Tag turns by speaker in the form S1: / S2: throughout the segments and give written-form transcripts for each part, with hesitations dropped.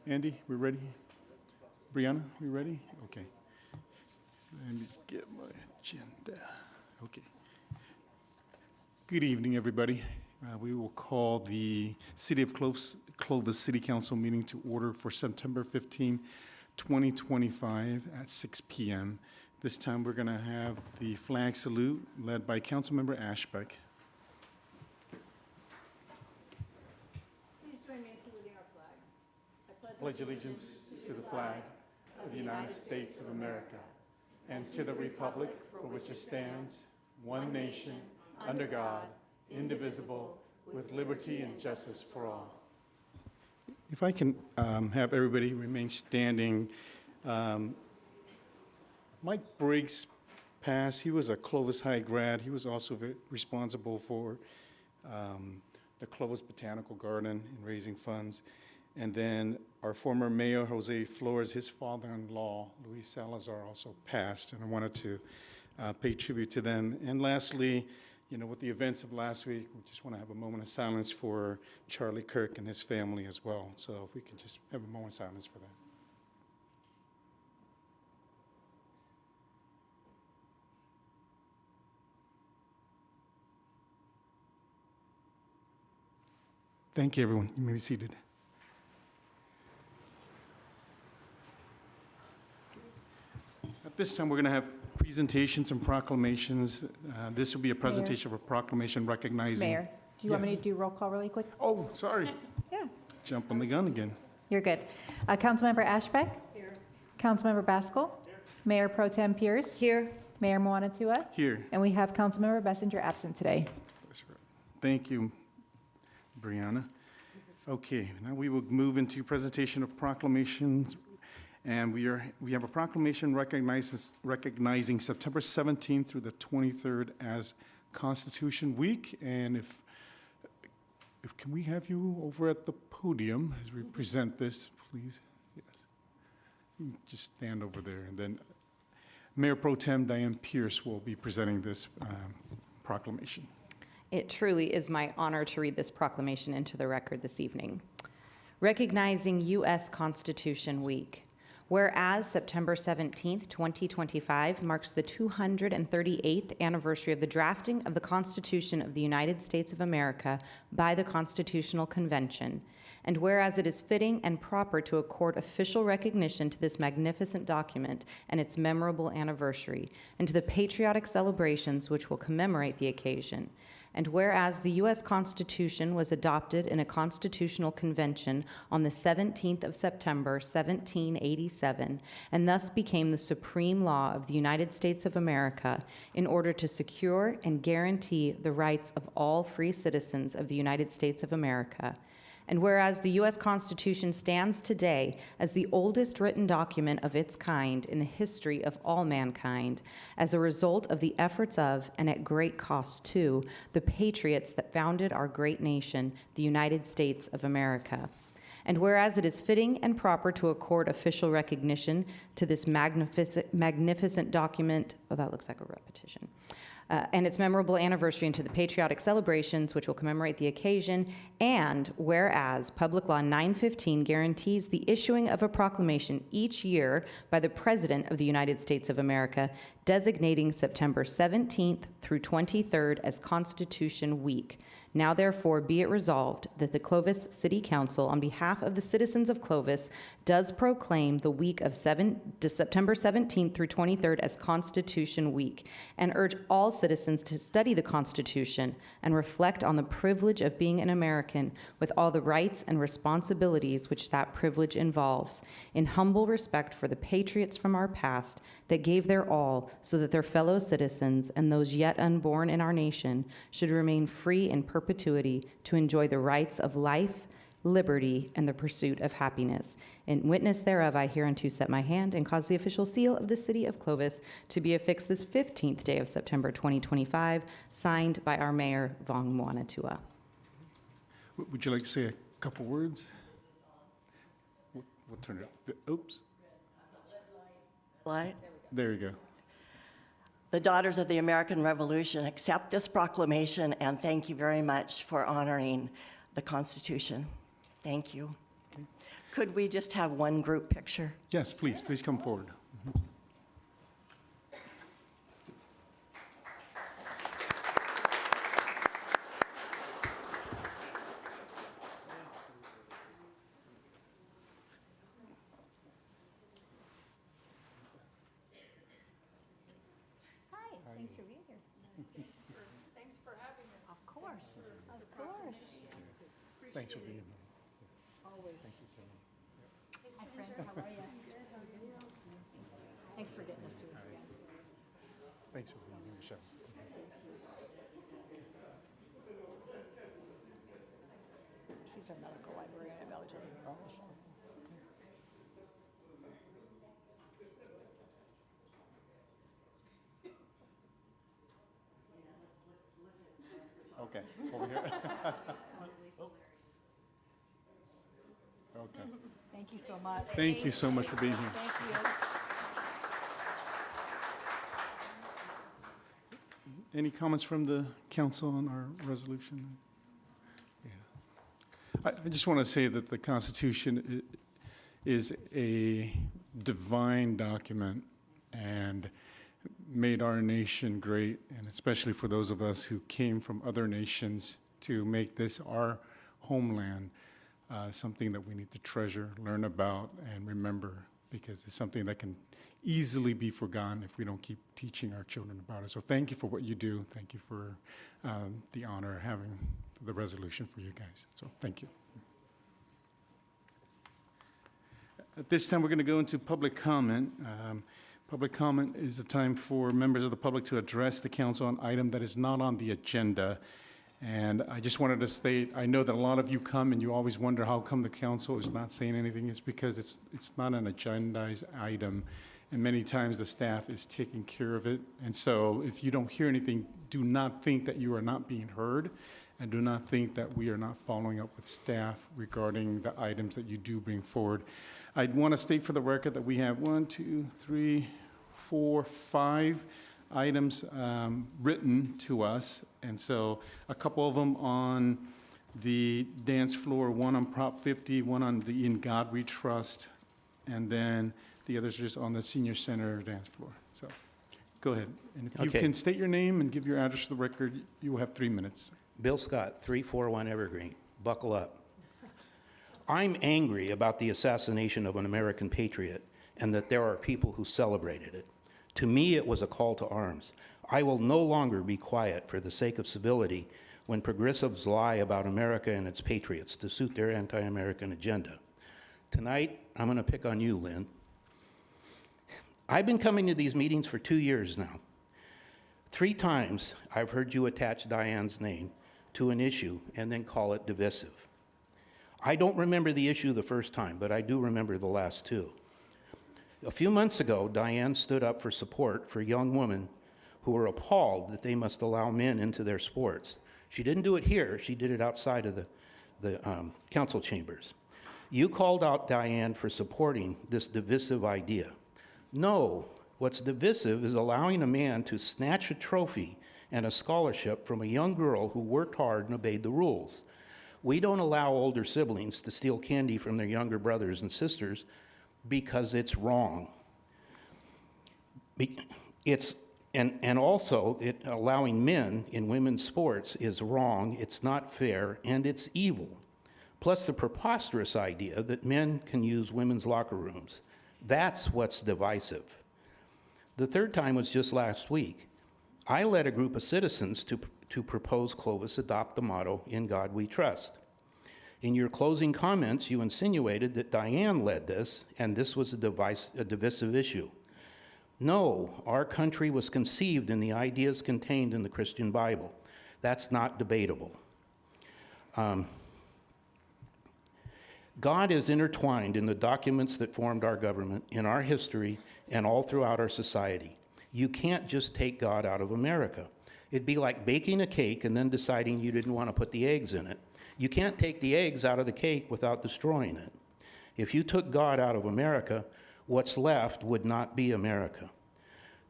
S1: Andy, we ready? Brianna, we ready? Okay. Let me get my agenda. Okay. Good evening, everybody. We will call the City of Clovis City Council meeting to order for September 15, 2025 at 6 p.m. This time we're going to have the flag salute led by Councilmember Ashbeck.
S2: Please join me in saluting our flag. I
S1: Pledge allegiance to the flag of the United States of America and to the republic for which it stands, one nation, under God, indivisible, with liberty and justice for all. If I can have everybody remain standing. Mike Briggs passed. He was a Clovis High grad. He was also responsible for the Clovis Botanical Garden and raising funds. And then our former mayor, Jose Flores, his father-in-law, Luis Salazar, also passed. And I wanted to pay tribute to them. And lastly, with the events of last week, we just want to have a moment of silence for Charlie Kirk and his family as well. So if we can just have a moment of silence for that. Thank you, everyone. You may be seated. At this time, we're going to have presentations and proclamations. This will be a presentation of a proclamation recognizing...
S2: Mayor, do you want me to do roll call really quick?
S1: Oh, sorry.
S2: Yeah.
S1: Jumping the gun again.
S2: You're good. Councilmember Ashbeck? Here. Councilmember Baskell? Here. Mayor Pro Tem Pierce? Here. Mayor Moanatua?
S1: Here.
S2: And we have Councilmember Bessinger absent today.
S1: That's right. Thank you, Brianna. Okay, now we will move into presentation of proclamations. And we have a proclamation recognizing September 17th through the 23rd as Constitution Week. And if can we have you over at the podium as we present this, please? Yes. You can just stand over there. And then Mayor Pro Tem Diane Pierce will be presenting this proclamation.
S3: It truly is my honor to read this proclamation into the record this evening. Recognizing U.S. Constitution Week. Whereas September 17th, 2025 marks the 238th anniversary of the drafting of the Constitution of the United States of America by the Constitutional Convention, and whereas it is fitting and proper to accord official recognition to this magnificent document and its memorable anniversary, and to the patriotic celebrations which will commemorate the occasion, and whereas the U.S. Constitution was adopted in a constitutional convention on the 17th of September, 1787, and thus became the supreme law of the United States of America in order to secure and guarantee the rights of all free citizens of the United States of America. And whereas the U.S. Constitution stands today as the oldest written document of its kind in the history of all mankind, as a result of the efforts of, and at great cost to, the patriots that founded our great nation, the United States of America. And whereas it is fitting and proper to accord official recognition to this magnificent document, oh, that looks like a repetition, and its memorable anniversary into the patriotic celebrations which will commemorate the occasion, and whereas Public Law 915 guarantees the issuing of a proclamation each year by the President of the United States of America designating September 17th through 23rd as Constitution Week. Now therefore be it resolved that the Clovis City Council, on behalf of the citizens of Clovis, does proclaim the week of September 17th through 23rd as Constitution Week, and urge all citizens to study the Constitution and reflect on the privilege of being an American with all the rights and responsibilities which that privilege involves, in humble respect for the patriots from our past that gave their all so that their fellow citizens and those yet unborn in our nation should remain free in perpetuity to enjoy the rights of life, liberty, and the pursuit of happiness. In witness thereof, I hereunto set my hand and cause the official seal of the City of Clovis to be affixed this 15th day of September 2025, signed by our Mayor, Vong Moanatua.
S1: Would you like to say a couple words? We'll turn it up. Oops.
S4: Light.
S1: There you go.
S4: The Daughters of the American Revolution accept this proclamation, and thank you very much for honoring the Constitution. Thank you.
S1: Okay.
S4: Could we just have one group picture?
S1: Yes, please come forward.
S5: Hi, thanks for being here. Thanks for having us. Of course, of course.
S1: Thanks for being here.
S5: Always. Hi, friend, how are you? Thanks for getting us to us again.
S1: Thanks for being here, Michelle.
S5: She's our medical librarian at Valley Children's.
S1: Okay, over here. Okay.
S5: Thank you so much.
S1: Thank you so much for being here.
S5: Thank you.
S1: Any comments from the council on our resolution? Yeah. I just want to say that the Constitution is a divine document and made our nation great, and especially for those of us who came from other nations to make this our homeland, something that we need to treasure, learn about, and remember, because it's something that can easily be forgotten if we don't keep teaching our children about it. So thank you for what you do. Thank you for the honor of having the resolution for you guys. So thank you. At this time, we're going to go into public comment. Public comment is a time for members of the public to address the council on item that is not on the agenda. And I just wanted to state, I know that a lot of you come and you always wonder how come the council is not saying anything. It's because it's not an agendized item, and many times the staff is taking care of it. And so if you don't hear anything, do not think that you are not being heard, and do not think that we are not following up with staff regarding the items that you do bring forward. I'd want to state for the record that we have 5 items written to us, and so a couple of them on the dance floor, one on Prop 50, one on the In God We Trust, and then the others are just on the senior center dance floor. So go ahead, and if you
S6: Okay.
S1: can state your name and give your address to the record, you will have 3 minutes.
S6: Bill Scott, 341 Evergreen. Buckle up. I'm angry about the assassination of an American patriot and that there are people who celebrated it. To me, it was a call to arms. I will no longer be quiet for the sake of civility when progressives lie about America and its patriots to suit their anti-American agenda. Tonight, I'm going to pick on you, Lynn. I've been coming to these meetings for 2 years now. 3 times I've heard you attach Diane's name to an issue and then call it divisive. I don't remember the issue the first time, but I do remember the last 2. A few months ago, Diane stood up for support for young women who were appalled that they must allow men into their sports. She didn't do it here, she did it outside of the council chambers. You called out Diane for supporting this divisive idea. No, what's divisive is allowing a man to snatch a trophy and a scholarship from a young girl who worked hard and obeyed the rules. We don't allow older siblings to steal candy from their younger brothers and sisters because it's wrong. Also, allowing men in women's sports is wrong, it's not fair, and it's evil. Plus the preposterous idea that men can use women's locker rooms. That's what's divisive. The third time was just last week. I led a group of citizens to propose Clovis adopt the motto, "In God We Trust." In your closing comments, you insinuated that Diane led this, and this was a divisive issue. No, our country was conceived in the ideas contained in the Christian Bible. That's not debatable. God is intertwined in the documents that formed our government, in our history, and all throughout our society. You can't just take God out of America. It'd be like baking a cake and then deciding you didn't want to put the eggs in it. You can't take the eggs out of the cake without destroying it. If you took God out of America, what's left would not be America.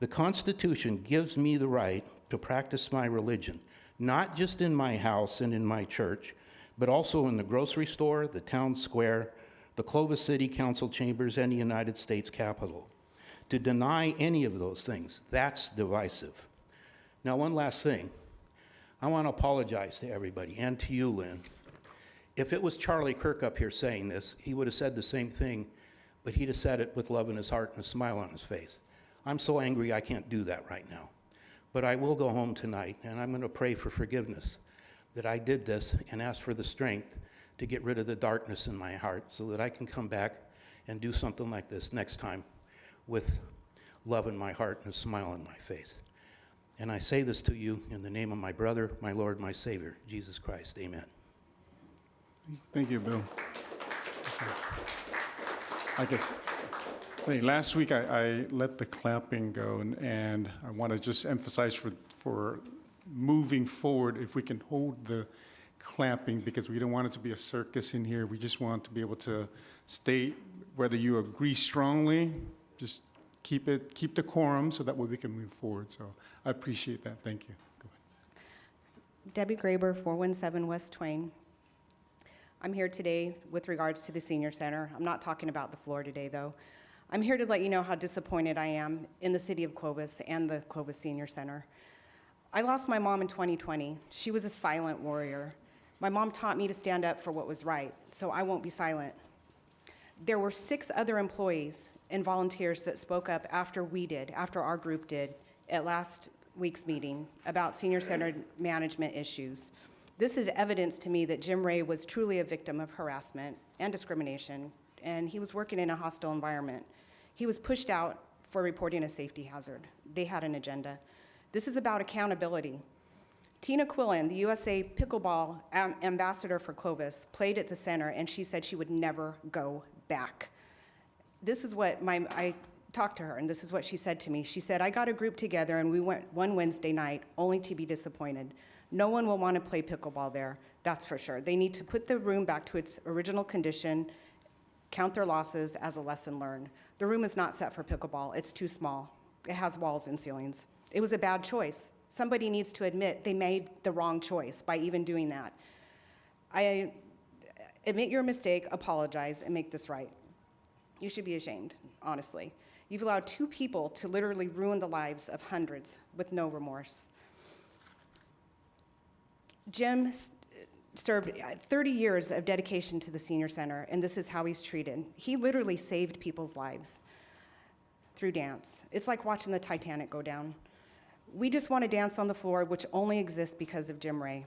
S6: The Constitution gives me the right to practice my religion, not just in my house and in my church, but also in the grocery store, the town square, the Clovis City Council chambers, and the United States Capitol. To deny any of those things, that's divisive. Now, one last thing. I want to apologize to everybody, and to you, Lynn. If it was Charlie Kirk up here saying this, he would have said the same thing, but he'd have said it with love in his heart and a smile on his face. I'm so angry I can't do that right now. But I will go home tonight, and I'm going to pray for forgiveness that I did this and ask for the strength to get rid of the darkness in my heart so that I can come back and do something like this next time with love in my heart and a smile on my face. And I say this to you in the name of my brother, my Lord, my Savior, Jesus Christ. Amen.
S1: Thank you, Bill. I guess, hey, last week I let the clapping go, and I want to just emphasize for moving forward, if we can hold the clapping, because we don't want it to be a circus in here. We just want to be able to state whether you agree strongly, just keep decorum so that way we can move forward. So I appreciate that. Thank you. Go ahead.
S7: Debbie Graber, 417 West Twain. I'm here today with regards to the senior center. I'm not talking about the floor today, though. I'm here to let you know how disappointed I am in the city of Clovis and the Clovis Senior Center. I lost my mom in 2020. She was a silent warrior. My mom taught me to stand up for what was right, so I won't be silent. There were 6 other employees and volunteers that spoke up after our group did, at last week's meeting about senior center management issues. This is evidence to me that Jim Ray was truly a victim of harassment and discrimination, and he was working in a hostile environment. He was pushed out for reporting a safety hazard. They had an agenda. This is about accountability. Tina Quillen, the USA Pickleball ambassador for Clovis, played at the center, and she said she would never go back. This is what I talked to her, and this is what she said to me. She said, I got a group together, and we went one Wednesday night, only to be disappointed. No one will want to play pickleball there, that's for sure. They need to put the room back to its original condition, count their losses as a lesson learned. The room is not set for pickleball. It's too small. It has walls and ceilings. It was a bad choice. Somebody needs to admit they made the wrong choice by even doing that. I admit your mistake, apologize, and make this right. You should be ashamed, honestly. You've allowed 2 people to literally ruin the lives of hundreds with no remorse. Jim served 30 years of dedication to the senior center, and this is how he's treated. He literally saved people's lives through dance. It's like watching the Titanic go down. We just want to dance on the floor, which only exists because of Jim Ray,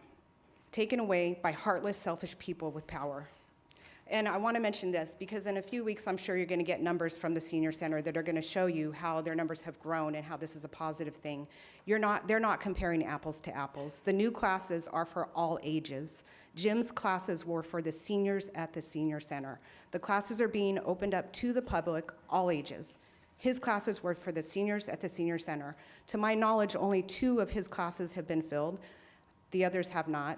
S7: taken away by heartless, selfish people with power. And I want to mention this because in a few weeks, I'm sure you're going to get numbers from the senior center that are going to show you how their numbers have grown and how this is a positive thing. They're not comparing apples to apples. The new classes are for all ages. Jim's classes were for the seniors at the senior center. The classes are being opened up to the public, all ages. His classes were for the seniors at the senior center. To my knowledge, only 2 of his classes have been filled. The others have not,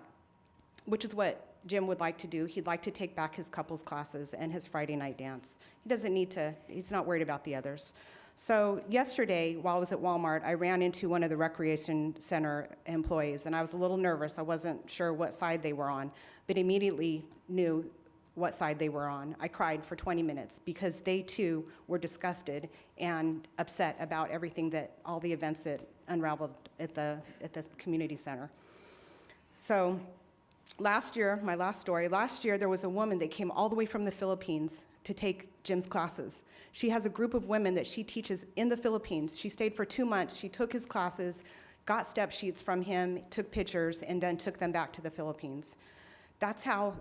S7: which is what Jim would like to do. He'd like to take back his couples classes and his Friday night dance. He doesn't need to, he's not worried about the others. So yesterday, while I was at Walmart, I ran into one of the recreation center employees, and I was a little nervous. I wasn't sure what side they were on, but immediately knew what side they were on. I cried for 20 minutes because they too were disgusted and upset about everything that, all the events that unraveled at the community center. So last year, my last story, last year there was a woman that came all the way from the Philippines to take Jim's classes. She has a group of women that she teaches in the Philippines. She stayed for 2 months. She took his classes, got step sheets from him, took pictures, and then took them back to the Philippines. That's how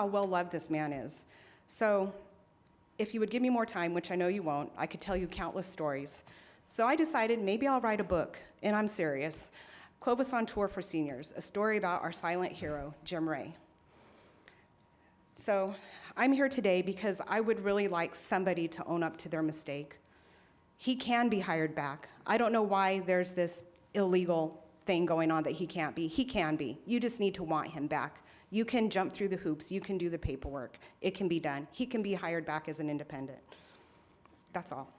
S7: well loved this man is. So if you would give me more time, which I know you won't, I could tell you countless stories. So I decided maybe I'll write a book, and I'm serious. Clovis on Tour for Seniors, a story about our silent hero, Jim Ray. So I'm here today because I would really like somebody to own up to their mistake. He can be hired back. I don't know why there's this illegal thing going on that he can't be. He can be. You just need to want him back. You can jump through the hoops. You can do the paperwork. It can be done. He can be hired back as an independent. That's all.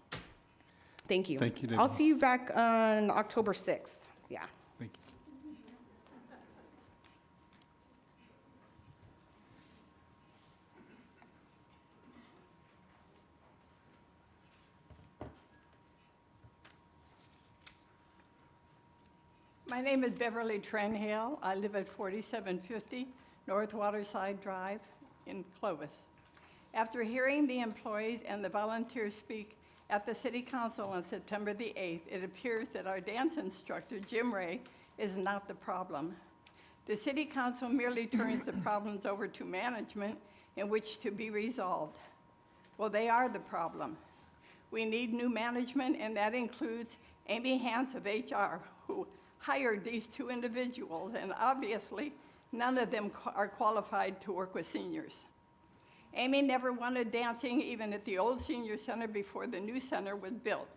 S7: Thank you.
S1: Thank you, Debbie.
S7: I'll see you back on October 6th. Yeah.
S1: Thank you.
S5: My name is Beverly Trenhale. I live at 4750 North Waterside Drive in Clovis. After hearing the employees and the volunteers speak at the City Council on September the 8th, it appears that our dance instructor, Jim Ray, is not the problem. The City Council merely turns the problems over to management in which to be resolved. Well, they are the problem. We need new management, and that includes Amy Hance of HR, who hired these two individuals, and obviously none of them are qualified to work with seniors. Amy never wanted dancing even at the old senior center before the new center was built.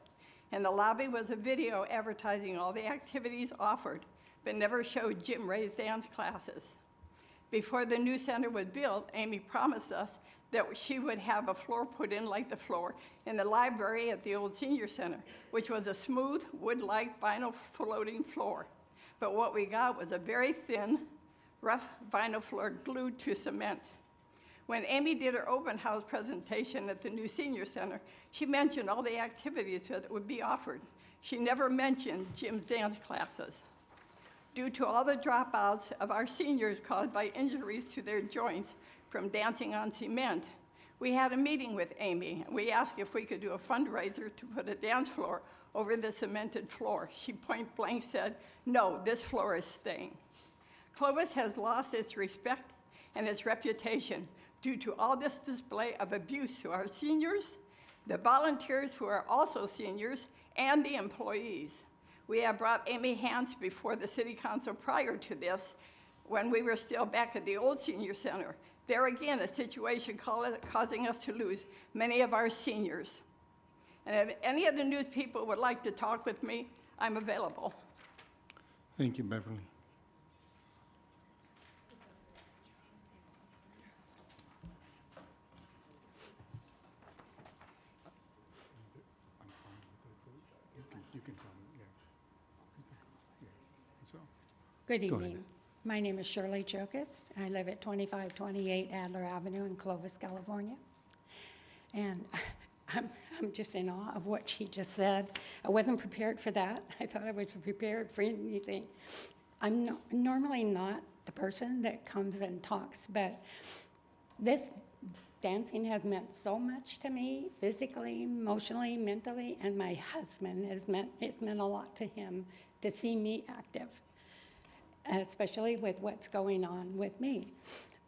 S5: In the lobby was a video advertising all the activities offered, but never showed Jim Ray's dance classes. Before the new center was built, Amy promised us that she would have a floor put in like the floor in the library at the old senior center, which was a smooth, wood-like vinyl floating floor. But what we got was a very thin, rough vinyl floor glued to cement. When Amy did her open house presentation at the new senior center, she mentioned all the activities that would be offered. She never mentioned Jim's dance classes. Due to all the dropouts of our seniors caused by injuries to their joints from dancing on cement, we had a meeting with Amy. We asked if we could do a fundraiser to put a dance floor over the cemented floor. She point blank said, "No, this floor is staying." Clovis has lost its respect and its reputation due to all this display of abuse to our seniors, the volunteers who are also seniors, and the employees. We have brought Amy Hance before the City Council prior to this, when we were still back at the old senior center. There again, a situation causing us to lose many of our seniors. And if any of the news people would like to talk with me, I'm available.
S1: Thank you, Beverly. You can come, yeah. So,
S8: Good
S1: Go ahead.
S8: evening. My name is Shirley Chokas. I live at 2528 Adler Avenue in Clovis, California. And I'm just in awe of what she just said. I wasn't prepared for that. I thought I was prepared for anything. I'm normally not the person that comes and talks, but this dancing has meant so much to me, physically, emotionally, mentally, and my husband it's meant a lot to him to see me active, especially with what's going on with me.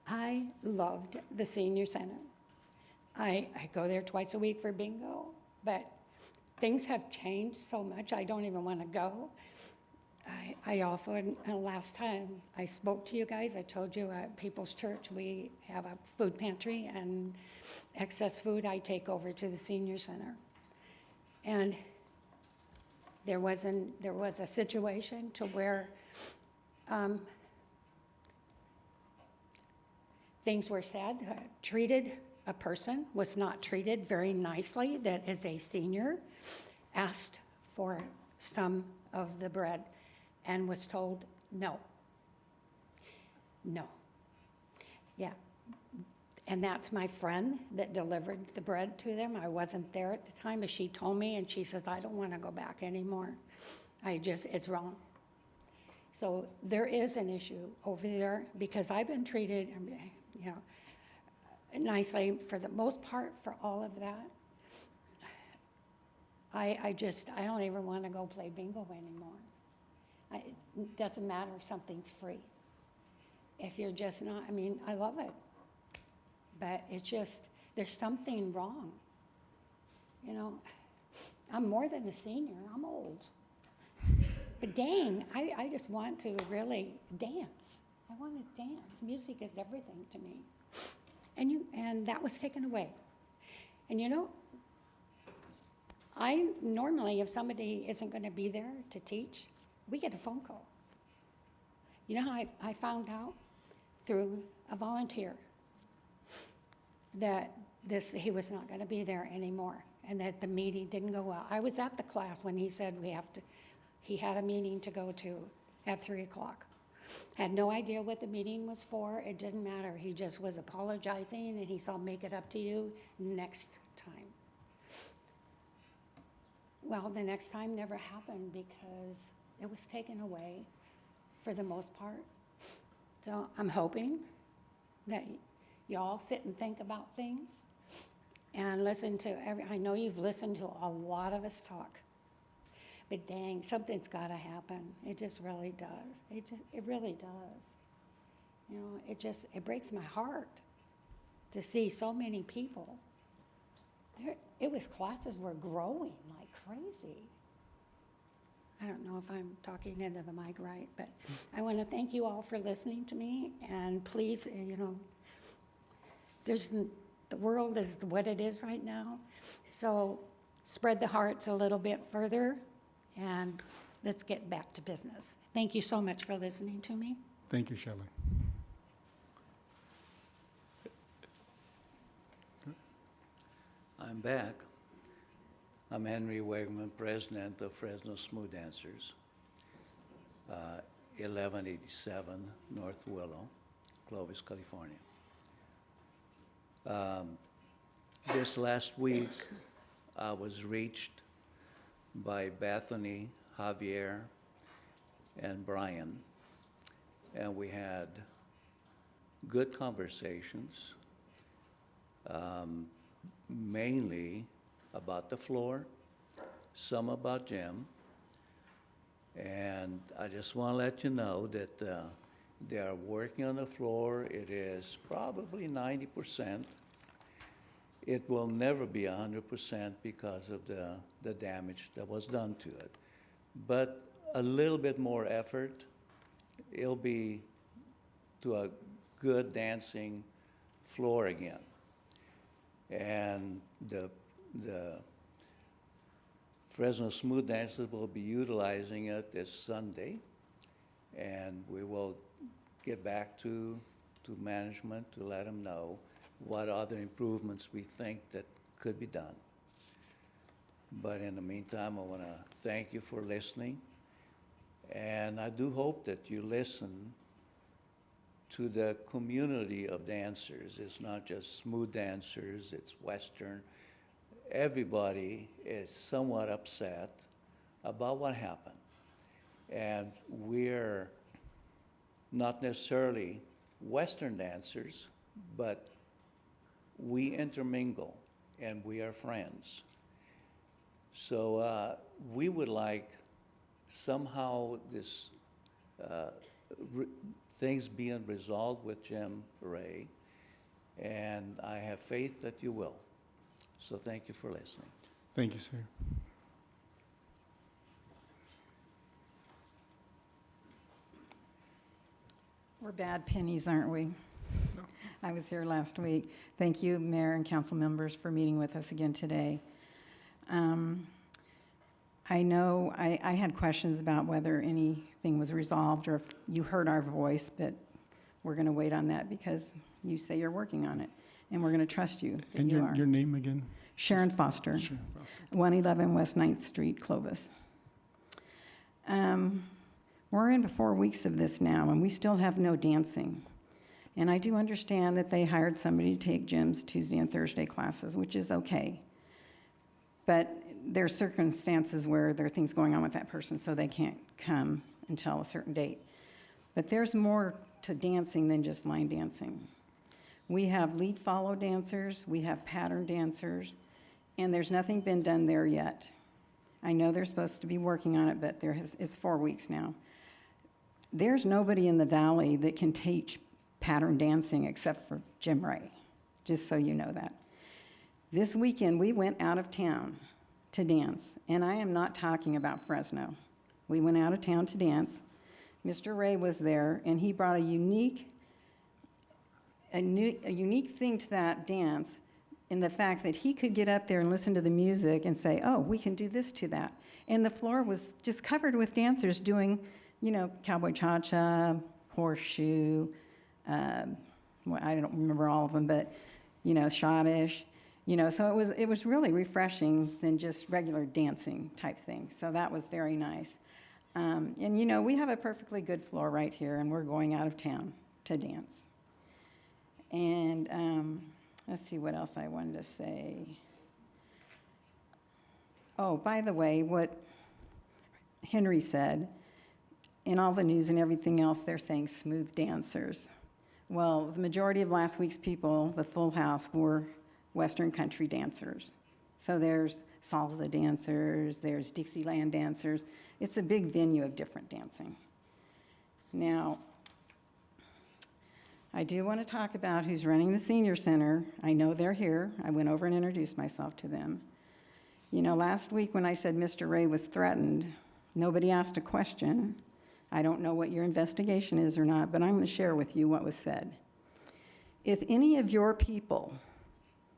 S8: I loved the senior center. I go there twice a week for bingo, but things have changed so much, I don't even want to go. I offered, last time I spoke to you guys, I told you at People's Church, we have a food pantry, and excess food I take over to the senior center. And there was a situation to where things were said, a person was not treated very nicely that is a senior, asked for some of the bread and was told no. No. Yeah. And that's my friend that delivered the bread to them. I wasn't there at the time, but she told me, and she says, I don't want to go back anymore. It's wrong. So there is an issue over there because I've been treated, nicely for the most part for all of that. I don't even want to go play bingo anymore. It doesn't matter if something's free. If you're just not, I love it. But it's just, there's something wrong. I'm more than a senior, I'm old. But dang, I just want to really dance. I want to dance. Music is everything to me. And that was taken away. And I normally, if somebody isn't going to be there to teach, we get a phone call. You know how I found out? Through a volunteer that he was not going to be there anymore and that the meeting didn't go well. I was at the class when he said he had a meeting to go to at 3 o'clock. Had no idea what the meeting was for. It didn't matter. He just was apologizing and he said, I'll make it up to you next time. Well, the next time never happened because it was taken away. for the most part. So I'm hoping that y'all sit and think about things and listen to I know you've listened to a lot of us talk, but dang, something's got to happen. It just really does. It really does. You know, it breaks my heart to see so many people. Classes were growing like crazy. I don't know if I'm talking into the mic right, but I want to thank you all for listening to me. And please, you know, the world is what it is right now. So spread the hearts a little bit further, and let's get back to business. Thank you so much for listening to me.
S1: Thank you, Shelley.
S9: I'm back. I'm Henry Wegman, president of Fresno Smooth Dancers, 1187 North Willow, Clovis, California. This last week, I was reached by Bethany, Javier, and Brian, and we had good conversations, mainly about the floor, some about Jim, and I just want to let you know that they are working on the floor. It is probably 90%. It will never be 100% because of the damage that was done to it. But a little bit more effort, it'll be to a good dancing floor again. And the Fresno Smooth Dancers will be utilizing it this Sunday, and we will get back to management to let them know what other improvements we think that could be done. But in the meantime, I want to thank you for listening, and I do hope that you listen to the community of dancers. It's not just smooth dancers, it's Western. Everybody is somewhat upset about what happened. And we're not necessarily Western dancers, but we intermingle and we are friends. So we would like somehow this things being resolved with Jim Ray, and I have faith that you will. So thank you for listening.
S1: Thank you, sir.
S10: We're bad pennies, aren't we?
S1: No.
S10: I was here last week. Thank you, Mayor and council members, for meeting with us again today. I know I had questions about whether anything was resolved or if you heard our voice, but we're going to wait on that because you say you're working on it, and we're going to trust you that
S1: And
S10: you are.
S1: your name again?
S10: Sharon Foster,
S1: Sharon Foster.
S10: 111 West 9th Street, Clovis. We're into 4 weeks of this now, and we still have no dancing. And I do understand that they hired somebody to take Jim's Tuesday and Thursday classes, which is okay. But there's circumstances where there are things going on with that person, so they can't come until a certain date. But there's more to dancing than just line dancing. We have lead follow dancers, we have pattern dancers, and there's nothing been done there yet. I know they're supposed to be working on it, but it's 4 weeks now. There's nobody in the valley that can teach pattern dancing except for Jim Ray, just so you know that. This weekend, we went out of town to dance, and I am not talking about Fresno. We went out of town to dance. Mr. Ray was there, and he brought a unique thing to that dance in the fact that he could get up there and listen to the music and say, oh, we can do this to that. And the floor was just covered with dancers doing, you know, cowboy cha-cha, horseshoe, well, I don't remember all of them, but, you know, schottish, you know, so it was really refreshing than just regular dancing type thing. So that was very nice. And, you know, we have a perfectly good floor right here, and we're going out of town to dance. And let's see what else I wanted to say. Oh, by the way, what Henry said, in all the news and everything else, they're saying smooth dancers. Well, the majority of last week's people, the full house, were Western country dancers. So there's salsa dancers, there's Dixieland dancers. It's a big venue of different dancing. Now, I do want to talk about who's running the senior center. I know they're here. I went over and introduced myself to them. You know, last week when I said Mr. Ray was threatened, nobody asked a question. I don't know what your investigation is or not, but I'm going to share with you what was said. If any of your people,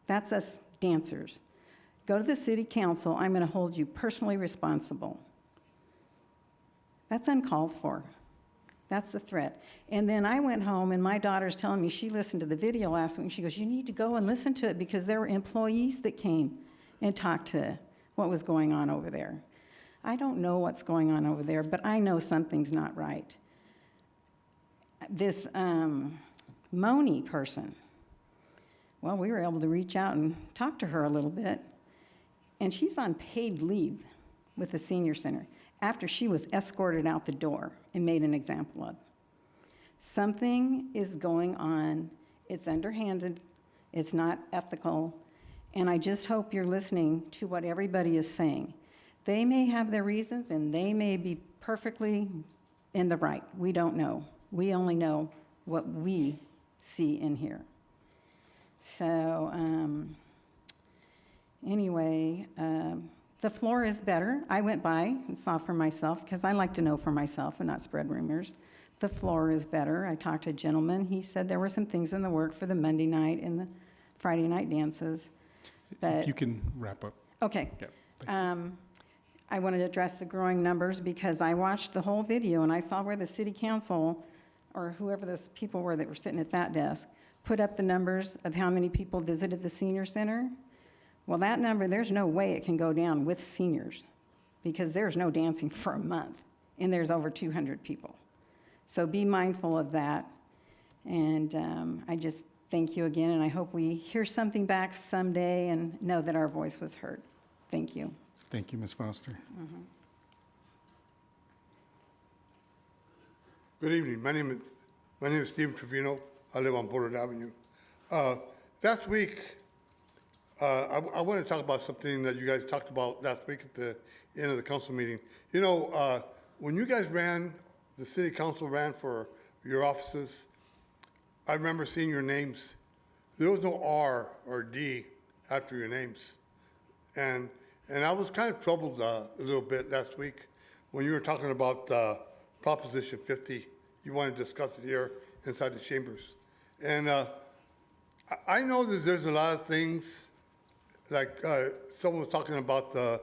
S10: that's us dancers, go to the city council, I'm going to hold you personally responsible. That's uncalled for. That's the threat. And then I went home, and my daughter's telling me she listened to the video last week, and she goes, you need to go and listen to it because there were employees that came and talked to what was going on over there. I don't know what's going on over there, but I know something's not right. This Moni person, well, we were able to reach out and talk to her a little bit, and she's on paid leave with the senior center after she was escorted out the door and made an example of. Something is going on. It's underhanded. It's not ethical. And I just hope you're listening to what everybody is saying. They may have their reasons, and they may be perfectly in the right. We don't know. We only know what we see in here. So anyway, the floor is better. I went by and saw for myself because I like to know for myself and not spread rumors. The floor is better. I talked to a gentleman. He said there were some things in the work for the Monday night and the Friday night dances. But
S1: If you can wrap up.
S10: okay.
S1: Yep. Thank you.
S10: I wanted to address the growing numbers because I watched the whole video and I saw where the city council or whoever those people were that were sitting at that desk put up the numbers of how many people visited the senior center. Well, that number, there's no way it can go down with seniors because there's no dancing for a month and there's over 200 people. So be mindful of that. And I just thank you again, and I hope we hear something back someday and know that our voice was heard. Thank you.
S1: Thank you, Ms. Foster.
S11: Good evening. My name is Steve Trevino. I live on Bullard Avenue. Last week, I want to talk about something that you guys talked about last week at the end of the council meeting. You know, when you guys the city council ran for your offices, I remember seeing your names. There was no R or D after your names. And I was kind of troubled a little bit last week when you were talking about Proposition 50. You want to discuss it here inside the chambers. And I know that there's a lot of things, like someone was talking about the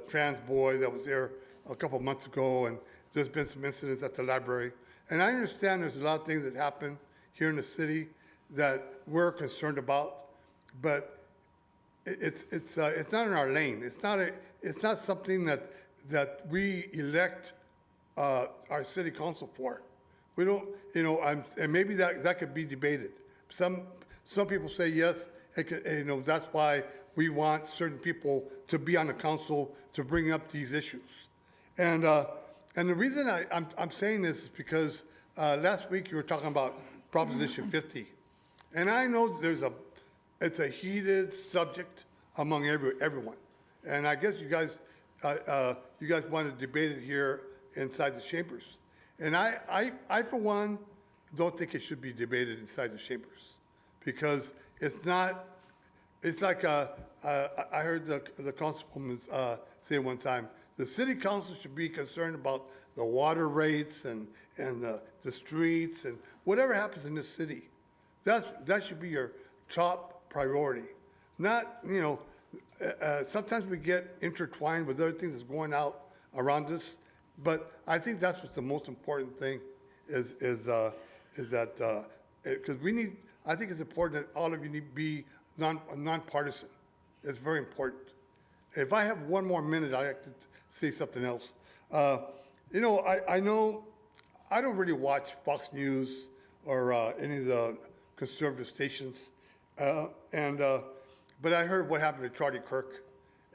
S11: trans boy that was there a couple months ago, and there's been some incidents at the library. And I understand there's a lot of things that happen here in the city that we're concerned about, but it's not in our lane. It's not something that we elect our city council for. We don't, you know, and maybe that could be debated. Some people say yes, you know, that's why we want certain people to be on the council to bring up these issues. And the reason I'm saying this is because last week you were talking about Proposition 50, and I know it's a heated subject among everyone, and I guess you guys want to debate it here inside the chambers, and I for one don't think it should be debated inside the chambers because it's not. It's like I heard the councilwoman say one time, the city council should be concerned about the water rates and the streets and whatever happens in this city. That should be your top priority. Not, you know, sometimes we get intertwined with other things that's going out around us, but I think that's what's the most important thing is that because I think it's important that all of you need to be nonpartisan. It's very important. If I have one more minute, I have to say something else. You know, I know I don't really watch Fox News or any of the conservative stations, but I heard what happened to Charlie Kirk,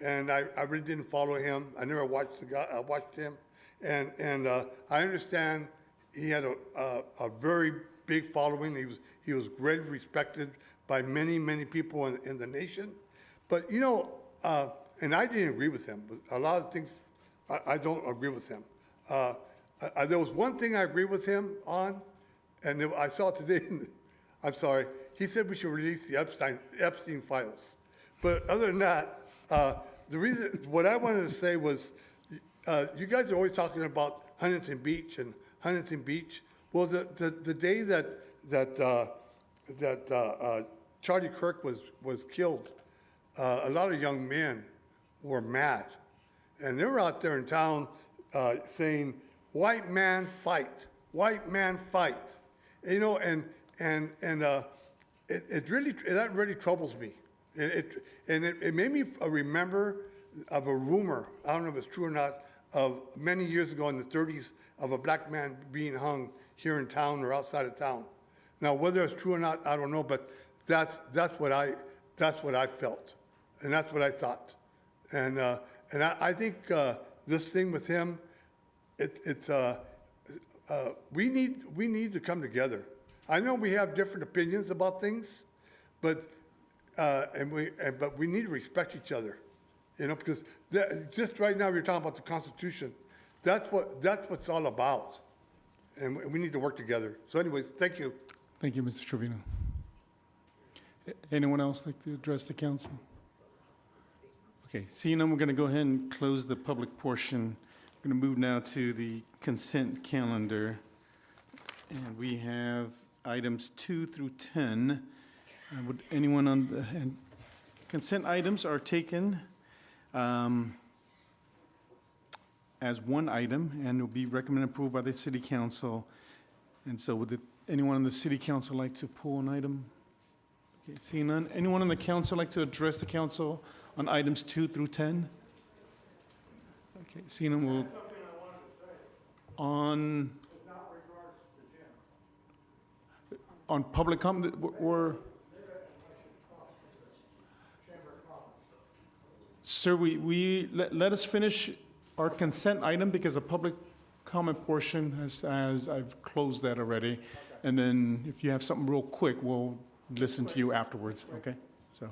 S11: and I really didn't follow him. I never watched watched him, And I understand he had a very big following. He was greatly respected by many, many people in the nation. But, you know, and I didn't agree with him. But a lot of things, I don't agree with him. There was one thing I agree with him on, and I saw it today. I'm sorry. He said we should release the Epstein files. But other than that, what I wanted to say was, you guys are always talking about Huntington Beach and Huntington Beach. Well, the day that Charlie Kirk was killed, a lot of young men were mad, and they were out there in town saying, "White man fight, white man fight," you know, and it really troubles me. It made me remember of a rumor, I don't know if it's true or not, of many years ago in the 30s of a black man being hung here in town or outside of town. Now, whether it's true or not, I don't know, but that's what I felt, and that's what I thought, and I think this thing with him, we need to come together. I know we have different opinions about things, but we need to respect each other, you know, because just right now you're talking about the Constitution. That's what it's all about, and we need to work together. So, anyways, thank you.
S1: Thank you, Mr. Trevino. Anyone else like to address the council? Okay, seeing none, we're going to go ahead and close the public portion. We're going to move now to the consent calendar. And we have items 2 through 10. Would anyone on the and consent items are taken as one item and will be recommended approved by the city council. And so would anyone on the city council like to pull an item? Okay, seeing none. Anyone on the council like to address the council on items 2 through 10? Okay, seeing none, we'll on public comment or sir, let us finish our consent item because the public comment portion as I've closed that already. And then if you have something real quick, we'll listen to you afterwards, okay? So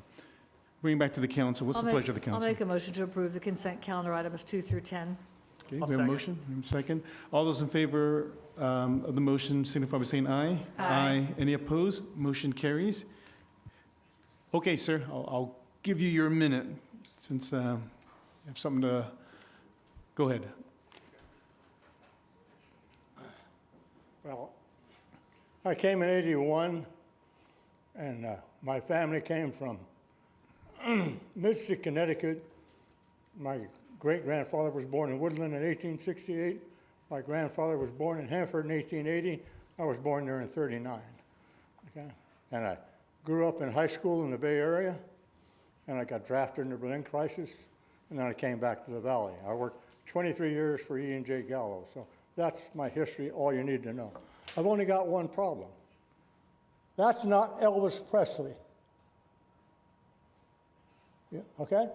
S1: bring it back to the council. What's the pleasure of the council?
S12: I'll make a motion to approve the consent calendar items 2 through 10.
S1: Okay, we have a motion, and a second. All those in favor of the motion signify by saying aye.
S12: Aye.
S1: Any opposed? Motion carries. Okay, sir, I'll give you your minute since you have something to, go ahead.
S13: Well, I came in '81, and my family came from Mystic, Connecticut. My great-grandfather was born in Woodland in 1868. My grandfather was born in Hanford in 1880. I was born there in '39. Okay? And I grew up in high school in the Bay Area, and I got drafted in the Berlin crisis, and then I came back to the Valley. I worked 23 years for E&J Gallo, so that's my history, all you need to know. I've only got one problem. That's not Elvis Presley. Yeah, okay?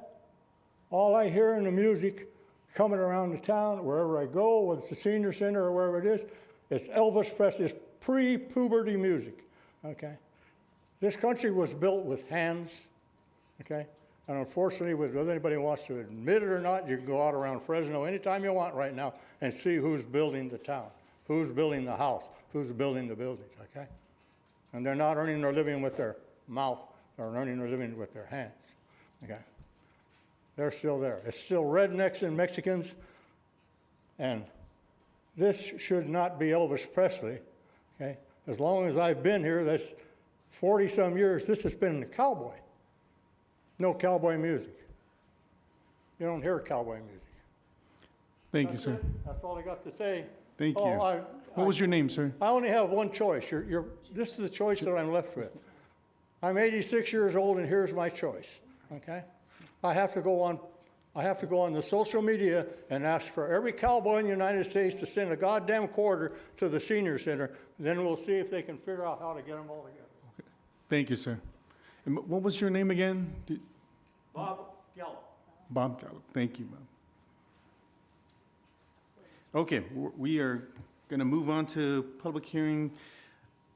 S13: All I hear in the music coming around the town, wherever I go, whether it's the senior center or wherever it is, it's Elvis Presley. It's pre-puberty music, okay? This country was built with hands, okay? And unfortunately, whether anybody wants to admit it or not, you can go out around Fresno anytime you want right now and see who's building the town, who's building the house, who's building the buildings, okay? And they're not earning their living with their mouth, they're earning their living with their hands, okay? They're still there. It's still rednecks and Mexicans, and this should not be Elvis Presley, okay? As long as I've been here, that's 40-some years, this has been the cowboy. No cowboy music. You don't hear cowboy music.
S1: Thank you, sir.
S13: That's all I got to say.
S1: Thank you. What was your name, sir?
S13: I only have one choice. This is the choice that I'm left with. I'm 86 years old, and here's my choice, okay? I have to go on the social media and ask for every cowboy in the United States to send a goddamn quarter to the senior center. Then we'll see if they can figure out how to get them all together.
S1: Okay. Thank you, sir. And what was your name again?
S13: Bob Gallup.
S1: Bob Gallup. Thank you, Bob. Okay, we are going to move on to public hearing,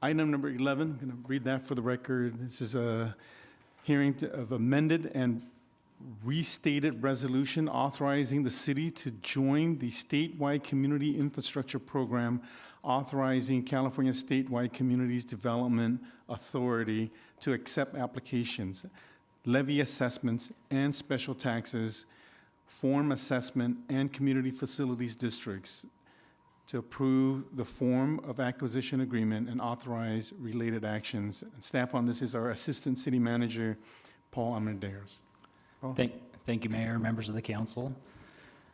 S1: item number 11. I'm going to read that for the record. This is a hearing of amended and restated resolution authorizing the city to join the statewide community infrastructure program, authorizing California Statewide Communities Development Authority to accept applications, levy assessments, and special taxes, form assessment, and community facilities districts, to approve the form of acquisition agreement and authorize related actions. And staff on this is our Assistant City Manager, Paul Amadeus. Paul?
S14: Thank you, Mayor, members of the council.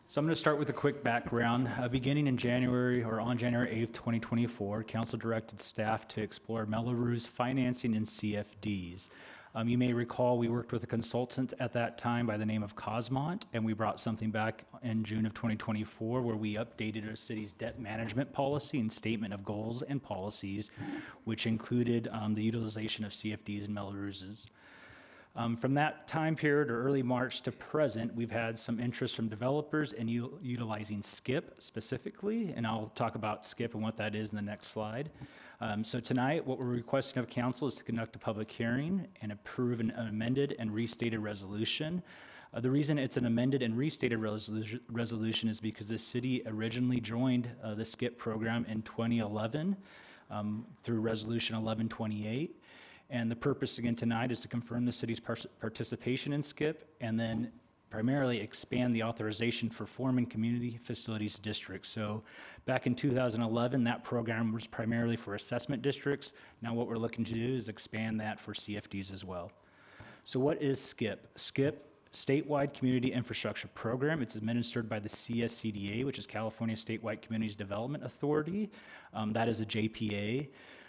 S14: So I'm going to start with a quick background. Beginning in January, or on January 8th, 2024, council directed staff to explore Melrose financing and CFDs. You may recall we worked with a consultant at that time by the name of Cosmont, and we brought something back in June of 2024 where we updated our city's debt management policy and statement of goals and policies, which included the utilization of CFDs and Melroses. From that time period, or early March to present, we've had some interest from developers in utilizing SCIP specifically, and I'll talk about SCIP and what that is in the next slide. So tonight, what we're requesting of council is to conduct a public hearing and approve an amended and restated resolution. The reason it's an amended and restated resolution is because the city originally joined the SCIP program in 2011 through Resolution 1128. And the purpose again tonight is to confirm the city's participation in SCIP and then primarily expand the authorization for forming community facilities districts. So back in 2011, that program was primarily for assessment districts. Now what we're looking to do is expand that for CFDs as well. So what is SCIP? SCIP, Statewide Community Infrastructure Program. It's administered by the CSCDA, which is California Statewide Communities Development Authority. That is a JPA.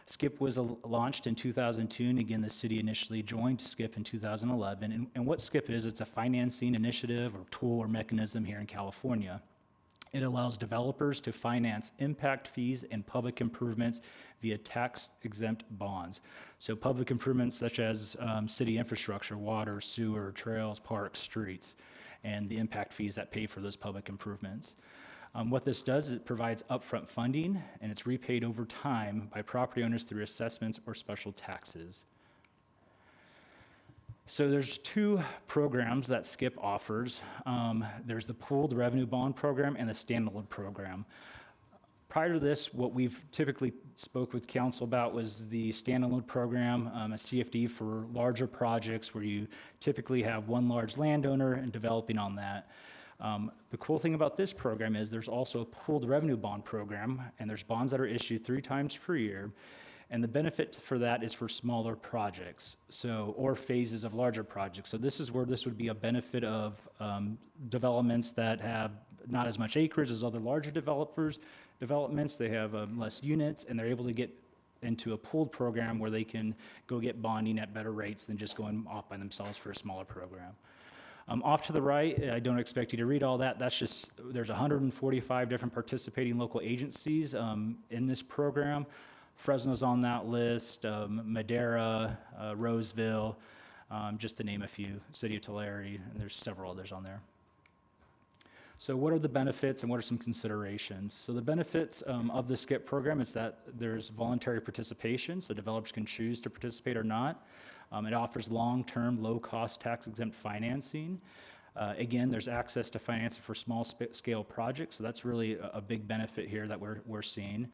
S14: SCIP was launched in 2002, and again, the city initially joined SCIP in 2011. And what SCIP is, it's a financing initiative or tool or mechanism here in California. It allows developers to finance impact fees and public improvements via tax-exempt bonds. So public improvements such as city infrastructure, water, sewer, trails, parks, streets, and the impact fees that pay for those public improvements. What this does is it provides upfront funding, and it's repaid over time by property owners through assessments or special taxes. So there's two programs that SCIP offers. There's the pooled revenue bond program and the standalone program. Prior to this, what we've typically spoke with council about was the standalone program, a CFD for larger projects where you typically have one large landowner and developing on that. The cool thing about this program is there's also a pooled revenue bond program, and there's bonds that are issued 3 times per year. And the benefit for that is for smaller projects, or phases of larger projects. So this is where this would be a benefit of developments that have not as much acreage as other larger developments. They have less units, and they're able to get into a pooled program where they can go get bonding at better rates than just going off by themselves for a smaller program. Off to the right, I don't expect you to read all that. That's just, there's 145 different participating local agencies in this program. Fresno's on that list, Madera, Roseville, just to name a few, City of Tulare, and there's several others on there. So what are the benefits and what are some considerations? So the benefits of the SCIP program is that there's voluntary participation, so developers can choose to participate or not. It offers long-term, low-cost, tax-exempt financing. Again, there's access to financing for small-scale projects, so that's really a big benefit here that we're seeing.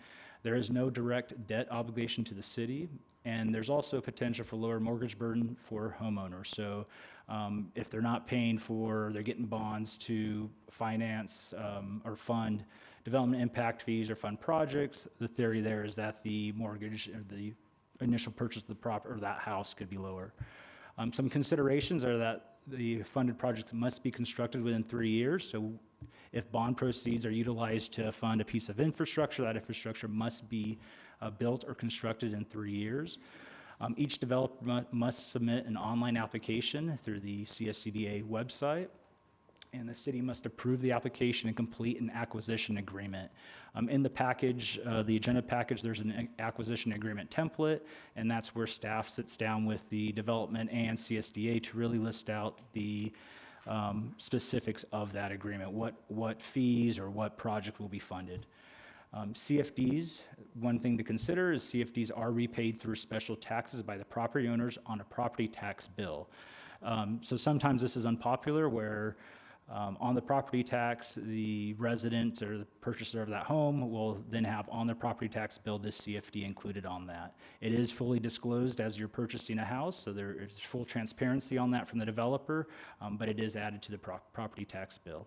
S14: There is no direct debt obligation to the city, and there's also potential for lower mortgage burden for homeowners. So if they're not paying they're getting bonds to finance or fund development impact fees or fund projects, the theory there is that the mortgage or the initial purchase of the property or that house could be lower. Some considerations are that the funded projects must be constructed within 3 years. So if bond proceeds are utilized to fund a piece of infrastructure, that infrastructure must be built or constructed in 3 years. Each developer must submit an online application through the CSCDA website, and the city must approve the application and complete an acquisition agreement. In the package, the agenda package, there's an acquisition agreement template, and that's where staff sits down with the development and CSDA to really list out the specifics of that agreement, what fees or what project will be funded. CFDs, one thing to consider is CFDs are repaid through special taxes by the property owners on a property tax bill. So sometimes this is unpopular where on the property tax, the resident or the purchaser of that home will then have on their property tax bill this CFD included on that. It is fully disclosed as you're purchasing a house, so there is full transparency on that from the developer, but it is added to the property tax bill.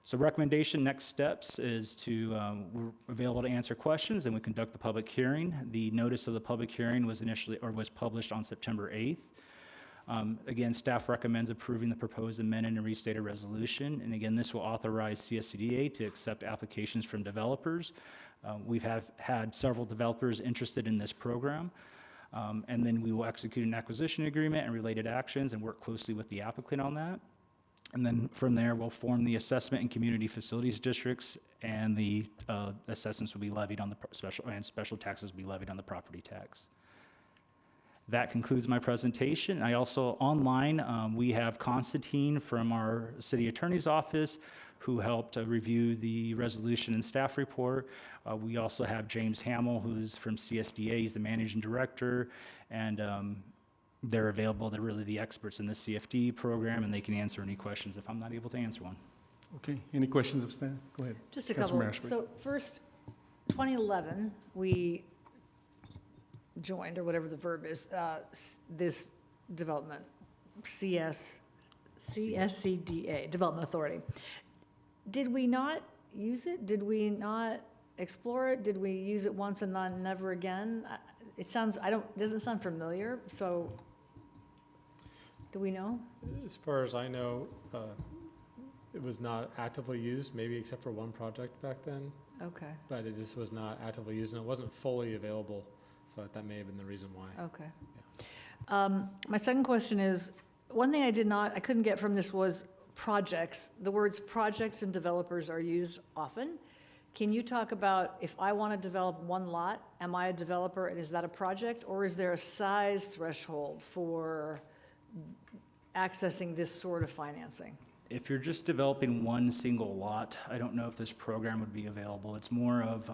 S14: So recommendation, next steps is to, we're available to answer questions and we conduct the public hearing. The notice of the public hearing was published on September 8th. Again, staff recommends approving the proposed amended and restated resolution. And again, this will authorize CSCDA to accept applications from developers. We've had several developers interested in this program. And then we will execute an acquisition agreement and related actions and work closely with the applicant on that. And then from there, we'll form the assessment and community facilities districts, and the assessments will be levied on the special taxes will be levied on the property tax. That concludes my presentation. I also, online, we have Constantine from our city attorney's office who helped review the resolution and staff report. We also have James Hamill, who's from CSDA. He's the managing director, and they're available. They're really the experts in the CFD program, and they can answer any questions if I'm not able to answer one.
S1: Okay, any questions of staff? Go ahead.
S12: Just a couple. So first, 2011, we joined, or whatever the verb is, this development, CSCDA, Development Authority. Did we not use it? Did we not explore it? Did we use it once and then never again? It sounds, doesn't sound familiar, so do we know?
S15: As far as I know, it was not actively used, maybe except for one project back then.
S12: Okay.
S15: But it just was not actively used, and it wasn't fully available, so that may have been the reason why.
S12: Okay. Yeah. My second question is, one thing I couldn't get from this was projects. The words projects and developers are used often. Can you talk about, if I want to develop one lot, am I a developer and is that a project, or is there a size threshold for accessing this sort of financing?
S14: If you're just developing one single lot, I don't know if this program would be available. It's more of,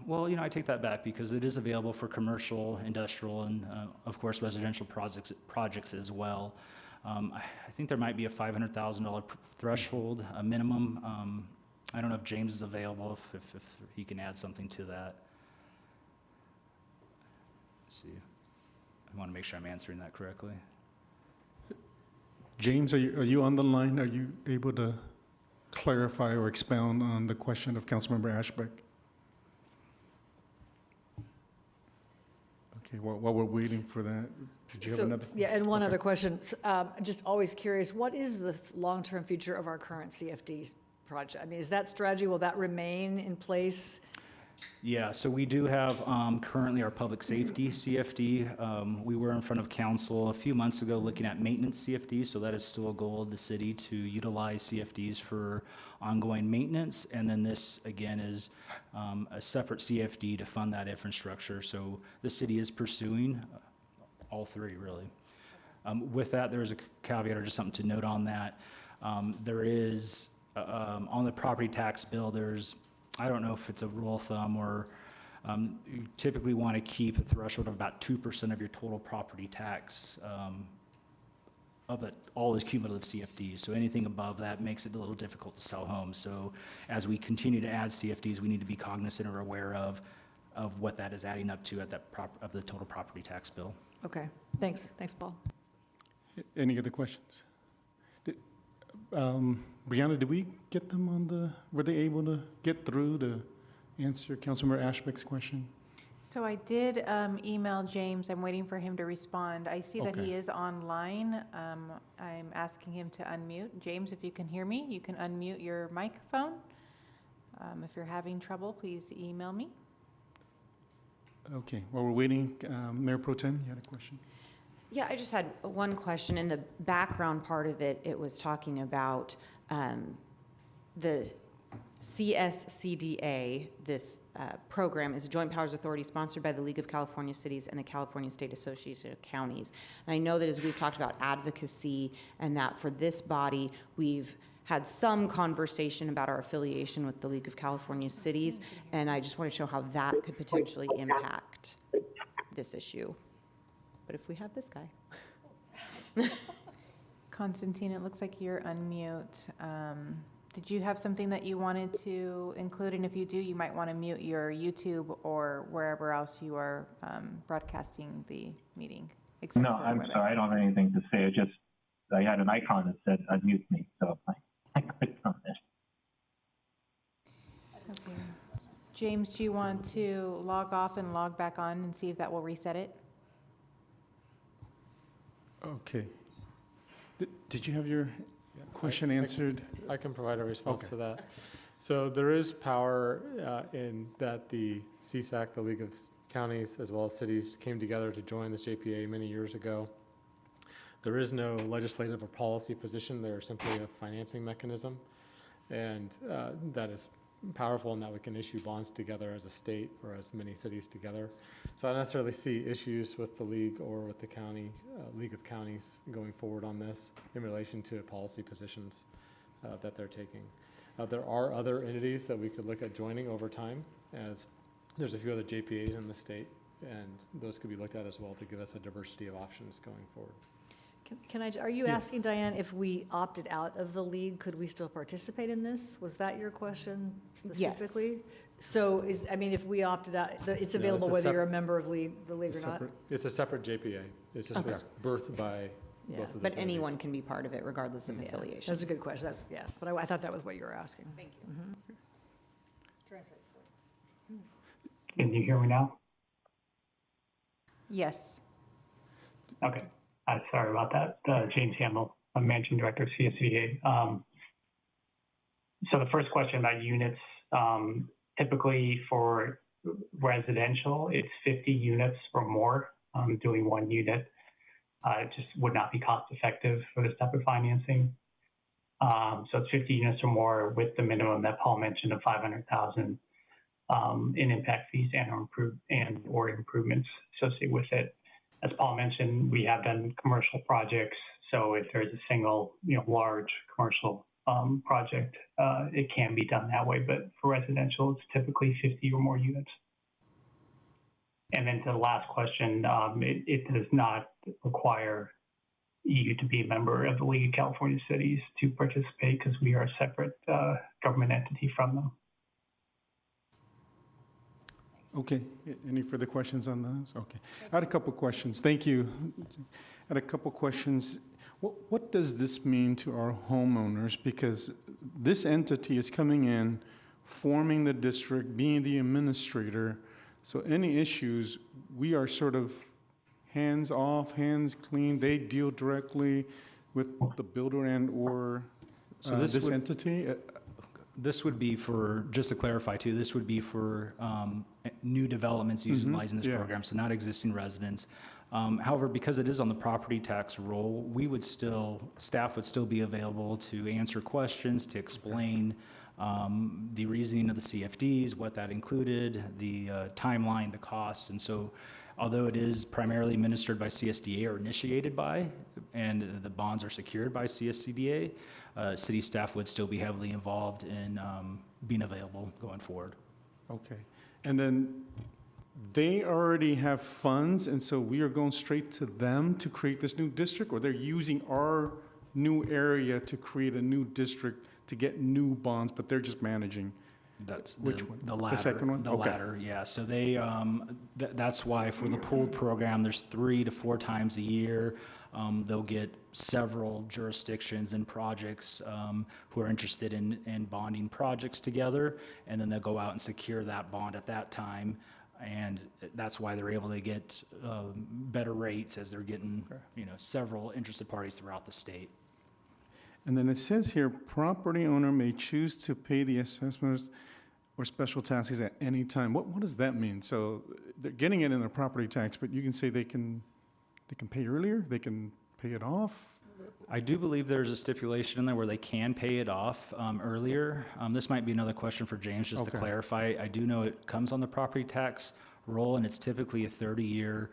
S14: well, I take that back because it is available for commercial, industrial, and of course residential projects as well. I think there might be a $500,000 threshold, a minimum. I don't know if James is available, if he can add something to that. Let's see. I want to make sure I'm answering that correctly.
S1: James, are you on the line? Are you able to clarify or expound on the question of Councilmember Ashbeck? Okay, while we're waiting for that, did you have another?
S12: Yeah, and one other question. Just always curious, what is the long-term future of our current CFD project? I mean, is that strategy, will that remain in place?
S14: Yeah, so we do have currently our public safety CFD. We were in front of council a few months ago looking at maintenance CFD, so that is still a goal of the city to utilize CFDs for ongoing maintenance. And then this, again, is a separate CFD to fund that infrastructure. So the city is pursuing all three, really. With that, there is a caveat or just something to note on that. There is, on the property tax bill, there's, I don't know if it's a rule of thumb or you typically want to keep a threshold of about 2% of your total property tax of it, all is cumulative CFDs. So anything above that makes it a little difficult to sell homes. So as we continue to add CFDs, we need to be cognizant or aware of what that is adding up to at that of the total property tax bill.
S12: Okay, thanks. Thanks, Paul.
S1: Any other questions? Brianna, did we get them on were they able to get through to answer Councilmember Ashbeck's question?
S2: So I did email James. I'm waiting for him to respond. I see that he is online. I'm asking him to unmute. James, if you can hear me, you can unmute your microphone. If you're having trouble, please email me.
S1: Okay, while we're waiting, Mayor Pro Tem, you had a question?
S3: Yeah, I just had one question. In the background part of it, it was talking about the CSCDA, this program, is a Joint Powers Authority sponsored by the League of California Cities and the California State Association of Counties. And I know that as we've talked about advocacy and that for this body, we've had some conversation about our affiliation with the League of California Cities, and I just want to show how that could potentially impact this issue. But if we have this guy.
S2: Constantine, it looks like you're unmute. Did you have something that you wanted to include? And if you do, you might want to mute your YouTube or wherever else you are broadcasting the meeting.
S16: No, I'm sorry, I don't have anything to say. I had an icon that said unmute me, so I clicked on it.
S2: Okay. James, do you want to log off and log back on and see if that will reset it?
S1: Okay. Did you have your question answered?
S15: I can provide a response
S1: Okay.
S15: to that. So there is power in that the CSAC, the League of Counties as well as cities, came together to join this JPA many years ago. There is no legislative or policy position. They're simply a financing mechanism. And that is powerful in that we can issue bonds together as a state or as many cities together. So I don't necessarily see issues with the league or with the county, League of Counties going forward on this in relation to policy positions that they're taking. There are other entities that we could look at joining over time, as there's a few other JPAs in the state, and those could be looked at as well to give us a diversity of options going forward.
S12: Are you asking, Diane, if we opted out of the league, could we still participate in this? Was that your question specifically? So if we opted out, it's available whether you're a member of the league or not?
S15: It's a separate JPA. It's just was birthed by both of those
S3: But anyone
S15: entities.
S3: can be part of it regardless of affiliation.
S12: That's a good question. But I thought that was what you were asking.
S3: Thank you.
S16: Can you hear me now?
S2: Yes.
S16: Okay. Sorry about that. James Hamill, I'm Managing Director of CSVA. So the first question about units, typically for residential, it's 50 units or more doing one unit. It just would not be cost effective for this type of financing. So it's 50 units or more with the minimum that Paul mentioned of 500,000 in impact fees and or improvements associated with it. As Paul mentioned, we have done commercial projects. So if there's a single, large commercial project, it can be done that way. But for residential, it's typically 50 or more units. And then to the last question, it does not require you to be a member of the League of California Cities to participate because we are a separate government entity from them.
S1: Okay, any further questions on those? Okay, I had a couple questions. Thank you. I had a couple questions. What does this mean to our homeowners? Because this entity is coming in, forming the district, being the administrator. So any issues, we are sort of hands off, hands clean. They deal directly with the builder and or this entity.
S14: This would be for, just to clarify too, this would be for new developments utilizing this program, so not existing residents. However, because it is on the property tax roll, staff would still be available to answer questions, to explain the reasoning of the CFDs, what that included, the timeline, the costs. And so although it is primarily administered by CSDA or initiated by, and the bonds are secured by CSCDA, city staff would still be heavily involved in being available going forward.
S1: Okay. And then they already have funds, and so we are going straight to them to create this new district, or they're using our new area to create a new district to get new bonds, but they're just managing?
S14: That's
S1: which one?
S14: The latter.
S1: The second one?
S14: The
S1: Okay.
S14: latter, yeah. So they, that's why for the pooled program, there's 3 to 4 times a year. They'll get several jurisdictions and projects who are interested in bonding projects together, and then they'll go out and secure that bond at that time. And that's why they're able to get better rates as they're getting, several interested parties throughout the state.
S1: And then it says here, property owner may choose to pay the assessments or special taxes at any time. What does that mean? So they're getting it in their property tax, but you can say they can pay earlier, they can pay it off?
S14: I do believe there's a stipulation in there where they can pay it off earlier. This might be another question for James, just to
S1: Okay.
S14: clarify. I do know it comes on the property tax roll, and it's typically a 30-year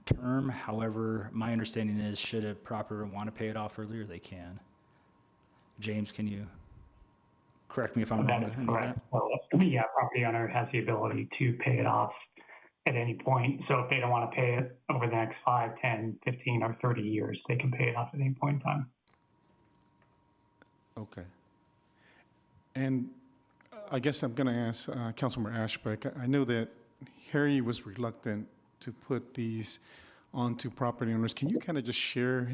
S14: term. However, my understanding is, should a property want to pay it off earlier, they can. James, can you correct me if I'm wrong?
S16: That is
S14: with any of
S16: correct.
S14: that?
S16: So, yeah, property owner has the ability to pay it off at any point. So if they don't want to pay it over the next 5, 10, 15, or 30 years, they can pay it off at any point in time.
S1: Okay. And I guess I'm going to ask Councilmember Ashbeck. I know that Harry was reluctant to put these onto property owners. Can you kind of just share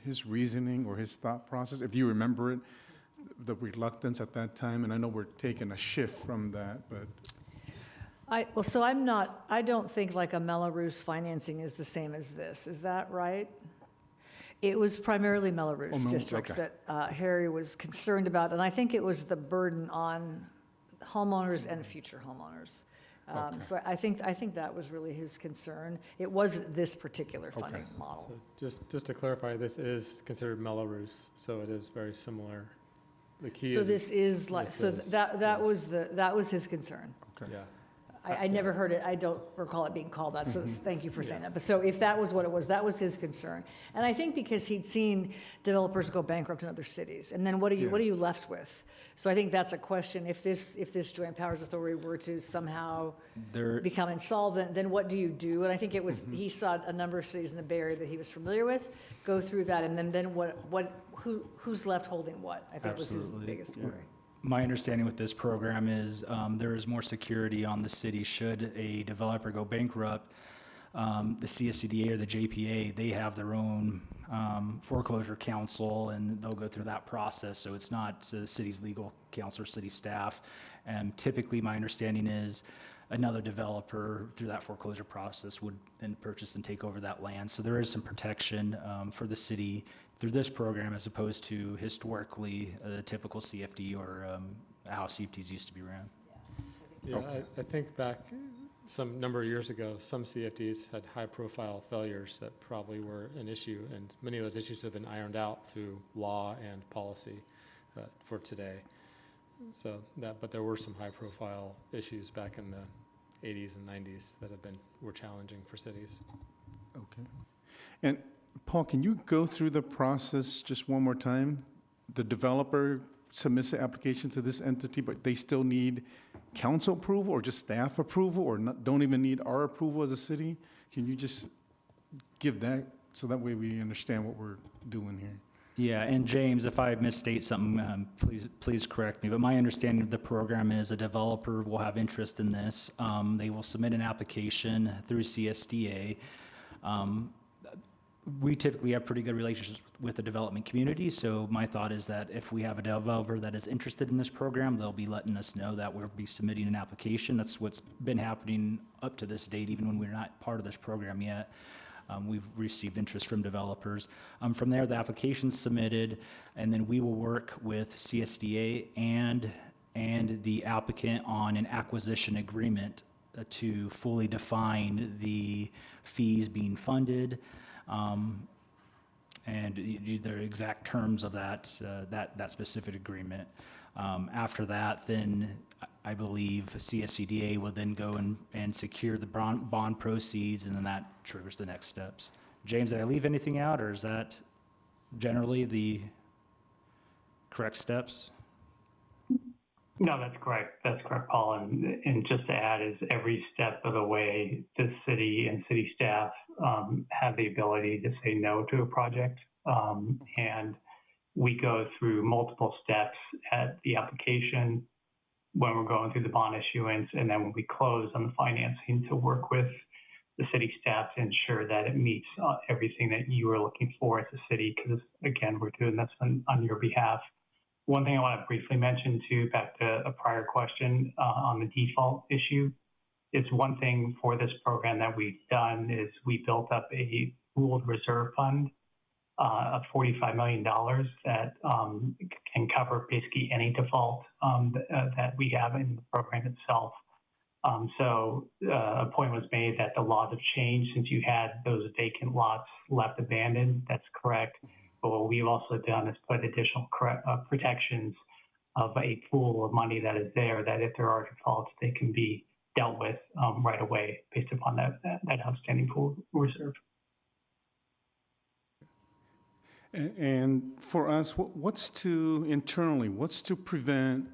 S1: his reasoning or his thought process, if you remember it, the reluctance at that time? And I know we're taking a shift from that, but.
S12: So I don't think like a Melrose financing is the same as this. Is that right? It was primarily Melrose districts
S1: okay.
S12: that Harry was concerned about, and I think it was the burden on homeowners and future homeowners. So I think that was really his concern. It was this particular funding model.
S15: So just to clarify, this is considered Melrose, so it is very similar. The key
S12: So
S15: is
S12: this is like, so
S15: is-
S12: that was his concern.
S15: yeah.
S12: I never heard it, I don't recall it being called that, so thank you for saying that. But so if that was what it was, that was his concern. And I think because he'd seen developers go bankrupt in other cities, and then what are you left with? So I think that's a question, if this Joint Powers Authority were to somehow become insolvent, then what do you do? And I think it was, he saw a number of cities in the Bay Area that he was familiar with, go through that, and then who's left holding what? I think was his
S14: Absolutely.
S12: biggest worry.
S14: My understanding with this program is there is more security on the city should a developer go bankrupt. The CSCDA or the JPA, they have their own foreclosure counsel, and they'll go through that process. So it's not the city's legal counsel or city staff. And typically, my understanding is another developer through that foreclosure process would then purchase and take over that land. So there is some protection for the city through this program, as opposed to historically a typical CFD or how CFDs used to be ran.
S15: Yeah, I think back some number of years ago, some CFDs had high-profile failures that probably were an issue, and many of those issues have been ironed out through law and policy for today. So but there were some high-profile issues back in the 80s and 90s that were challenging for cities.
S1: Okay. And Paul, can you go through the process just one more time? The developer submits the application to this entity, but they still need council approval or just staff approval, or don't even need our approval as a city? Can you just give that so that way we understand what we're doing here?
S14: Yeah, and James, if I misstate something, please correct me. But my understanding of the program is a developer will have interest in this. They will submit an application through CSDA. We typically have pretty good relationships with the development community, so my thought is that if we have a developer that is interested in this program, they'll be letting us know that we'll be submitting an application. That's what's been happening up to this date, even when we're not part of this program yet. We've received interest from developers. From there, the application's submitted, and then we will work with CSDA and the applicant on an acquisition agreement to fully define the fees being funded, and the exact terms of that specific agreement. After that, then I believe CSCDA will then go and secure the bond proceeds, and then that triggers the next steps. James, did I leave anything out, or is that generally the correct steps?
S16: No, that's correct. That's correct, Paul. And just to add is every step of the way, the city and city staff have the ability to say no to a project. And we go through multiple steps at the application, when we're going through the bond issuance, and then when we close on the financing, to work with the city staff to ensure that it meets everything that you are looking for as a city, because again, we're doing this on your behalf. One thing I want to briefly mention too, back to a prior question on the default issue, it's one thing for this program that we've done is we built up a pooled reserve fund of $45 million that can cover basically any default that we have in the program itself. So a point was made that the laws have changed since you had those vacant lots left abandoned. That's correct. But what we've also done is put additional protections of a pool of money that is there, that if there are defaults, they can be dealt with right away based upon that outstanding pool reserve.
S1: And for us, what's to prevent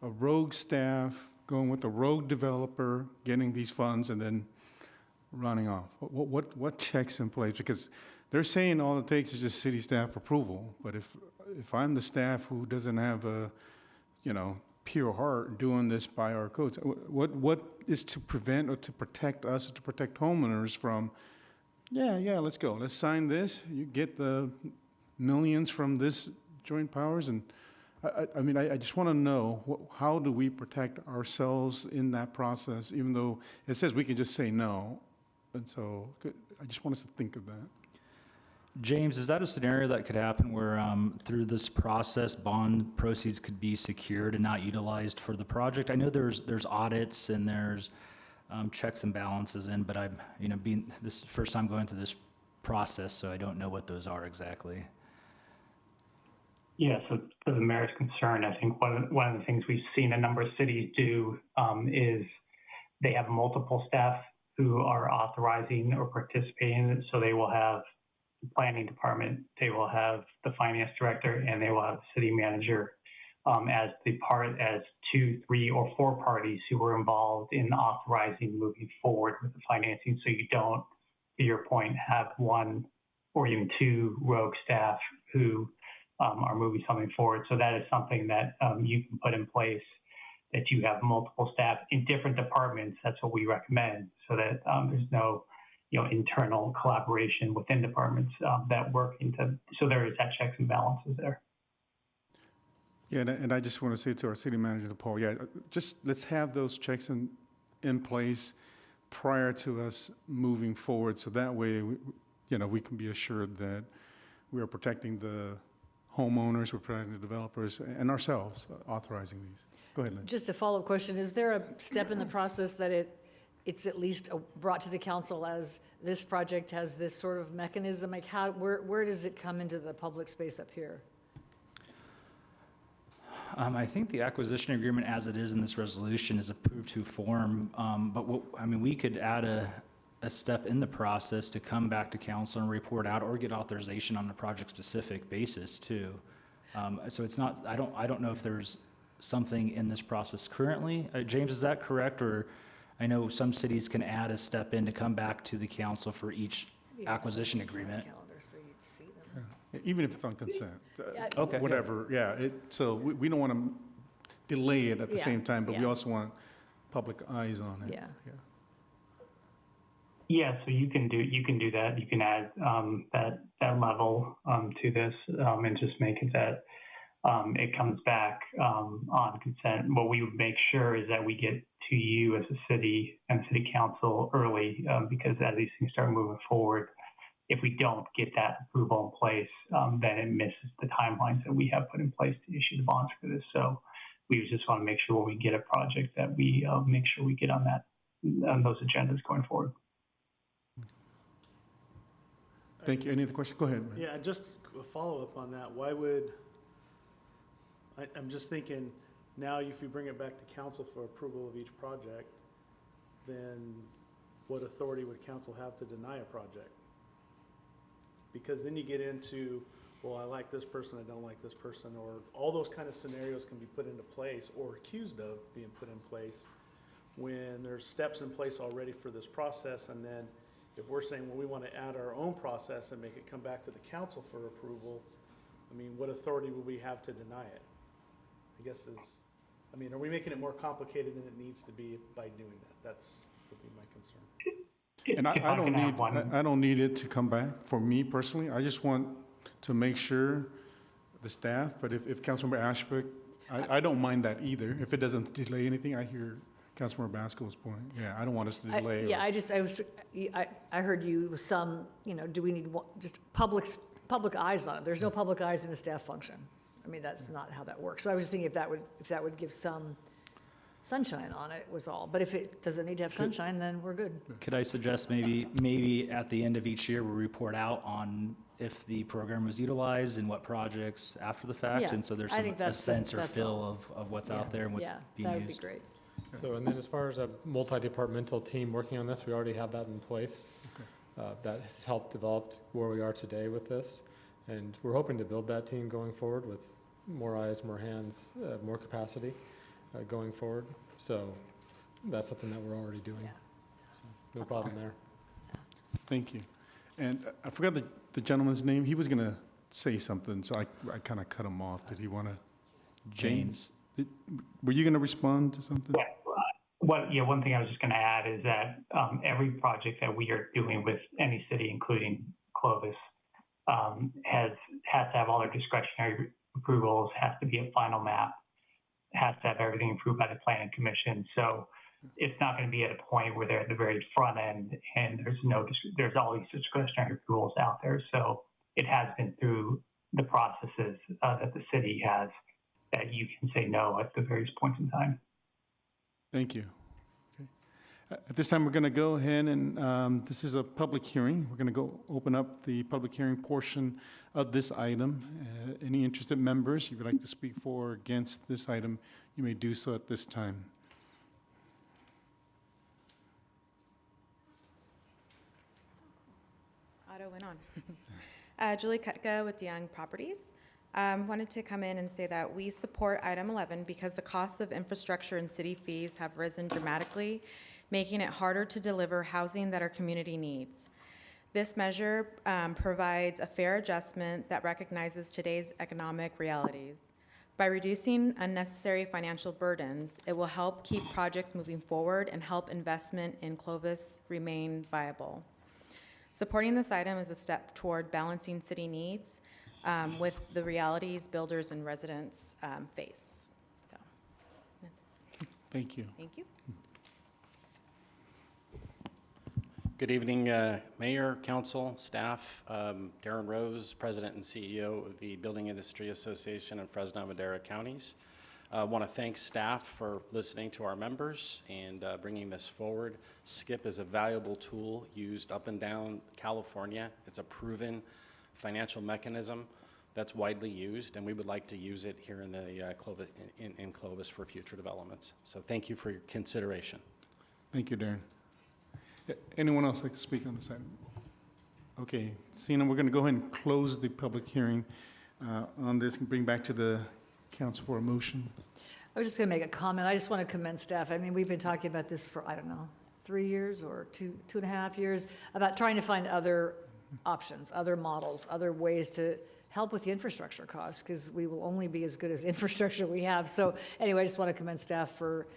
S1: a rogue staff going with a rogue developer, getting these funds and then running off? What checks in place? Because they're saying all it takes is just city staff approval. But if I'm the staff who doesn't have a, pure heart doing this by our codes, what is to prevent or to protect us or to protect homeowners from, let's go, let's sign this, you get the millions from this joint powers, and I just want to know, how do we protect ourselves in that process, even though it says we can just say no? And so I just want us to think of that.
S14: James, is that a scenario that could happen where through this process, bond proceeds could be secured and not utilized for the project? I know there's audits and there's checks and balances in, but I'm, this is the first time going through this process, so I don't know what those are exactly.
S16: Yeah, so to the mayor's concern, I think one of the things we've seen a number of cities do is they have multiple staff who are authorizing or participating. So they will have the planning department, they will have the finance director, and they will have the city manager as 2, 3, or 4 parties who were involved in authorizing moving forward with the financing. So you don't, to your point, have 1 or even 2 rogue staff who are moving something forward. So that is something that you can put in place, that you have multiple staff in different departments. That's what we recommend, so that there's no internal collaboration within departments that work so there is that checks and balances there.
S1: Yeah, and I just want to say to our city manager, Paul, just let's have those checks in place prior to us moving forward, so that way we can be assured that we are protecting the homeowners, we're protecting the developers, and ourselves authorizing these. Go ahead, Lynn.
S12: Just a follow-up question. Is there a step in the process that it's at least brought to the council as this project has this sort of mechanism? Like where does it come into the public space up here?
S14: I think the acquisition agreement as it is in this resolution is approved to form, but we could add a step in the process to come back to council and report out or get authorization on a project-specific basis too. So it's not, I don't know if there's something in this process currently. James, is that correct? Or I know some cities can add a step in to come back to the council for each acquisition agreement.
S12: So you'd see them.
S1: Yeah, even if it's on consent.
S14: Okay.
S1: Whatever, so we don't want to delay it at the same time, but we also want public eyes on it.
S12: Yeah.
S16: Yeah, so you can do that. You can add that level to this and just make it that it comes back on consent. What we would make sure is that we get to you as a city and city council early, because as these things start moving forward, if we don't get that approval in place, then it misses the timelines that we have put in place to issue the bonds for this. So we just want to make sure when we get a project that we make sure we get on those agendas going forward.
S1: Thank you. Any other questions? Go ahead. Man.
S17: Yeah, just a follow-up on that. I'm just thinking, now if you bring it back to council for approval of each project, then what authority would council have to deny a project? Because then you get into, well, I like this person, I don't like this person, or all those kind of scenarios can be put into place or accused of being put in place when there's steps in place already for this process. And then if we're saying, well, we want to add our own process and make it come back to the council for approval, what authority would we have to deny it? I guess are we making it more complicated than it needs to be by doing that? Would be my concern.
S1: And I don't need it to come back for me personally. I just want to make sure the staff, but if Councilmember Ashbrook, I don't mind that either. If it doesn't delay anything, I hear Councilmember Basco's point. Yeah, I don't want us to delay.
S12: I heard you do we need just public eyes on it? There's no public eyes in a staff function. That's not how that works. So I was just thinking if that would give some sunshine on it was all. But if it doesn't need to have sunshine, then we're good.
S14: Could I suggest maybe at the end of each year we report out on if the program was utilized and what projects after the fact.
S12: Yeah,
S14: And so there's
S12: I
S14: some,
S12: think
S14: a
S12: that's
S14: sense or
S12: all.
S14: feel of what's out there and what's
S12: Yeah,
S14: being
S12: that would be
S14: used.
S12: great.
S15: So, and then as far as a multi-departmental team working on this, we already have that in place. That has helped develop where we are today with this. And we're hoping to build that team going forward with more eyes, more hands, more capacity going forward. So that's something that we're already doing. So no problem there.
S1: Thank you. And I forgot the gentleman's name. He was going to say something, so I kind of cut him off. Did he want to? James. Were you going to respond to something?
S16: One thing I was just going to add is that every project that we are doing with any city, including Clovis, has to have all their discretionary approvals, has to be a final map, has to have everything approved by the planning commission. So it's not going to be at a point where they're at the very front end and there's all these discretionary approvals out there. So it has been through the processes that the city has that you can say no at the various points in time.
S1: Thank you. Okay. At this time, we're going to go ahead and this is a public hearing. We're going to go open up the public hearing portion of this item. Any interested members, if you'd like to speak for or against this item, you may do so at this time.
S3: Auto went on. Julie Kutka with DeYoung Properties. Wanted to come in and say that we support item 11 because the costs of infrastructure and city fees have risen dramatically, making it harder to deliver housing that our community needs. This measure provides a fair adjustment that recognizes today's economic realities. By reducing unnecessary financial burdens, it will help keep projects moving forward and help investment in Clovis remain viable. Supporting this item is a step toward balancing city needs with the realities builders and residents face. So, that's it.
S1: Thank you.
S3: Thank you.
S18: Good evening, Mayor, Council, staff. Darren Rose, President and CEO of the Building Industry Association in Fresno and Madera Counties. I want to thank staff for listening to our members and bringing this forward. SCIP is a valuable tool used up and down California. It's a proven financial mechanism that's widely used, and we would like to use it here in the Clovis for future developments. So thank you for your consideration.
S1: Thank you, Darren. Anyone else like to speak on this item? Okay, seeing we're going to go ahead and close the public hearing on this and bring back to the council for a motion.
S12: I was just going to make a comment. I just want to commend staff. I mean, we've been talking about this for, I don't know, 3 years or two and a half years, about trying to find other options, other models, other ways to help with the infrastructure costs, because we will only be as good as infrastructure we have. So anyway, I just want to commend staff for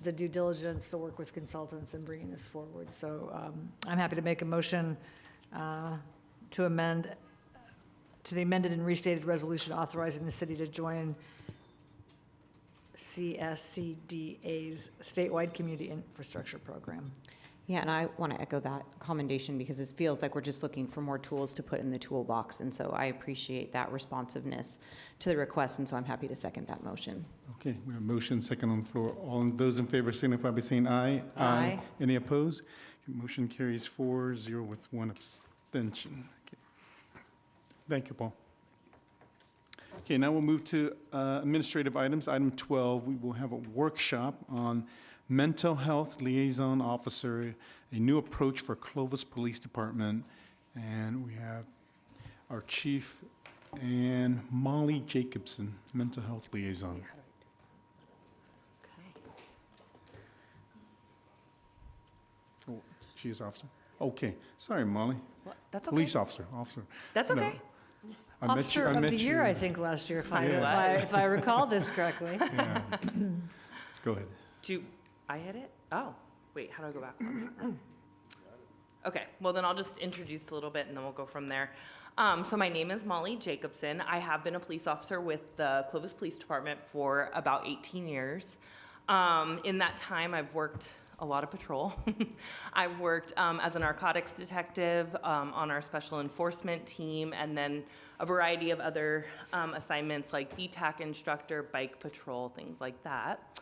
S12: the due diligence to work with consultants and bringing this forward. So I'm happy to make a motion to amend to the amended and restated resolution authorizing the city to join CSCDA's statewide community infrastructure program.
S3: Yeah, and I want to echo that commendation because it feels like we're just looking for more tools to put in the toolbox. And so I appreciate that responsiveness to the request, and so I'm happy to second that motion.
S1: Okay, we have a motion second on the floor. All those in favor signify by saying aye.
S3: Aye.
S1: Any opposed? Okay, motion carries 4-0 with one abstention. Okay. Thank you, Paul. Okay, now we'll move to administrative items. Item 12, we will have a workshop on Mental Health Liaison Officer, a new approach for Clovis Police Department. And we have our chief and Molly Jacobson, Mental Health Liaison. Oh, she is officer? Okay, sorry, Molly.
S2: That's okay.
S1: Police officer.
S12: That's
S1: No.
S12: okay.
S1: I met
S12: Officer
S1: you- I
S12: of
S1: met
S12: the year,
S1: you-
S12: I think, last year, if
S1: Yeah.
S12: if I recall this correctly.
S1: Yeah. Go ahead.
S19: Do I hit it? Oh, wait, how do I go back? Okay, well then I'll just introduce a little bit and then we'll go from there. So my name is Molly Jacobson. I have been a police officer with the Clovis Police Department for about 18 years. In that time, I've worked a lot of patrol. I've worked as a narcotics detective on our special enforcement team, and then a variety of other assignments like DTAC instructor, bike patrol, things like that.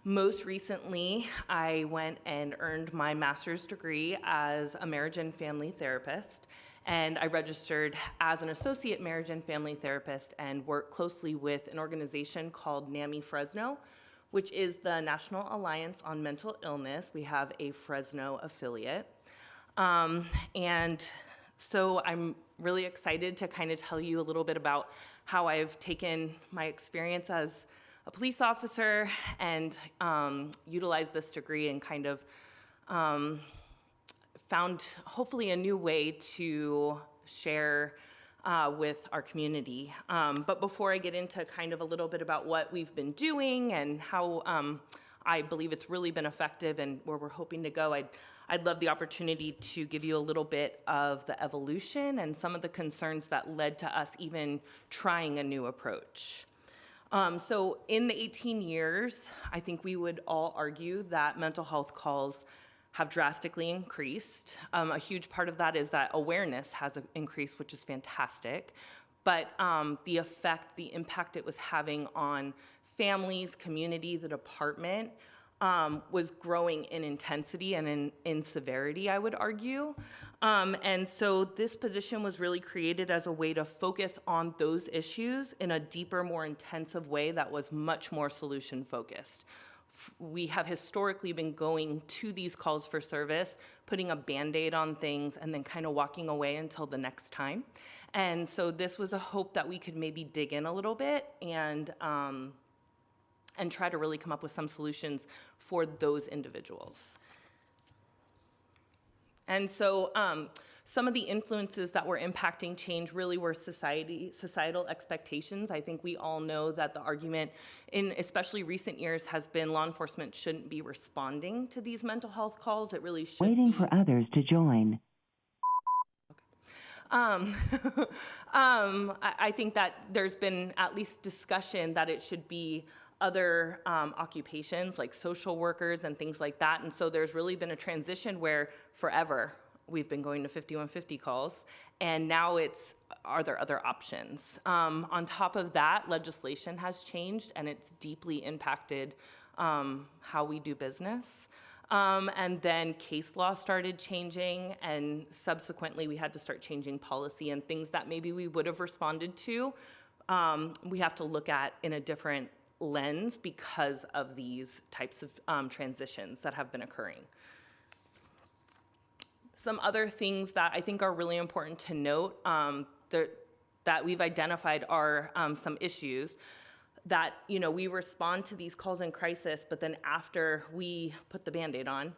S19: Most recently, I went and earned my master's degree as a marriage and family therapist, and I registered as an associate marriage and family therapist and work closely with an organization called NAMI Fresno, which is the National Alliance on Mental Illness. We have a Fresno affiliate. And so I'm really excited to kind of tell you a little bit about how I've taken my experience as a police officer and utilized this degree and kind of found hopefully a new way to share with our community. But before I get into kind of a little bit about what we've been doing and how I believe it's really been effective and where we're hoping to go, I'd love the opportunity to give you a little bit of the evolution and some of the concerns that led to us even trying a new approach. So in the 18 years, I think we would all argue that mental health calls have drastically increased. A huge part of that is that awareness has increased, which is fantastic. But the effect, the impact it was having on families, community, the department, was growing in intensity and in severity, I would argue. And so this position was really created as a way to focus on those issues in a deeper, more intensive way that was much more solution focused. We have historically been going to these calls for service, putting a Band-Aid on things, and then kind of walking away until the next time. And so this was a hope that we could maybe dig in a little bit and try to really come up with some solutions for those individuals. And so some of the influences that were impacting change really were societal expectations. I think we all know that the argument in especially recent years has been law enforcement shouldn't be responding to these mental health calls. It really should
S20: Waiting
S19: be.
S20: for others to join.
S19: I think that there's been at least discussion that it should be other occupations like social workers and things like that. And so there's really been a transition where forever we've been going to 5150 calls, and now are there other options? On top of that, legislation has changed and it's deeply impacted how we do business. And then case law started changing, and subsequently we had to start changing policy, and things that maybe we would have responded to, we have to look at in a different lens because of these types of transitions that have been occurring. Some other things that I think are really important to note that we've identified are some issues that, we respond to these calls in crisis, but then after we put the Band-Aid on,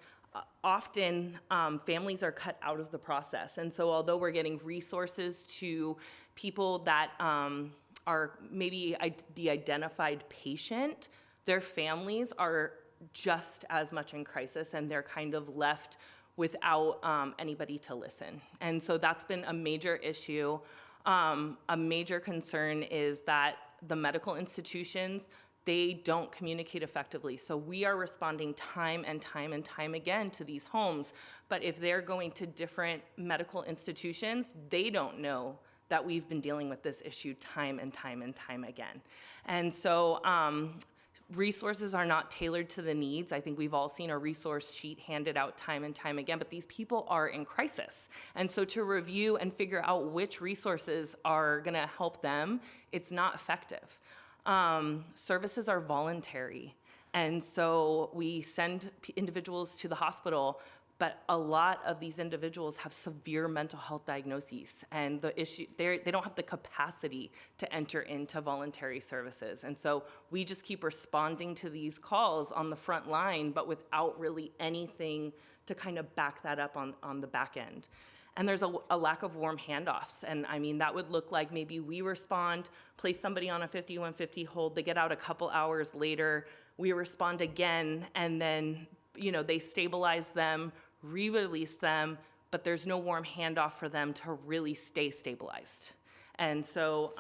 S19: often families are cut out of the process. And so although we're getting resources to people that are maybe the identified patient, their families are just as much in crisis, and they're kind of left without anybody to listen. And so that's been a major issue. A major concern is that the medical institutions, they don't communicate effectively. So we are responding time and time and time again to these homes, but if they're going to different medical institutions, they don't know that we've been dealing with this issue time and time and time again. And so resources are not tailored to the needs. I think we've all seen a resource sheet handed out time and time again, but these people are in crisis. And so to review and figure out which resources are gonna help them, it's not effective. Services are voluntary. And so we send individuals to the hospital, but a lot of these individuals have severe mental health diagnoses, and the issue, they don't have the capacity to enter into voluntary services. And so we just keep responding to these calls on the front line, but without really anything to kind of back that up on the back end. And there's a lack of warm handoffs. And I mean, that would look like maybe we respond, place somebody on a 5150 hold, they get out a couple hours later, we respond again, and then they stabilize them, re-release them, but there's no warm handoff for them to really stay stabilized. And so,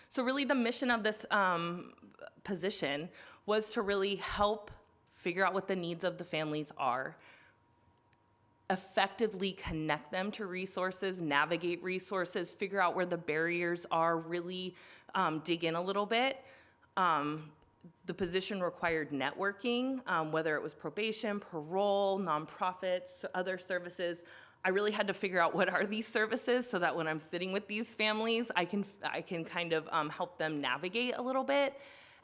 S19: so really the mission of this position was to really help figure out what the needs of the families are, effectively connect them to resources, navigate resources, figure out where the barriers are, really dig in a little bit, the position required networking, whether it was probation, parole, nonprofits, other services. I really had to figure out what are these services so that when I'm sitting with these families, I can kind of help them navigate a little bit.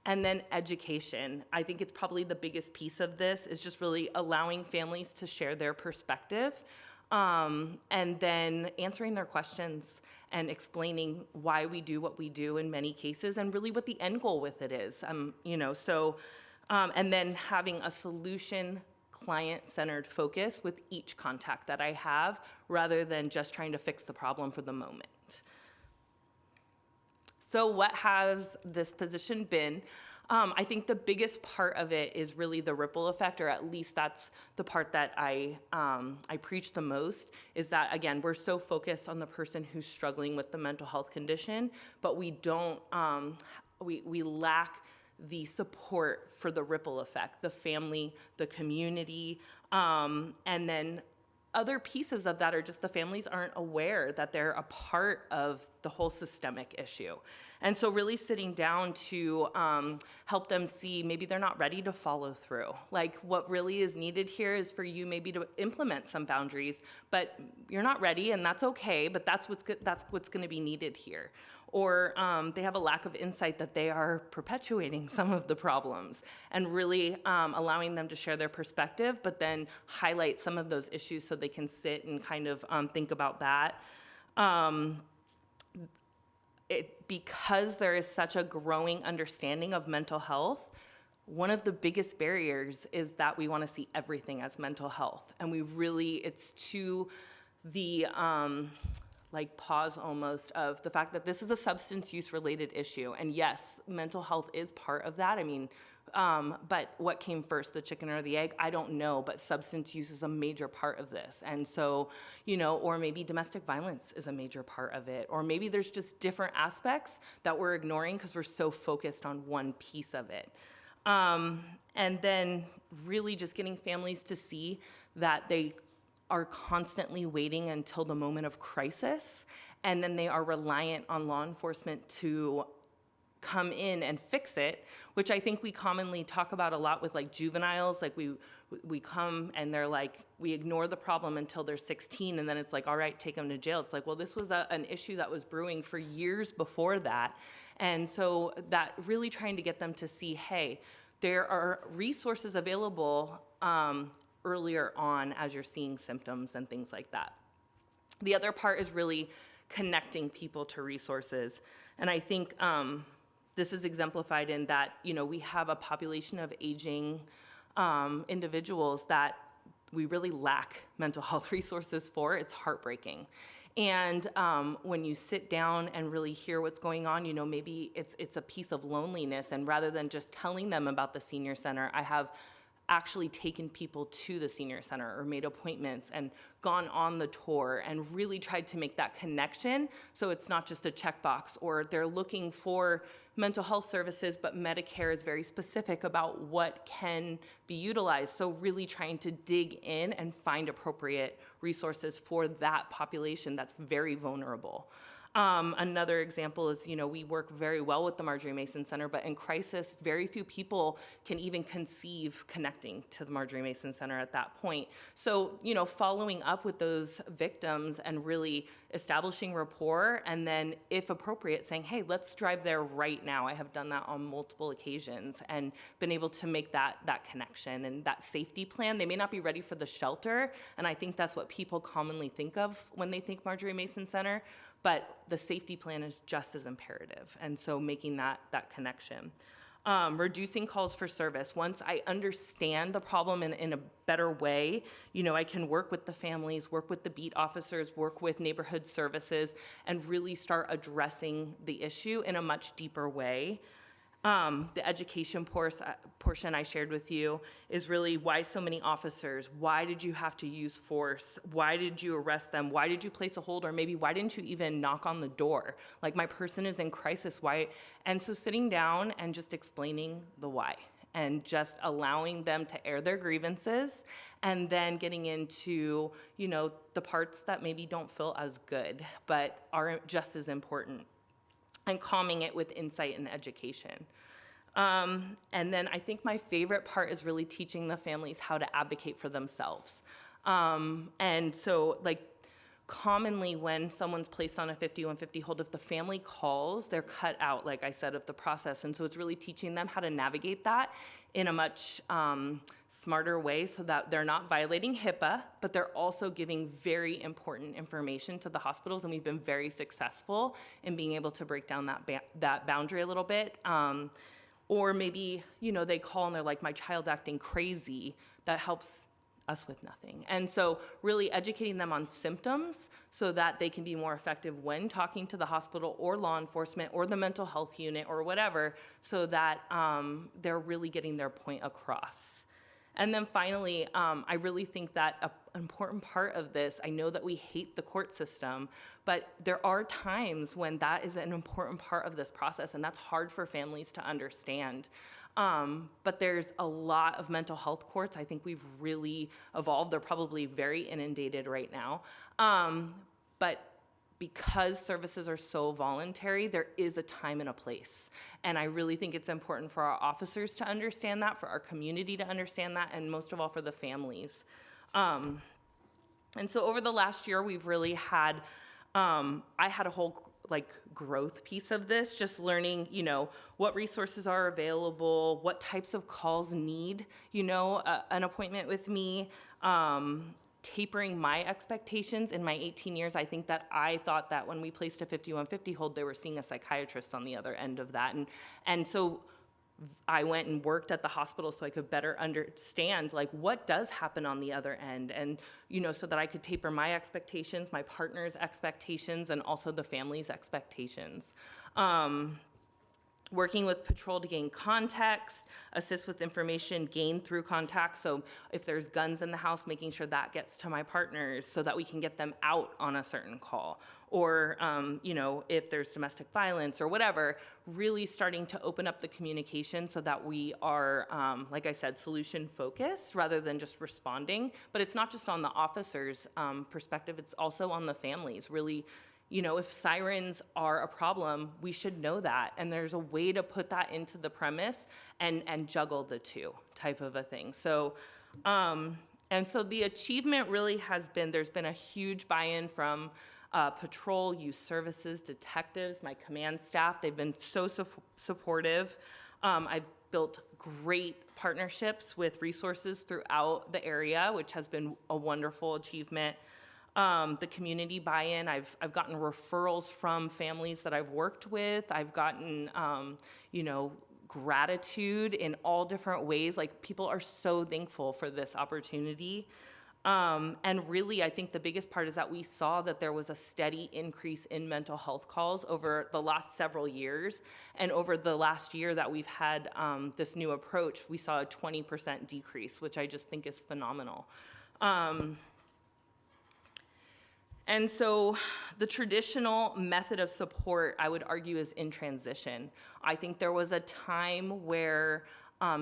S19: And then education. I think it's probably the biggest piece of this is just really allowing families to share their perspective, and then answering their questions and explaining why we do what we do in many cases and really what the end goal with it is. And then having a solution client-centered focus with each contact that I have rather than just trying to fix the problem for the moment. So what has this position been? I think the biggest part of it is really the ripple effect, or at least that's the part that I preach the most, is that, again, we're so focused on the person who's struggling with the mental health condition, but we don't, we lack the support for the ripple effect, the family, the community, and then other pieces of that are just the families aren't aware that they're a part of the whole systemic issue. And so really sitting down to help them see maybe they're not ready to follow through. Like what really is needed here is for you maybe to implement some boundaries, but you're not ready and that's okay, but that's what's gonna be needed here. Or they have a lack of insight that they are perpetuating some of the problems, and really allowing them to share their perspective, but then highlight some of those issues so they can sit and kind of think about that. Because there is such a growing understanding of mental health, one of the biggest barriers is that we want to see everything as mental health. And we really, it's to the like pause almost of the fact that this is a substance use related issue. And yes, mental health is part of that. I mean, but what came first, the chicken or the egg? I don't know, but substance use is a major part of this. And so, you know, or maybe domestic violence is a major part of it. Or maybe there's just different aspects that we're ignoring because we're so focused on one piece of it. And then really just getting families to see that they are constantly waiting until the moment of crisis, and then they are reliant on law enforcement to come in and fix it, which I think we commonly talk about a lot with like juveniles. Like we come and they're like, we ignore the problem until they're 16, and then it's like, all right, take them to jail. It's like, well, this was an issue that was brewing for years before that. And so that really trying to get them to see, hey, there are resources available earlier on as you're seeing symptoms and things like that. The other part is really connecting people to resources. And I think this is exemplified in that, you know, we have a population of aging individuals that we really lack mental health resources for. It's heartbreaking. And when you sit down and really hear what's going on, you know, maybe it's a piece of loneliness. And rather than just telling them about the senior center, I have actually taken people to the senior center or made appointments and gone on the tour and really tried to make that connection so it's not just a checkbox, or they're looking for mental health services, but Medicare is very specific about what can be utilized. So really trying to dig in and find appropriate resources for that population that's very vulnerable. Another example is, you know, we work very well with the Marjorie Mason Center, but in crisis, very few people can even conceive connecting to the Marjorie Mason Center at that point. So, you know, following up with those victims and really establishing rapport, and then if appropriate, saying, hey, let's drive there right now. I have done that on multiple occasions and been able to make that connection and that safety plan. They may not be ready for the shelter, and I think that's what people commonly think of when they think Marjorie Mason Center, but the safety plan is just as imperative. And so making that connection. Reducing calls for service. Once I understand the problem in a better way, you know, I can work with the families, work with the beat officers, work with neighborhood services, and really start addressing the issue in a much deeper way. The education portion I shared with you is really why so many officers. Why did you have to use force? Why did you arrest them? Why did you place a hold? Or maybe why didn't you even knock on the door? Like, my person is in crisis, why? And so sitting down and just explaining the why and just allowing them to air their grievances, and then getting into, you know, the parts that maybe don't feel as good but are just as important, and calming it with insight and education. And then I think my favorite part is really teaching the families how to advocate for themselves. And so, like, commonly when someone's placed on a 5150 hold, if the family calls, they're cut out, like I said, of the process. And so it's really teaching them how to navigate that in a much smarter way so that they're not violating HIPAA, but they're also giving very important information to the hospitals. And we've been very successful in being able to break down that boundary a little bit. Or maybe, you know, they call and they're like, my child's acting crazy. That helps us with nothing. And so really educating them on symptoms so that they can be more effective when talking to the hospital or law enforcement or the mental health unit or whatever, so that they're really getting their point across. And then finally, I really think that an important part of this, I know that we hate the court system, but there are times when that is an important part of this process, and that's hard for families to understand. But there's a lot of mental health courts. I think we've really evolved. They're probably very inundated right now. But because services are so voluntary, there is a time and a place. And I really think it's important for our officers to understand that, for our community to understand that, and most of all for the families. And so over the last year, we've really had, I had a whole growth piece of this, just learning, you know, what resources are available, what types of calls need, you know, an appointment with me, tapering my expectations. In my 18 years, I think that I thought that when we placed a 5150 hold, they were seeing a psychiatrist on the other end of that. And so I went and worked at the hospital so I could better understand, like, what does happen on the other end, and, you know, so that I could taper my expectations, my partner's expectations, and also the family's expectations. Working with patrol to gain context, assist with information gained through contact. So if there's guns in the house, making sure that gets to my partners so that we can get them out on a certain call. Or, you know, if there's domestic violence or whatever, really starting to open up the communication so that we are, like I said, solution focused rather than just responding. But it's not just on the officer's perspective, it's also on the families. Really, you know, if sirens are a problem, we should know that. And there's a way to put that into the premise and juggle the two type of a thing. So, and so the achievement really has been, there's been a huge buy-in from patrol, youth services, detectives, my command staff. They've been so supportive. I've built great partnerships with resources throughout the area, which has been a wonderful achievement. The community buy-in, I've gotten referrals from families that I've worked with. I've gotten, you know, gratitude in all different ways. Like, people are so thankful for this opportunity. And really, I think the biggest part is that we saw that there was a steady increase in mental health calls over the last several years. And over the last year that we've had this new approach, we saw a 20% decrease, which I just think is phenomenal. And so the traditional method of support, I would argue, is in transition. I think there was a time where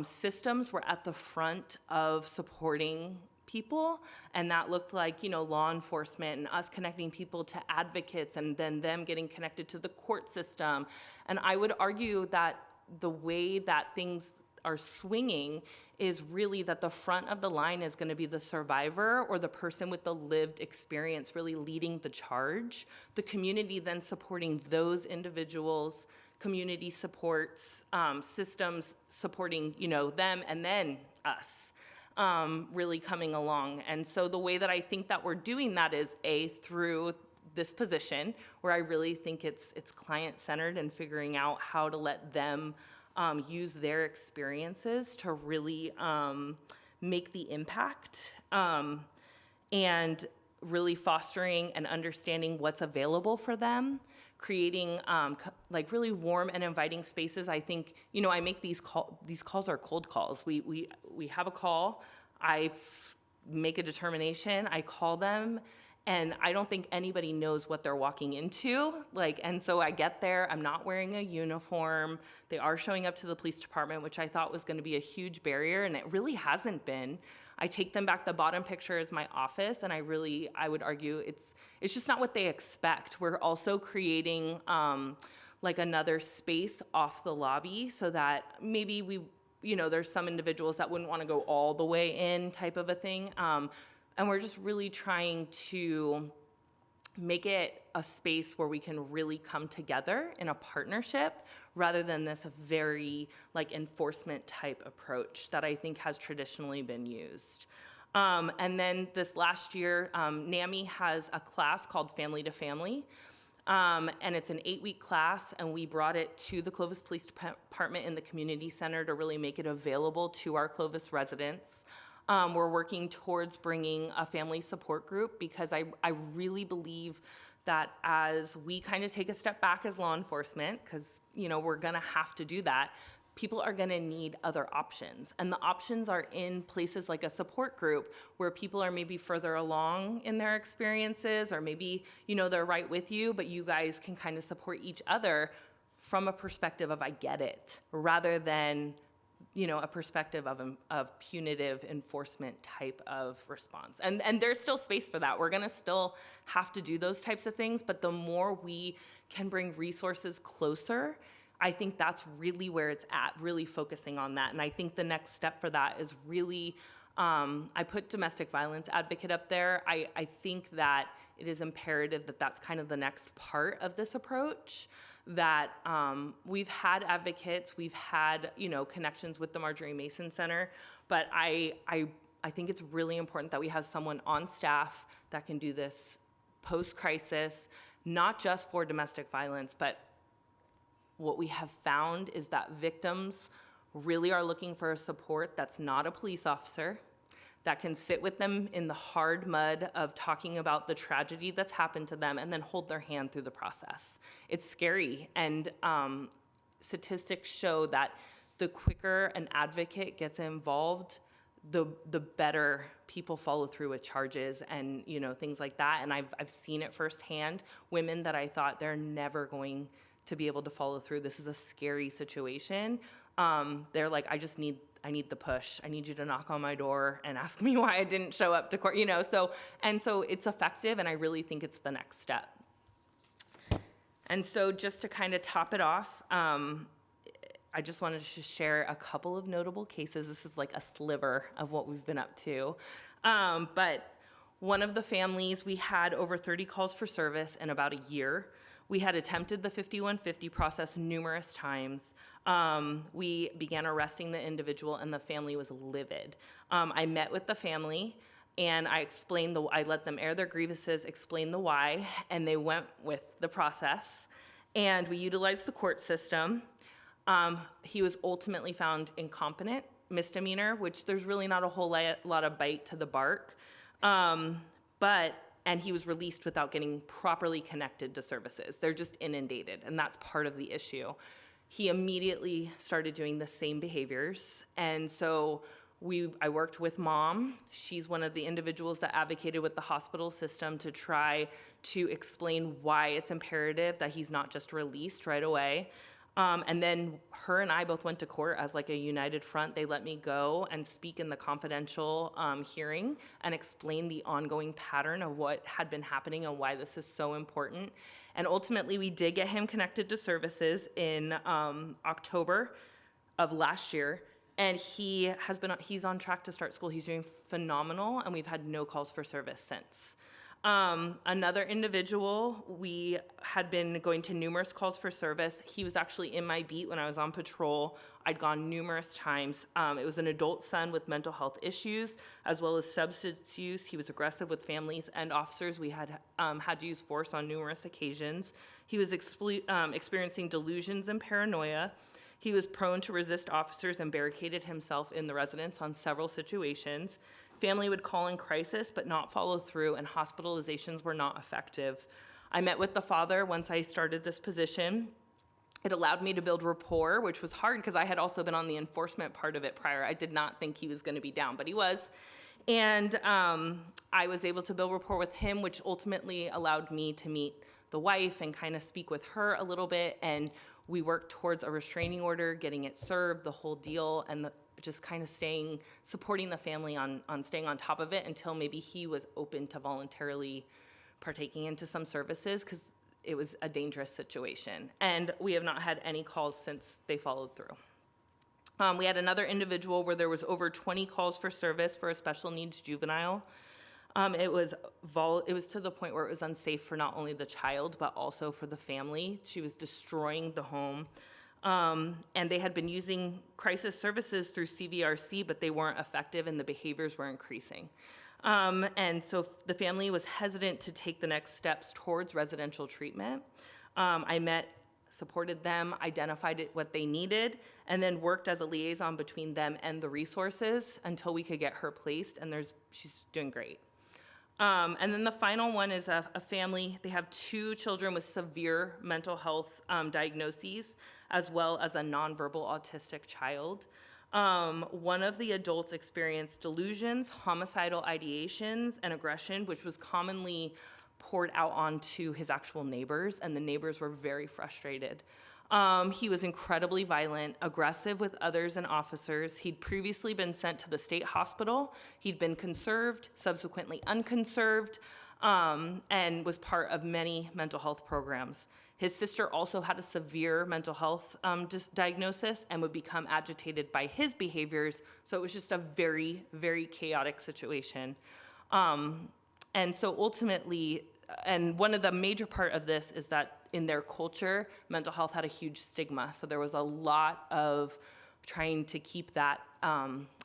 S19: systems were at the front of supporting people, and that looked like, you know, law enforcement and us connecting people to advocates and then them getting connected to the court system. And I would argue that the way that things are swinging is really that the front of the line is going to be the survivor or the person with the lived experience really leading the charge. The community then supporting those individuals, community supports, systems supporting, you know, them, and then us really coming along. And so the way that I think that we're doing that is through this position where I really think it's client-centered and figuring out how to let them use their experiences to really make the impact, and really fostering and understanding what's available for them, creating like really warm and inviting spaces. I think, you know, I make these calls are cold calls. We have a call, I make a determination, I call them, and I don't think anybody knows what they're walking into. And so I get there, I'm not wearing a uniform. They are showing up to the police department, which I thought was gonna be a huge barrier, and it really hasn't been. I take them back, the bottom picture is my office, and I would argue it's just not what they expect. We're also creating like another space off the lobby so that maybe we, there's some individuals that wouldn't want to go all the way in type of a thing. And we're just really trying to make it a space where we can really come together in a partnership rather than this very like enforcement type approach that I think has traditionally been used. And then this last year, NAMI has a class called Family to Family. And it's an 8-week class, and we brought it to the Clovis Police Department in the community center to really make it available to our Clovis residents. We're working towards bringing a family support group because I really believe that as we kind of take a step back as law enforcement, because we're gonna have to do that, people are gonna need other options. And the options are in places like a support group where people are maybe further along in their experiences, or maybe, they're right with you, but you guys can kind of support each other from a perspective of I get it, rather than a perspective of punitive enforcement type of response. And there's still space for that. We're gonna still have to do those types of things, but the more we can bring resources closer, I think that's really where it's at, really focusing on that. And I think the next step for that is really, I put domestic violence advocate up there. I think that it is imperative that that's kind of the next part of this approach, that we've had advocates, we've had, connections with the Marjorie Mason Center, but I think it's really important that we have someone on staff that can do this post-crisis, not just for domestic violence, but what we have found is that victims really are looking for a support that's not a police officer, that can sit with them in the hard mud of talking about the tragedy that's happened to them and then hold their hand through the process. It's scary, and statistics show that the quicker an advocate gets involved, the better people follow through with charges and things like that. And I've seen it firsthand. Women that I thought they're never going to be able to follow through. This is a scary situation. They're like, I need the push. I need you to knock on my door and ask me why I didn't show up to court, So it's effective, and I really think it's the next step. And so just to kind of top it off, I just wanted to share a couple of notable cases. This is like a sliver of what we've been up to. But one of the families, we had over 30 calls for service in about a year. We had attempted the 5150 process numerous times. We began arresting the individual, and the family was livid. I met with the family, and I let them air their grievances, explain the why, and they went with the process. And we utilized the court system. He was ultimately found incompetent, misdemeanor, which there's really not a whole lot of bite to the bark. And he was released without getting properly connected to services. They're just inundated, and that's part of the issue. He immediately started doing the same behaviors, and so I worked with mom. She's one of the individuals that advocated with the hospital system to try to explain why it's imperative that he's not just released right away. And then her and I both went to court as like a united front. They let me go and speak in the confidential hearing and explain the ongoing pattern of what had been happening and why this is so important. And ultimately, we did get him connected to services in October of last year. And he's on track to start school. He's doing phenomenal, and we've had no calls for service since. Another individual, we had been going to numerous calls for service. He was actually in my beat when I was on patrol. I'd gone numerous times. It was an adult son with mental health issues, as well as substance use. He was aggressive with families and officers. We had had to use force on numerous occasions. He was experiencing delusions and paranoia. He was prone to resist officers and barricaded himself in the residence on several situations. Family would call in crisis but not follow through, and hospitalizations were not effective. I met with the father once I started this position. It allowed me to build rapport, which was hard because I had also been on the enforcement part of it prior. I did not think he was going to be down, but he was. And I was able to build rapport with him, which ultimately allowed me to meet the wife and kind of speak with her a little bit. And we worked towards a restraining order, getting it served, the whole deal, and just kind of supporting the family on staying on top of it until maybe he was open to voluntarily partaking into some services, because it was a dangerous situation. And we have not had any calls since they followed through. We had another individual where there was over 20 calls for service for a special needs juvenile. It was to the point where it was unsafe for not only the child, but also for the family. She was destroying the home. And they had been using crisis services through CVRC, but they weren't effective and the behaviors were increasing. And so the family was hesitant to take the next steps towards residential treatment. I supported them, identified what they needed, and then worked as a liaison between them and the resources until we could get her placed, and she's doing great. And then the final one is a family. They have 2 children with severe mental health diagnoses, as well as a nonverbal autistic child. One of the adults experienced delusions, homicidal ideations, and aggression, which was commonly poured out onto his actual neighbors, and the neighbors were very frustrated. He was incredibly violent, aggressive with others and officers. He'd previously been sent to the state hospital. He'd been conserved, subsequently unconserved, and was part of many mental health programs. His sister also had a severe mental health diagnosis and would become agitated by his behaviors, so it was just a very, very chaotic situation. And so ultimately, and one of the major part of this is that in their culture, mental health had a huge stigma. So there was a lot of trying to keep that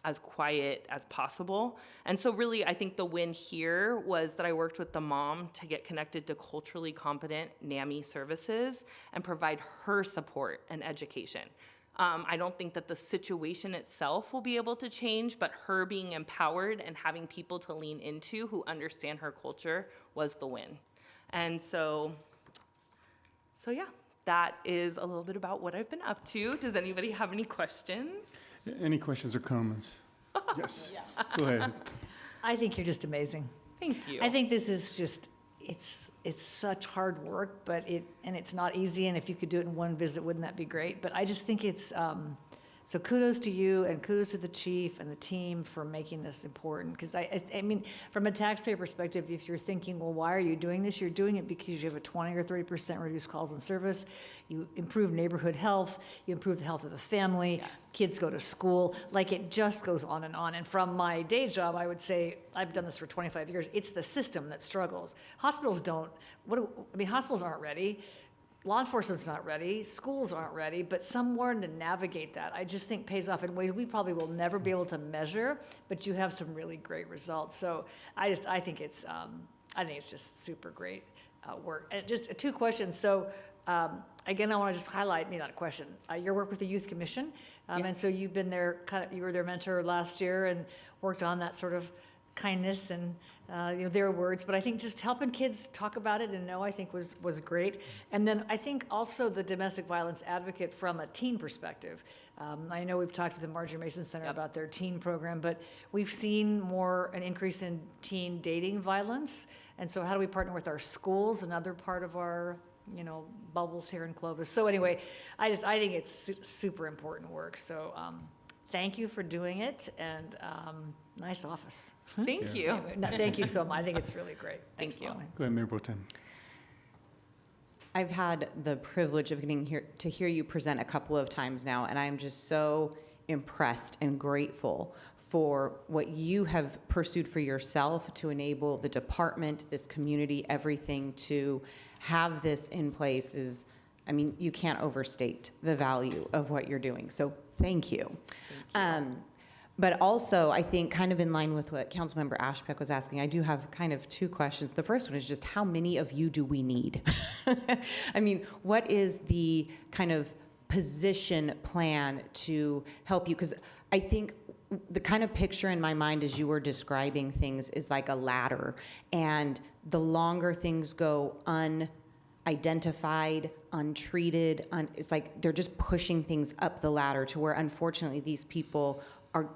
S19: as quiet as possible. And so really, I think the win here was that I worked with the mom to get connected to culturally competent NAMI services and provide her support and education. I don't think that the situation itself will be able to change, but her being empowered and having people to lean into who understand her culture was the win. And so yeah, that is a little bit about what I've been up to. Does anybody have any questions?
S1: Any questions or comments? Yes, go ahead.
S12: I think you're just amazing.
S19: Thank you.
S12: I think this is just, it's such hard work, and it's not easy, and if you could do it in one visit, wouldn't that be great? But I just think it's, so kudos to you and kudos to the chief and the team for making this important. Because I mean, from a taxpayer perspective, if you're thinking, well, why are you doing this? You're doing it because you have a 20 or 30% reduced calls and service. You improve neighborhood health. You improve the health of the family. Yes. Kids go to school. Like, it just goes on. And from my day job, I would say, I've done this for 25 years. It's the system that struggles. Hospitals don't. Hospitals aren't ready. Law enforcement's not ready, schools aren't ready, but somewhere to navigate that, I just think pays off in ways we probably will never be able to measure, but you have some really great results. So I think it's just super great work. And just 2 questions. So again, I want to just highlight, not a question, your work with the Youth Commission.
S19: Yes.
S12: And so you've been there, you were their mentor last year and worked on that sort of kindness and their words, but I think just helping kids talk about it and know, I think was great. And then I think also the domestic violence advocate from a teen perspective. I know we've talked with the Marjorie Mason Center about their teen program, but we've seen an increase in teen dating violence. And so how do we partner with our schools, another part of our bubbles here in Clovis? So anyway, I think it's super important work. So thank you for doing it, and nice office.
S19: Thank you.
S12: Thank you so much. I think it's really great. Thanks,
S19: Thank you.
S12: Molly.
S1: Go ahead, Mayor Pro Tem.
S3: I've had the privilege of getting to hear you present a couple of times now, and I'm just so impressed and grateful for what you have pursued for yourself to enable the department, this community, everything to have this in place is, you can't overstate the value of what you're doing. So thank you. But also, I think kind of in line with what Councilmember Ashpeck was asking, I do have kind of 2 questions. The first one is just, how many of you do we need? What is the kind of position plan to help you? Because I think the kind of picture in my mind as you were describing things is like a ladder. And the longer things go unidentified, untreated, it's like they're just pushing things up the ladder to where, unfortunately, these people are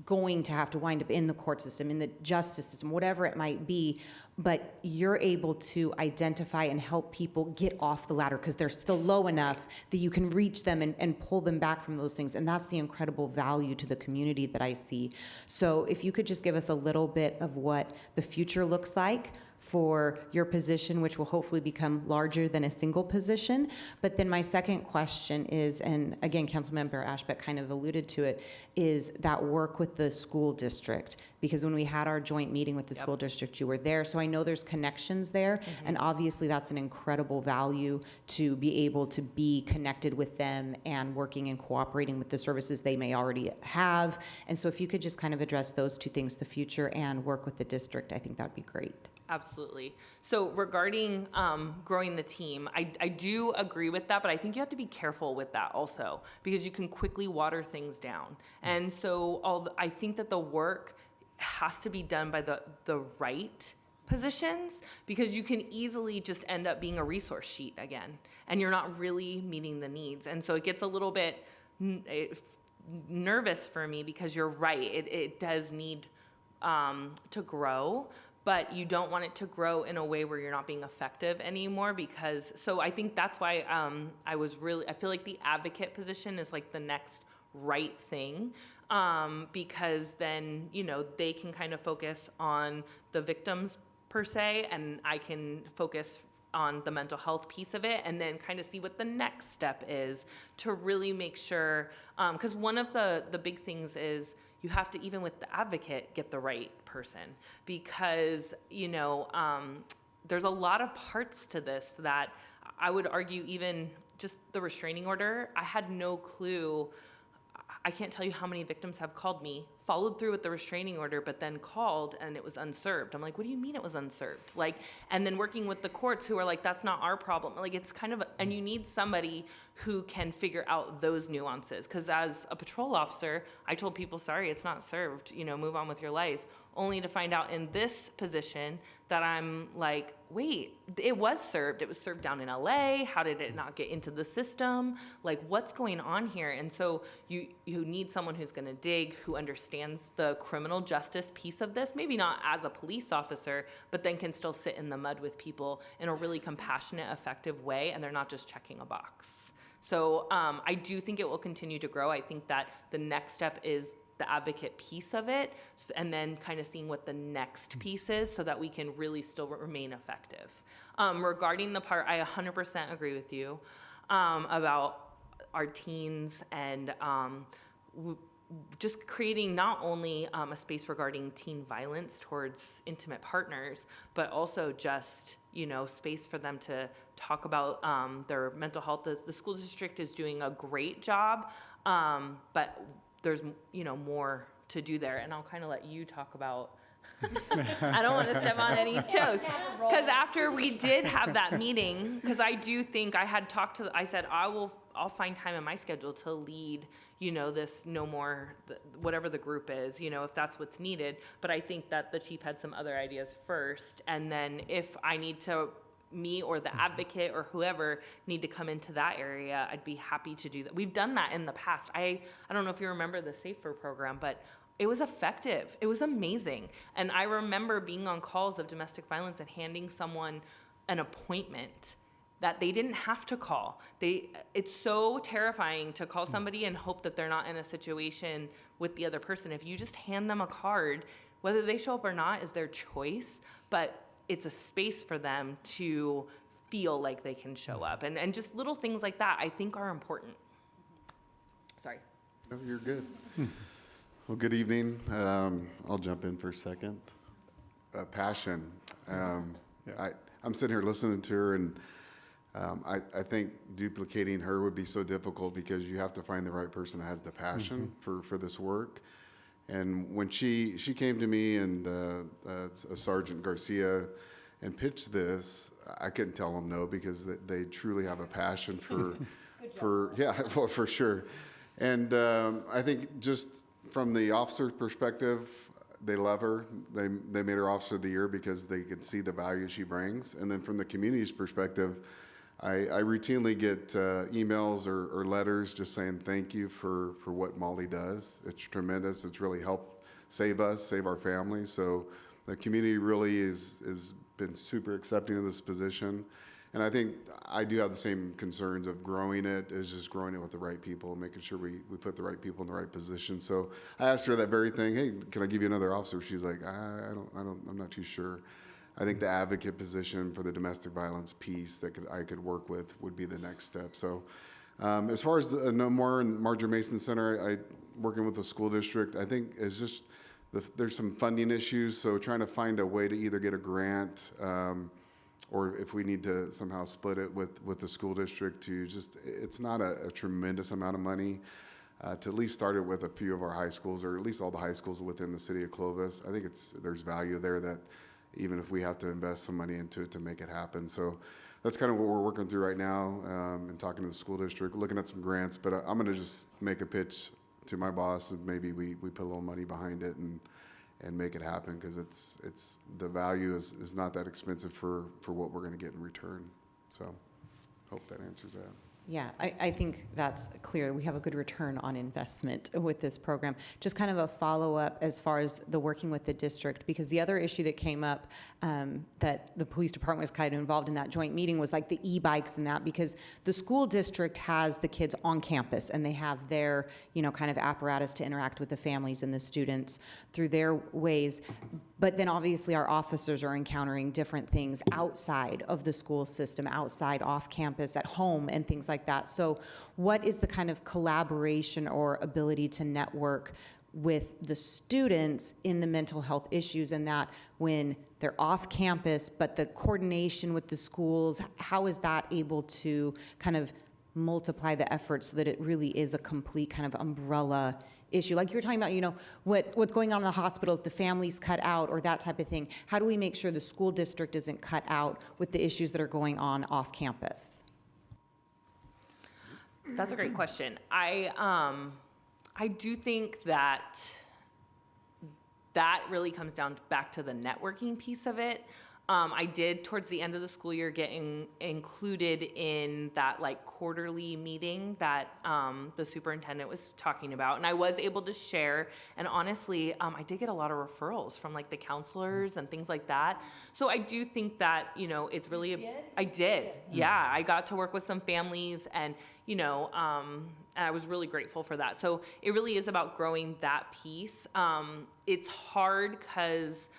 S3: going to have to wind up in the court system, in the justice system, whatever it might be, but you're able to identify and help people get off the ladder because they're still low enough that you can reach them and pull them back from those things. And that's the incredible value to the community that I see. So if you could just give us a little bit of what the future looks like for your position, which will hopefully become larger than a single position. But then my second question is, and again, Councilmember Ashbeck kind of alluded to it, is that work with the school district. Because when we had our joint meeting with the school district, you were there. So I know there's connections there. And obviously that's an incredible value to be able to be connected with them and working and cooperating with the services they may already have. And so if you could just kind of address those two things, the future and work with the district, I think that'd be great.
S19: Absolutely. So regarding growing the team, I do agree with that, but I think you have to be careful with that also, because you can quickly water things down. And so I think that the work has to be done by the right positions, because you can easily just end up being a resource sheet again, and you're not really meeting the needs. And so it gets a little bit nervous for me, because you're right, it does need to grow, but you don't want it to grow in a way where you're not being effective anymore. Because, so I think that's why I feel like the advocate position is like the next right thing. Because then, they can kind of focus on the victims per se, and I can focus on the mental health piece of it, and then kind of see what the next step is to really make sure, because one of the big things is you have to, even with the advocate, get the right person, because, there's a lot of parts to this that I would argue, even just the restraining order, I had no clue. I can't tell you how many victims have called me, followed through with the restraining order, but then called and it was unserved. I'm like, what do you mean it was unserved? And then working with the courts who are like, that's not our problem. It's kind of, and you need somebody who can figure out those nuances. Because as a patrol officer, I told people, sorry, it's not served, move on with your life. Only to find out in this position that I'm like, wait, it was served. It was served down in LA. How did it not get into the system? What's going on here? And so you need someone who's going to dig, who understands the criminal justice piece of this, maybe not as a police officer, but then can still sit in the mud with people in a really compassionate, effective way, and they're not just checking a box. So I do think it will continue to grow. I think that the next step is the advocate piece of it, and then kind of seeing what the next piece is so that we can really still remain effective. Regarding the part, I 100% agree with you about our teens and just creating not only a space regarding teen violence towards intimate partners, but also just, space for them to talk about their mental health. The school district is doing a great job, but there's, more to do there. And I'll kind of let you talk about, I don't want to step on any toes. Because after we did have that meeting, because I do think I had talked to, I said, I'll find time in my schedule to lead, this no more, whatever the group is, if that's what's needed. But I think that the chief had some other ideas first. And then if I need to, me or the advocate or whoever need to come into that area, I'd be happy to do that. We've done that in the past. I don't know if you remember the SAFER program, but it was effective. It was amazing. And I remember being on calls of domestic violence and handing someone an appointment that they didn't have to call. It's so terrifying to call somebody and hope that they're not in a situation with the other person. If you just hand them a card, whether they show up or not is their choice, but it's a space for them to feel like they can show up. And just little things like that I think are important. Sorry.
S20: No, you're good. Well, good evening. I'll jump in for a second. Passion. I'm sitting here listening to her, and I think duplicating her would be so difficult, because you have to find the right person that has the passion for this work. And when she came to me and Sergeant Garcia and pitched this, I couldn't tell them no, because they truly have a passion for sure. And I think just from the officer's perspective, they love her. They made her Officer of the Year because they could see the value she brings. And then from the community's perspective, I routinely get emails or letters just saying thank you for what Molly does. It's tremendous. It's really helped save us, save our families. So the community really is been super accepting of this position. And I think I do have the same concerns of growing it, is just growing it with the right people, making sure we put the right people in the right position. So I asked her that very thing. Hey, can I give you another officer? She's like, I'm not too sure. I think the advocate position for the domestic violence piece that I could work with would be the next step. So as far as No More and Marjorie Mason Center, working with the school district, I think it's just there's some funding issues. So trying to find a way to either get a grant or if we need to somehow split it with the school district to just, it's not a tremendous amount of money. To at least start it with a few of our high schools, or at least all the high schools within the city of Clovis. I think there's value there that even if we have to invest some money into it to make it happen. So that's kind of what we're working through right now and talking to the school district, looking at some grants. But I'm going to just make a pitch to my boss and maybe we put a little money behind it and make it happen, because it's the value is not that expensive for what we're going to get in return. So hope that answers that.
S3: Yeah, I think that's clear. We have a good return on investment with this program. Just kind of a follow-up as far as the working with the district, because the other issue that came up that the police department was kind of involved in that joint meeting was like the e-bikes and that, because the school district has the kids on campus and they have their, kind of apparatus to interact with the families and the students through their ways. But then obviously our officers are encountering different things outside of the school system, outside, off campus, at home, and things like that. So what is the kind of collaboration or ability to network with the students in the mental health issues, and that when they're off campus, but the coordination with the schools, how is that able to kind of multiply the effort so that it really is a complete kind of umbrella issue? Like you're talking about, what's going on in the hospital, if the family's cut out or that type of thing. How do we make sure the school district isn't cut out with the issues that are going on off campus?
S19: That's a great question. I do think that really comes down back to the networking piece of it. I did, towards the end of the school year, get included in that quarterly meeting that the superintendent was talking about, and I was able to share. And honestly, I did get a lot of referrals from the counselors and things like that. So I do think that it's really. I did. Yeah, I got to work with some families, and I was really grateful for that. So it really is about growing that piece. It's hard because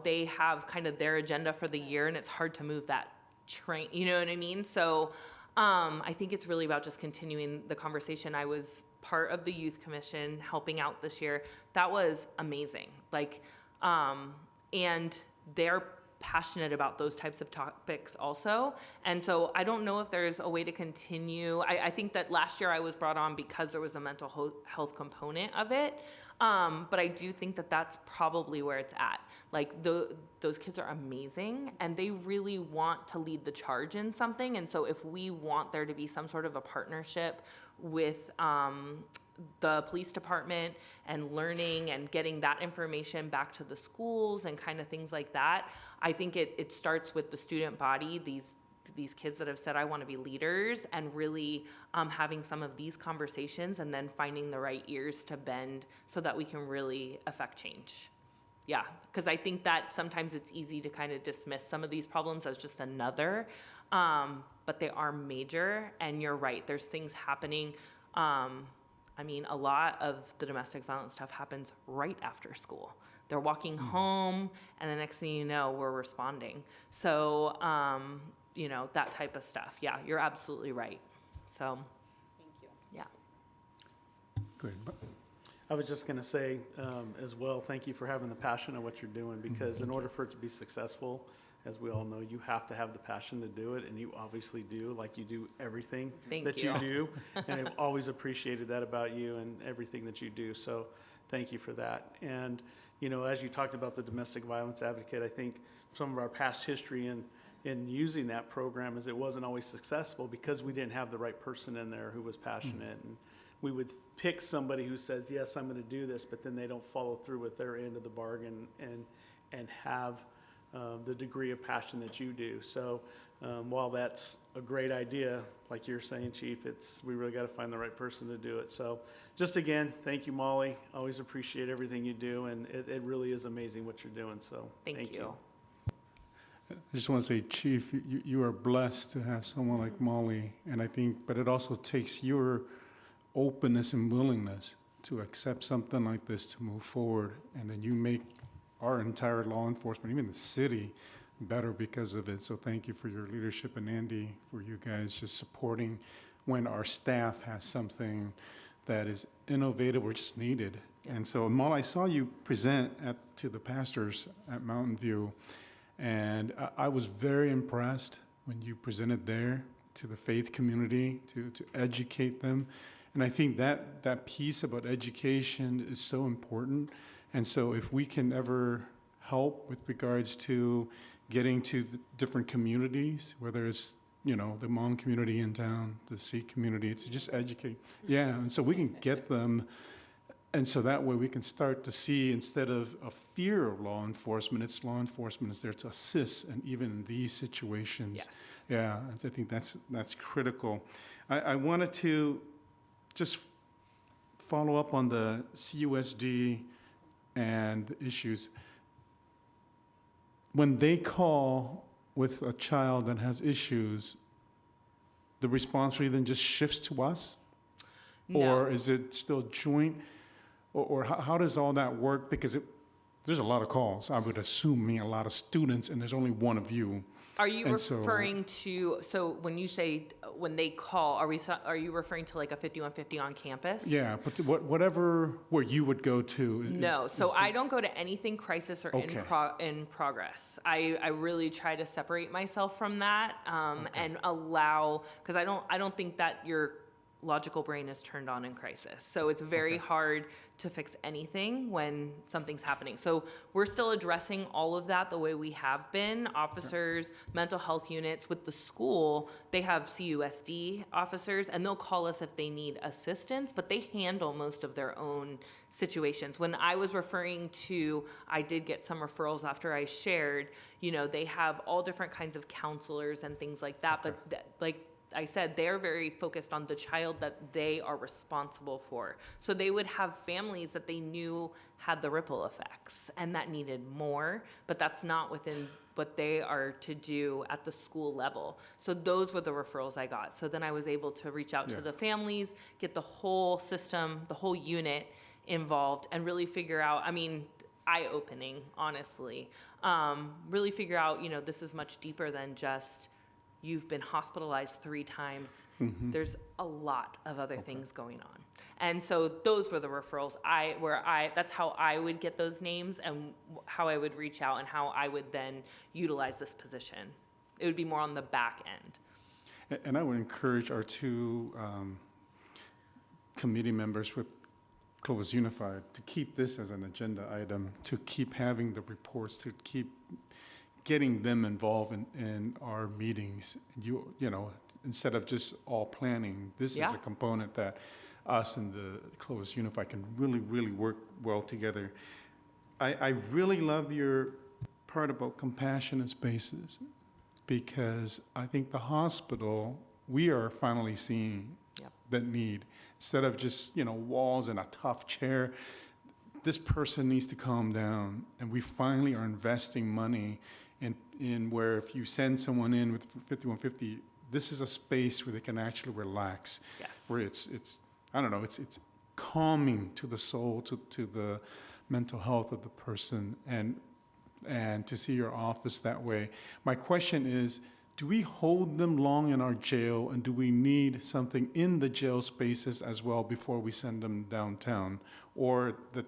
S19: they have kind of their agenda for the year, and it's hard to move that train, you know what I mean? So I think it's really about just continuing the conversation. I was part of the youth commission helping out this year. That was amazing. And they're passionate about those types of topics also. And so I don't know if there's a way to continue. I think that last year I was brought on because there was a mental health component of it. But I do think that that's probably where it's at. Those kids are amazing, and they really want to lead the charge in something. And so if we want there to be some sort of a partnership with the police department and learning and getting that information back to the schools and kind of things like that, I think it starts with the student body, these kids that have said, I want to be leaders, and really having some of these conversations and then finding the right ears to bend so that we can really affect change. Yeah, because I think that sometimes it's easy to kind of dismiss some of these problems as just another, but they are major, and you're right, there's things happening. A lot of the domestic violence stuff happens right after school. They're walking home, and the next thing you know, we're responding. So, that type of stuff. Yeah, you're absolutely right. So, thank you. Yeah.
S1: Good.
S17: I was just going to say as well, thank you for having the passion of what you're doing, because in order for it to be successful, as we all know, you have to have the passion to do it, and you obviously do, you do everything that you do, and I've always appreciated that about you and everything that you do, so thank you for that. And, as you talked about the domestic violence advocate, I think some of our past history in using that program is it wasn't always successful because we didn't have the right person in there who was passionate, and we would pick somebody who says, yes, I'm going to do this, but then they don't follow through with their end of the bargain and have the degree of passion that you do. So while that's a great idea, like you're saying, Chief, we really got to find the right person to do it. So just again, thank you, Molly. Always appreciate everything you do, and it really is amazing what you're doing. So thank you.
S1: I just want to say, Chief, you are blessed to have someone like Molly, and I think, but it also takes your openness and willingness to accept something like this to move forward, and then you make our entire law enforcement, even the city, better because of it. So thank you for your leadership, and Andy, for you guys just supporting when our staff has something that is innovative or just needed. And so, Mal, I saw you present to the pastors at Mountain View, and I was very impressed when you presented there to the faith community to educate them. And I think that piece about education is so important. And so if we can ever help with regards to getting to the different communities, whether it's, the Hmong community in town, the Sikh community, to just educate. Yeah, and so we can get them, and so that way we can start to see, instead of a fear of law enforcement, it's law enforcement is there to assist, and even in these situations.
S19: Yes.
S1: Yeah, I think that's critical. I wanted to just follow up on the CUSD and the issues. When they call with a child that has issues, the responsibility then just shifts to us?
S19: No.
S1: Or is it still joint? Or how does all that work? Because there's a lot of calls, I would assume, a lot of students, and there's only one of you.
S19: Are you
S1: And so-
S19: referring to, so when you say, when they call, are you referring to like a 5150 on campus?
S1: Yeah, but where you would go to?
S19: No, so I don't go to anything crisis or
S1: Okay.
S19: in progress. I really try to separate myself from that and allow, because I don't think that your logical brain is turned on in crisis. So it's very hard to fix anything when something's happening. So we're still addressing all of that the way we have been. Officers, mental health units with the school, they have CUSD officers, and they'll call us if they need assistance, but they handle most of their own situations. When I was referring to, I did get some referrals after I shared, they have all different kinds of counselors and things like that, but like I said, they're very focused on the child that they are responsible for. So they would have families that they knew had the ripple effects and that needed more, but that's not within what they are to do at the school level. So those were the referrals I got. So then I was able to reach out to the families, get the whole system, the whole unit involved, and really figure out, eye-opening, honestly. Really figure out, this is much deeper than just you've been hospitalized 3 times.
S1: Mhm.
S19: There's a lot of other things going on. And so those were the referrals that's how I would get those names and how I would reach out and how I would then utilize this position. It would be more on the back end.
S1: And I would encourage our 2 committee members with Clovis Unified to keep this as an agenda item, to keep having the reports, to keep getting them involved in our meetings. Instead of just all planning, this is a component that us and the Clovis Unified can really, really work well together. I really love your part about compassionate spaces, because I think the hospital, we are finally seeing that need. Instead of just, walls and a tough chair, this person needs to calm down. And we finally are investing money in where if you send someone in with 5150, this is a space where they can actually relax.
S19: Yes.
S1: Where it's calming to the soul, to the mental health of the person, and to see your office that way. My question is, do we hold them long in our jail, and do we need something in the jail spaces as well before we send them downtown? Or the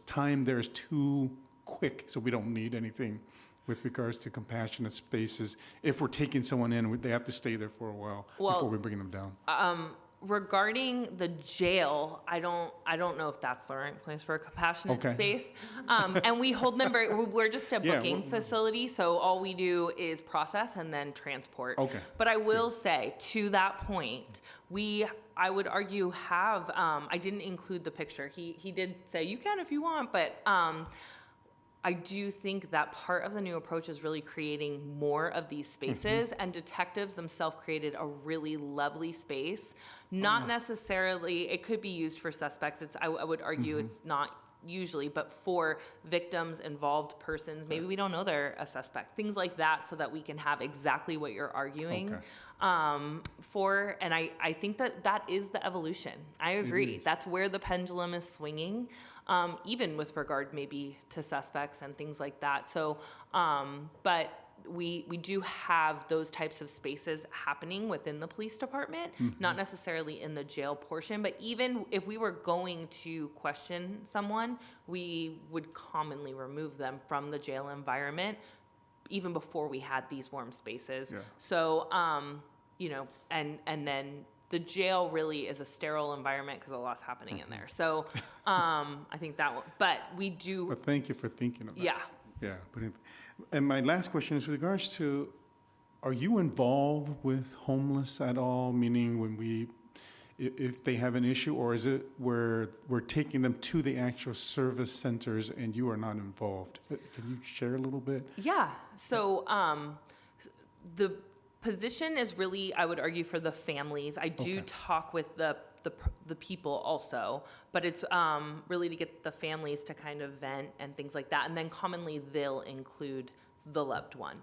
S1: time there is too quick, so we don't need anything with regards to compassionate spaces? If we're taking someone in, they have to stay there for a while before we bring them down.
S19: Regarding the jail, I don't know if that's the right place for a compassionate space. And we hold them we're just a booking facility, so all we do is process and then transport.
S1: Okay.
S19: But I will say, to that point, I would argue have, I didn't include the picture. He did say, you can if you want, but I do think that part of the new approach is really creating more of these spaces, and detectives themselves created a really lovely space. Not necessarily, it could be used for suspects. I would argue it's not usually, but for victims, involved persons, maybe we don't know they're a suspect, things like that, so that we can have exactly what you're arguing.
S1: Okay.
S19: And I think that is the evolution. I agree. That's where the pendulum is swinging, even with regard maybe to suspects and things like that. So, but we do have those types of spaces happening within the police department, not necessarily in the jail portion, but even if we were going to question someone, we would commonly remove them from the jail environment even before we had these warm spaces.
S1: Yeah.
S19: So, you know, and then the jail really is a sterile environment because a lot's happening in there. So, I think that one, but we do.
S1: But thank you for thinking of that.
S19: Yeah.
S1: Yeah. And my last question is with regards to, are you involved with homeless at all? Meaning when if they have an issue, or is it where we're taking them to the actual service centers and you are not involved? Can you share a little bit?
S19: Yeah. So, the position is really, I would argue, for the families. I do talk with the people also, but it's really to get the families to kind of vent and things like that. And then commonly they'll include the loved one.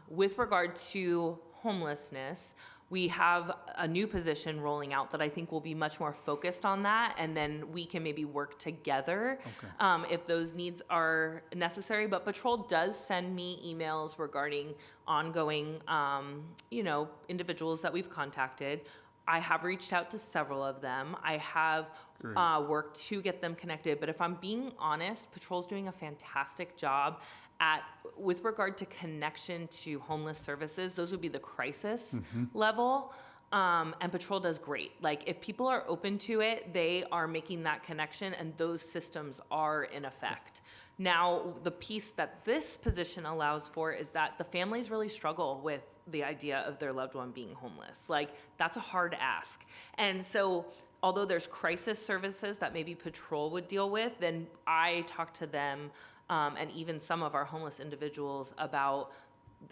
S19: With regard to homelessness, we have a new position rolling out that I think will be much more focused on that, and then we can maybe work together if those needs are necessary. But Patrol does send me emails regarding ongoing, you know, individuals that we've contacted. I have reached out to several of them. I have worked to get them connected. But if I'm being honest, Patrol's doing a fantastic job with regard to connection to homeless services. Those would be the crisis level. And Patrol does great. Like, if people are open to it, they are making that connection, and those systems are in effect. Now, the piece that this position allows for is that the families really struggle with the idea of their loved one being homeless. Like, that's a hard ask. And so, although there's crisis services that maybe Patrol would deal with, then I talk to them and even some of our homeless individuals about,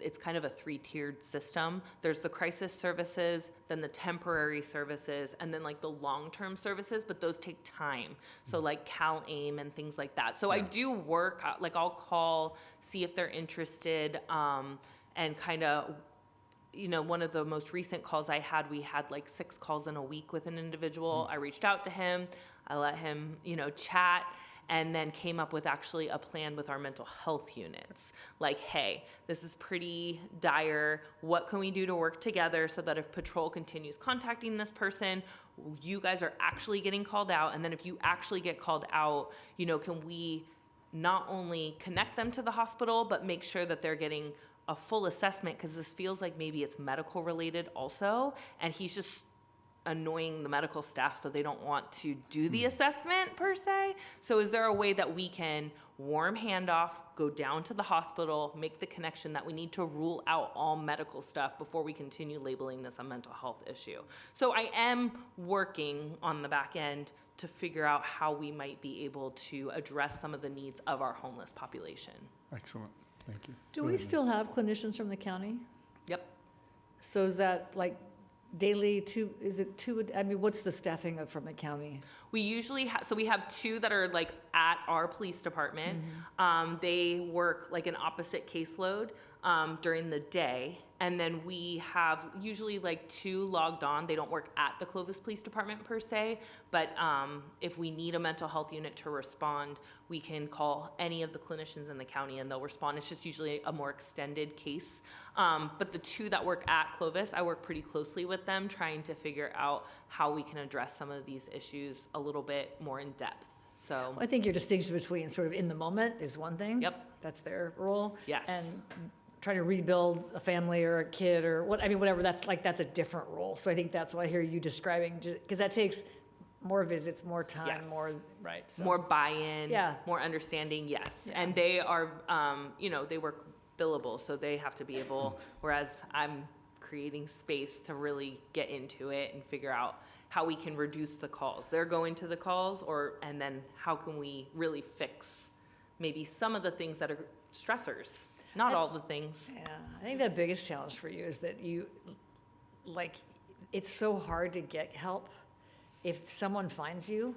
S19: it's kind of a 3-tiered system. There's the crisis services, then the temporary services, and then like the long-term services, but those take time. So like Cal-AIM and things like that. So I do work, like I'll call, see if they're interested, and kind of, you know, one of the most recent calls I had, we had like 6 calls in a week with an individual. I reached out to him, I let him, you know, chat, and then came up with actually a plan with our mental health units. Like, hey, this is pretty dire. What can we do to work together so that if Patrol continues contacting this person, you guys are actually getting called out? And then if you actually get called out, you know, can we not only connect them to the hospital, but make sure that they're getting a full assessment? Because this feels like maybe it's medical related also, and he's just annoying the medical staff, so they don't want to do the assessment per se. So is there a way that we can warm handoff, go down to the hospital, make the connection that we need to rule out all medical stuff before we continue labeling this a mental health issue? So I am working on the back end to figure out how we might be able to address some of the needs of our homeless population.
S1: Excellent. Thank you.
S12: Do we still have clinicians from the county?
S19: Yep.
S12: So is that like daily is it two, I mean, what's the staffing from the county?
S19: We usually have, so we have 2 that are like at our police department. They work like an opposite caseload during the day. And then we have usually like 2 logged on. They don't work at the Clovis Police Department per se, but if we need a mental health unit to respond, we can call any of the clinicians in the county and they'll respond. It's just usually a more extended case. But the 2 that work at Clovis, I work pretty closely with them, trying to figure out how we can address some of these issues a little bit more in depth. So
S12: Well, I think your distinction between sort of in the moment is one thing.
S19: Yep.
S12: That's their role.
S19: Yes.
S12: And trying to rebuild a family or a kid or what, I mean, whatever, that's a different role. So I think that's what I hear you describing, because that takes more visits, more time,
S19: Yes.
S12: more, right? So.
S19: More buy-in,
S12: Yeah.
S19: more understanding, yes. And they are, you know, they work billable, so they have to be able, whereas I'm creating space to really get into it and figure out how we can reduce the calls. They're going to the calls, and then how can we really fix maybe some of the things that are stressors, not all the things.
S12: Yeah, I think the biggest challenge for you is that you, like, it's so hard to get help. If someone finds you,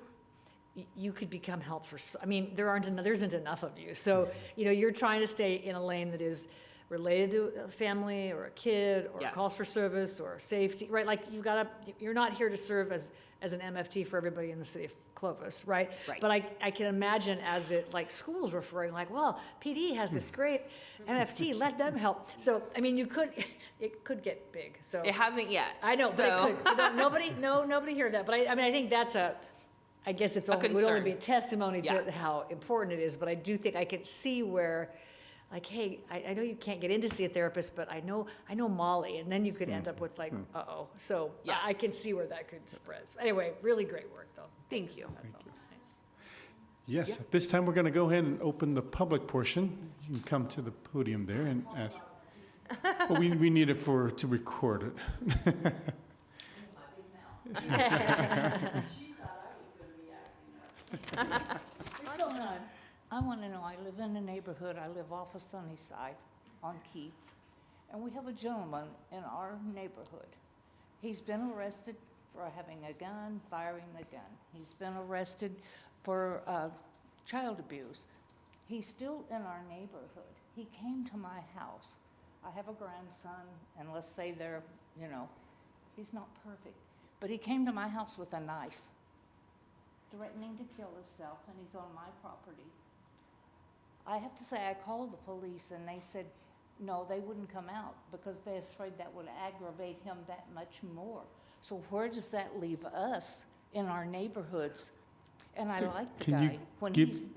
S12: you could become help for, I mean, there isn't enough of you. So, you're trying to stay in a lane that is related to a family or a kid or
S19: Yes.
S12: calls for service or safety, right? Like you're not here to serve as an MFT for everybody in the city of Clovis, right?
S19: Right.
S12: But I can imagine as schools referring well, PD has this great MFT, let them help. So, I mean, it could get big, so.
S19: It hasn't yet.
S12: I know, but it
S19: so-
S12: could. So nobody heard that. But I think that's I guess it would only
S19: concern.
S12: be a testimony to
S19: Yeah.
S12: how important it is. But I do think I could see where, hey, I know you can't get in to see a therapist, but I know Molly, and then you could end up with uh-oh. So
S19: Yes.
S12: I can see where that could spread. Anyway, really great work, though.
S19: Thank you.
S12: That's all.
S1: Yes, at this time, we're going to go ahead and open the public portion. You can come to the podium there and ask. Well, we need it to record it.
S21: I want to know, I live in the neighborhood, I live off of Sunnyside on Keats, and we have a gentleman in our neighborhood. He's been arrested for having a gun, firing the gun. He's been arrested for child abuse. He's still in our neighborhood. He came to my house. I have a grandson, and let's say he's not perfect, but he came to my house with a knife, threatening to kill himself, and he's on my property. I have to say, I called the police, and they said, no, they wouldn't come out because they're afraid that would aggravate him that much more. So where does that leave us in our neighborhoods? And I like the
S1: Can you
S21: guy.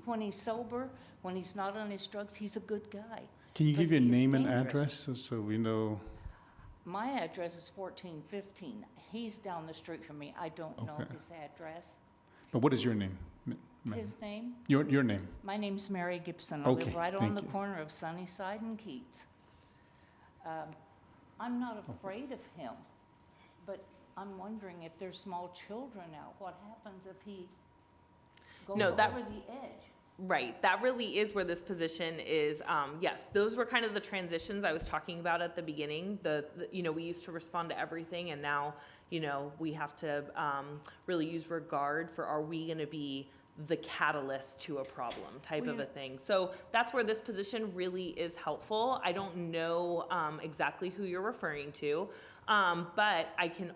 S21: When he's sober, when he's not on his drugs, he's a good guy.
S1: Can you
S21: But
S1: give your
S21: he is
S1: name and
S21: dangerous.
S1: address so we know?
S21: My address is 1415. He's down the street from me. I don't know
S1: Okay.
S21: his address.
S1: But what is your name? ma'am?
S21: His name?
S1: Your name.
S21: My name's Mary Gibson. I
S1: Okay,
S21: live right on
S1: thank
S21: the
S1: you.
S21: corner of Sunnyside and Keats. I'm not afraid of him, but I'm wondering if there's small children out, what happens if he goes
S19: No, that-
S21: over the edge?
S19: Right, that really is where this position is, yes, those were kind of the transitions I was talking about at the beginning. We used to respond to everything, and now, we have to really use regard for, are we gonna be the catalyst to a problem type of a thing. So that's where this position really is helpful. I don't know exactly who you're referring to, but I can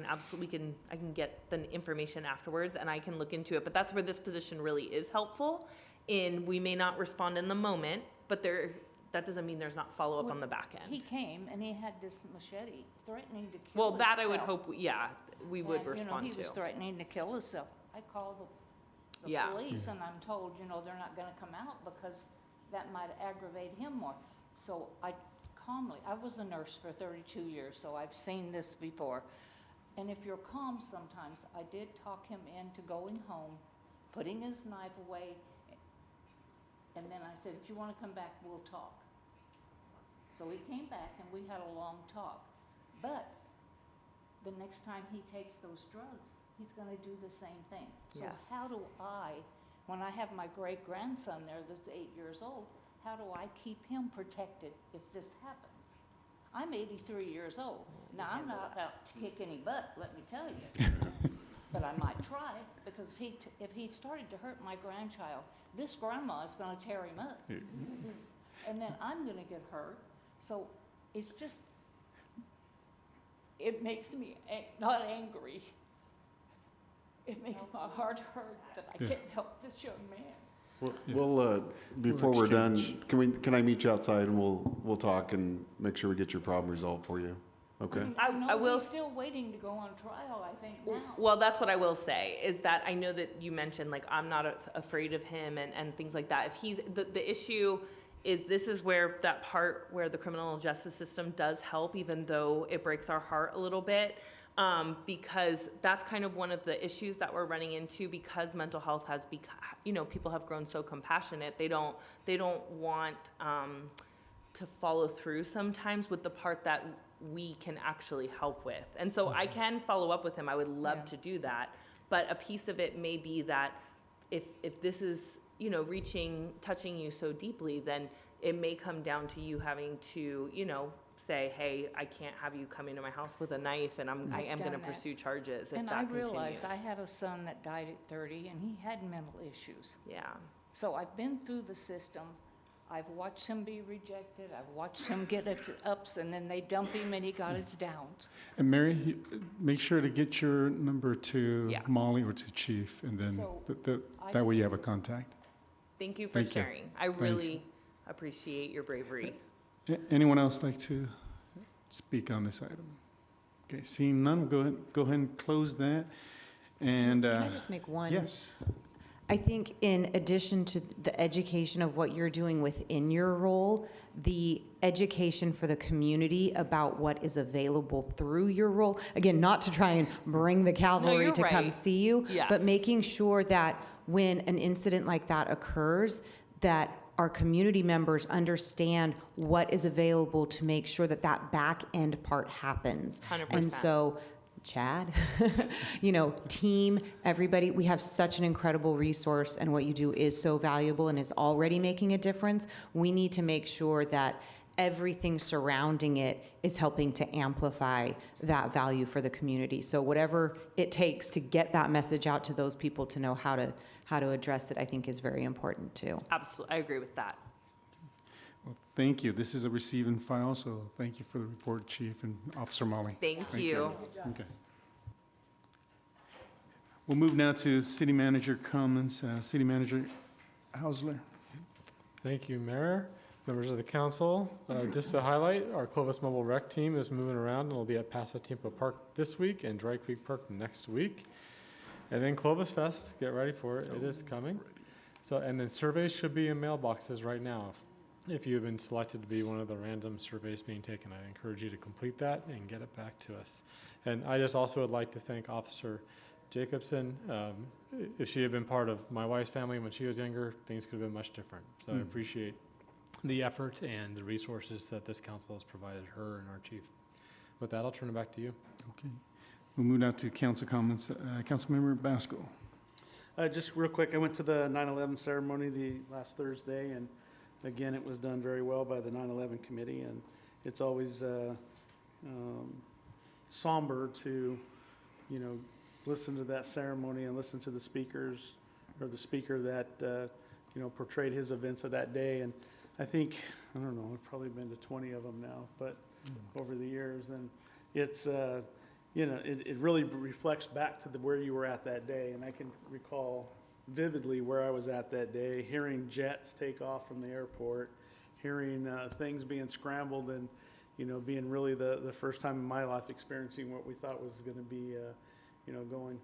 S19: absolutely, I can get the information afterwards and I can look into it. But that's where this position really is helpful. We may not respond in the moment, but that doesn't mean there's not follow-up on the back end.
S21: He came and he had this machete threatening to kill
S19: Well, that I would
S21: himself.
S19: hope, yeah, we would
S21: And,
S19: respond
S21: he was
S19: to.
S21: threatening to kill himself. I called the
S19: Yeah.
S21: police, and I'm told, they're not gonna come out because that might aggravate him more. So I was a nurse for 32 years, so I've seen this before. And if you're calm sometimes, I did talk him into going home, putting his knife away, and then I said, if you wanna come back, we'll talk. So he came back and we had a long talk. But the next time he takes those drugs, he's gonna do the same thing. So
S19: Yes.
S21: how do I, when I have my great-grandson there that's 8 years old, how do I keep him protected if this happens? I'm 83 years old. Now, I'm not out to kick any butt, let me tell you. But I might try, because if he started to hurt my grandchild, this grandma is gonna tear him up. And then I'm gonna get hurt. So it's just, it makes me not angry. It makes my heart hurt that I
S1: Yeah.
S21: can't help this young man.
S20: We'll, before
S1: We'll
S20: we're done,
S1: exchange.
S20: can I meet you outside and we'll talk and make sure we get your problem resolved for you? Okay?
S21: I
S19: I
S21: know
S19: will
S21: he's still waiting to go on trial, I think, now.
S19: Well, that's what I will say, is that I know that you mentioned, I'm not afraid of him and things like that. If he's, the issue is, this is where that part where the criminal justice system does help, even though it breaks our heart a little bit, because that's kind of one of the issues that we're running into, because mental health has become, people have grown so compassionate, they don't want to follow through sometimes with the part that we can actually help with. And so I can follow up with him. I would love to do that. But a piece of it may be that if this is, touching you so deeply, then it may come down to you having to, say, hey, I can't have you come into my house with a knife, and I am going to
S21: done that.
S19: pursue charges if
S21: And
S19: that
S21: I
S19: continues.
S21: realized I had a son that died at 30, and he had mental issues.
S19: Yeah.
S21: So I've been through the system. I've watched him be rejected. I've watched him get its ups, and then they dump him, and he got his downs.
S1: And Mary, make sure to get your number to
S19: Yeah.
S1: Molly or to Chief, and then
S21: So,
S1: that way you have a contact.
S19: Thank you for
S1: Thank you.
S19: sharing. I really appreciate your bravery.
S1: Anyone else like to speak on this item? Okay, seeing none, go ahead and close that. And
S3: Can I just make one?
S1: Yes.
S3: I think in addition to the education of what you're doing within your role, the education for the community about what is available through your role, again, not to try and bring the cavalry
S19: you're
S3: to come
S19: right.
S3: see you,
S19: Yes.
S3: but making sure that when an incident like that occurs, that our community members understand what is available to make sure that that back end part happens.
S19: 100%.
S3: And so Chad, team, everybody, we have such an incredible resource, and what you do is so valuable and is already making a difference. We need to make sure that everything surrounding it is helping to amplify that value for the community. So whatever it takes to get that message out to those people to know how to address it, I think is very important too.
S19: Absolutely, I agree with that.
S1: Well, thank you. This is a receive and file, so thank you for the report, Chief and Officer Molly.
S19: Thank you.
S1: Okay. We'll move now to City Manager comments. City Manager Hausler.
S15: Thank you, Mayor, members of the council. Just to highlight, our Clovis Mobile Rec team is moving around and will be at Pasatiempo Park this week and Dry Creek Park next week. And then Clovis Fest, get ready for it. It is coming. So, and then surveys should be in mailboxes right now. If you have been selected to be one of the random surveys being taken, I encourage you to complete that and get it back to us. And I just also would like to thank Officer Jacobson. If she had been part of my wife's family when she was younger, things could have been much different. So I appreciate the effort and the resources that this council has provided her and our chief. With that, I'll turn it back to you.
S1: Okay. We'll move now to council comments. Councilmember Basco.
S17: Just real quick, I went to the 9/11 ceremony the last Thursday, and again, it was done very well by the 9/11 committee, and it's always somber to, listen to that ceremony and listen to the speakers, or the speaker that, portrayed his events of that day. And I think, I don't know, I've probably been to 20 of them now, but over the years, and it's, it really reflects back to where you were at that day. And I can recall vividly where I was at that day, hearing jets take off from the airport, hearing things being scrambled, and being really the first time in my life experiencing what we thought was going to be, going,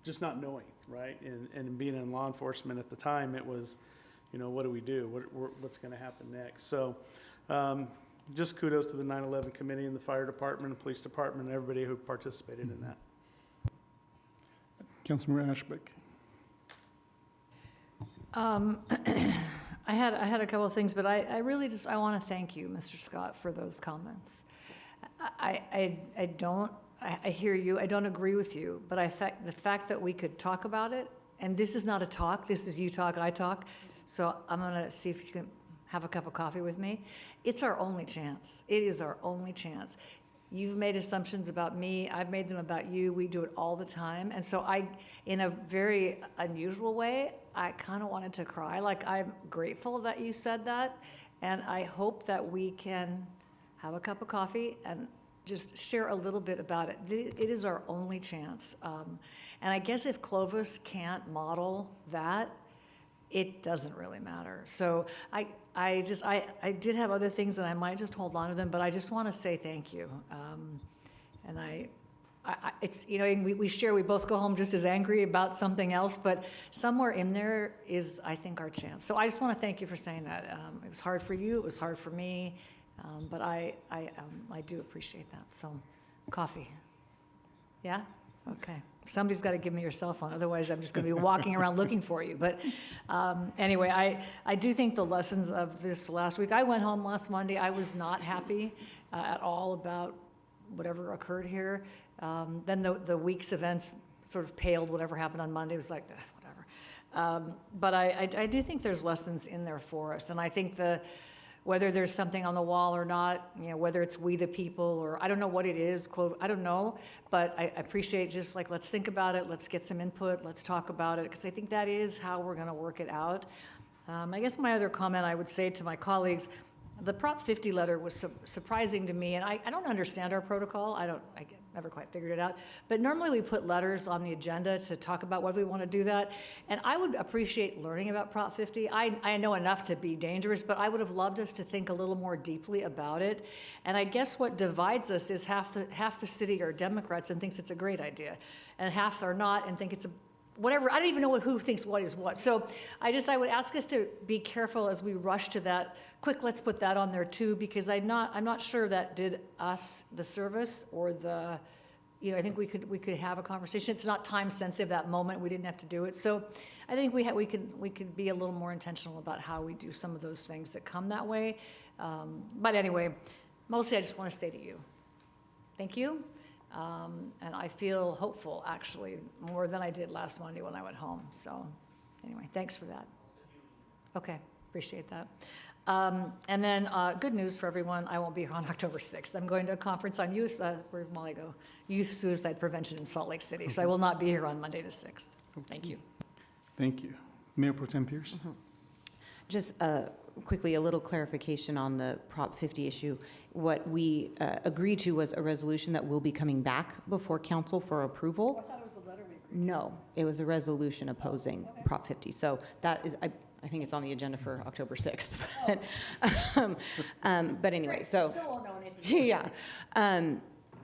S17: just not knowing, right? And being in law enforcement at the time, it was, what do we do? What's going to happen next? So just kudos to the 9/11 committee and the fire department, and police department, and everybody who participated in that.
S1: Councilmember Ashbeck.
S12: I had a couple of things, but I really I want to thank you, Mr. Scott, for those comments. I hear you. I don't agree with you, but the fact that we could talk about it, and this is not a talk. This is you talk, I talk. So I'm gonna see if you can have a cup of coffee with me. It's our only chance. It is our only chance. You've made assumptions about me. I've made them about you. We do it all the time. And so in a very unusual way, I kind of wanted to cry. Like, I'm grateful that you said that. And I hope that we can have a cup of coffee and just share a little bit about it. It is our only chance. And I guess if Clovis can't model that, it doesn't really matter. So I did have other things, and I might just hold on to them, but I just want to say thank you. And it's, we both go home just as angry about something else, but somewhere in there is, I think, our chance. So I just want to thank you for saying that. It was hard for you, it was hard for me, but I do appreciate that. So, coffee. Yeah? Okay. Somebody's got to give me your cell phone, otherwise I'm just going to be walking around looking for you. But anyway, I do think the lessons of this last week, I went home last Monday, I was not happy at all about whatever occurred here. Then the week's events sort of paled whatever happened on Monday. It was like, whatever. But I do think there's lessons in there for us. And I think whether there's something on the wall or not, whether it's we the people, or I don't know what it is, I don't know, but I appreciate just like, let's think about it, let's get some input, let's talk about it, because I think that is how we're gonna work it out. I guess my other comment I would say to my colleagues, the Prop 50 letter was surprising to me, and I don't understand our protocol. I never quite figured it out. But normally we put letters on the agenda to talk about whether we want to do that. And I would appreciate learning about Prop 50. I know enough to be dangerous, but I would have loved us to think a little more deeply about it. And I guess what divides us is half the city are Democrats and thinks it's a great idea, and half are not and think it's a whatever. I don't even know who thinks what is what. So I would ask us to be careful as we rush to that. Quick, let's put that on there too, because I'm not sure that did us the service, or I think we could have a conversation. It's not time sensitive that moment. We didn't have to do it. So I think we could be a little more intentional about how we do some of those things that come that way. But anyway, mostly I just want to say to you, thank you. And I feel hopeful, actually, more than I did last Monday when I went home. So anyway, thanks for that. Okay, appreciate that. And then good news for everyone, I won't be here on October 6th. I'm going to a conference on youth, where will I go? Youth suicide prevention in Salt Lake City. So I will not be here on Monday the 6th. Thank you.
S1: Thank you. Mayor Pro Tem Pierce?
S3: Just quickly, a little clarification on the Prop 50 issue. What we agreed to was a resolution that will be coming back before council for approval.
S12: I thought it was the letter we agreed to.
S3: No, it was a resolution opposing Prop 50. So that is, I think it's on the agenda for October 6th. But anyway, so.
S12: Still won't know anything.
S3: Yeah.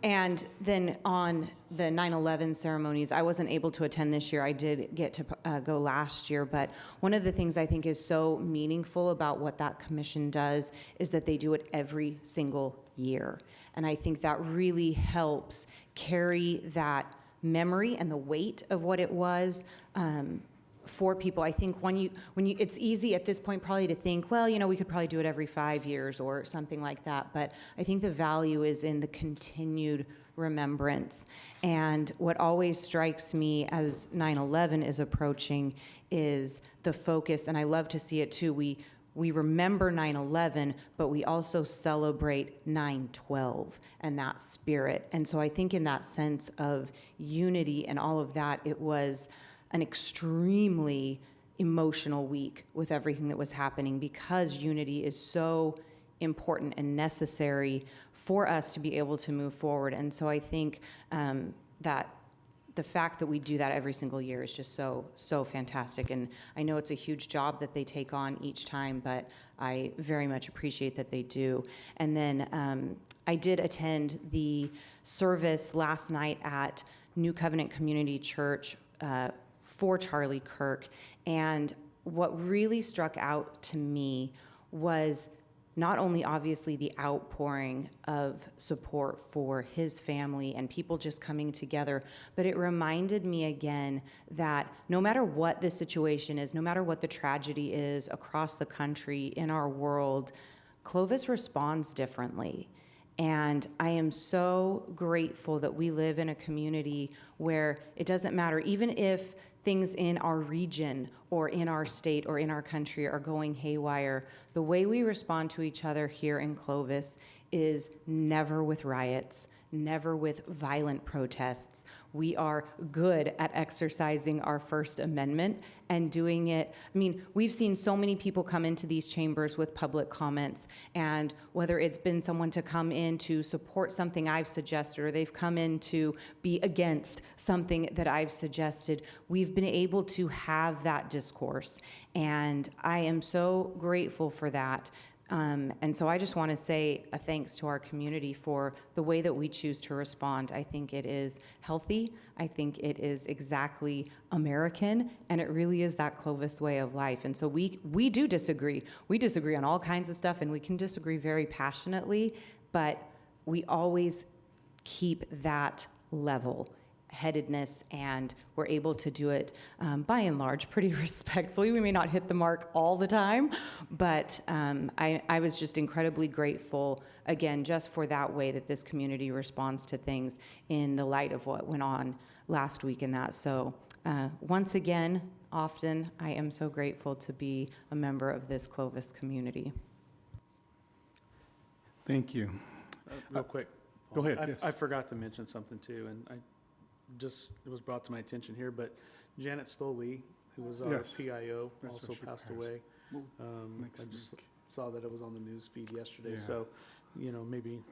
S3: And then on the 9/11 ceremonies, I wasn't able to attend this year. I did get to go last year, but one of the things I think is so meaningful about what that commission does is that they do it every single year. And I think that really helps carry that memory and the weight of what it was for people. I think when you, it's easy at this point probably to think, well, we could probably do it every 5 years or something like that. But I think the value is in the continued remembrance. And what always strikes me as 9/11 is approaching is the focus, and I love to see it too. We remember 9/11, but we also celebrate 9/12 and that spirit. And so I think in that sense of unity and all of that, it was an extremely emotional week with everything that was happening, because unity is so important and necessary for us to be able to move forward. And so I think that the fact that we do that every single year is just so fantastic. And I know it's a huge job that they take on each time, but I very much appreciate that they do. And then I did attend the service last night at New Covenant Community Church for Charlie Kirk. And what really struck out to me was not only obviously the outpouring of support for his family and people just coming together, but it reminded me again that no matter what the situation is, no matter what the tragedy is across the country, in our world, Clovis responds differently. And I am so grateful that we live in a community where it doesn't matter, even if things in our region or in our state or in our country are going haywire, the way we respond to each other here in Clovis is never with riots, never with violent protests. We are good at exercising our First Amendment and doing it. I mean, we've seen so many people come into these chambers with public comments, and whether it's been someone to come in to support something I've suggested, or they've come in to be against something that I've suggested, we've been able to have that discourse. And I am so grateful for that. And so I just want to say a thanks to our community for the way that we choose to respond. I think it is healthy. I think it is exactly American, and it really is that Clovis way of life. And so we do disagree. We disagree on all kinds of stuff, and we can disagree very passionately, but we always keep that level-headedness, and we're able to do it by and large pretty respectfully. We may not hit the mark all the time, but I was just incredibly grateful, again, just for that way that this community responds to things in the light of what went on last week and that. So once again, often, I am so grateful to be a member of this Clovis community.
S1: Thank you.
S17: Real quick.
S1: Go
S17: Paul,
S1: ahead, yes.
S17: I forgot to mention something too, and it was brought to my attention here, but Janet Stoley, who was our
S1: Yes.
S17: PIO,
S1: That's
S17: also
S1: what she
S17: passed
S1: passed.
S17: away.
S1: Next
S17: I just
S1: week.
S17: saw that it was on the news feed yesterday,
S1: Yeah.
S17: so, maybe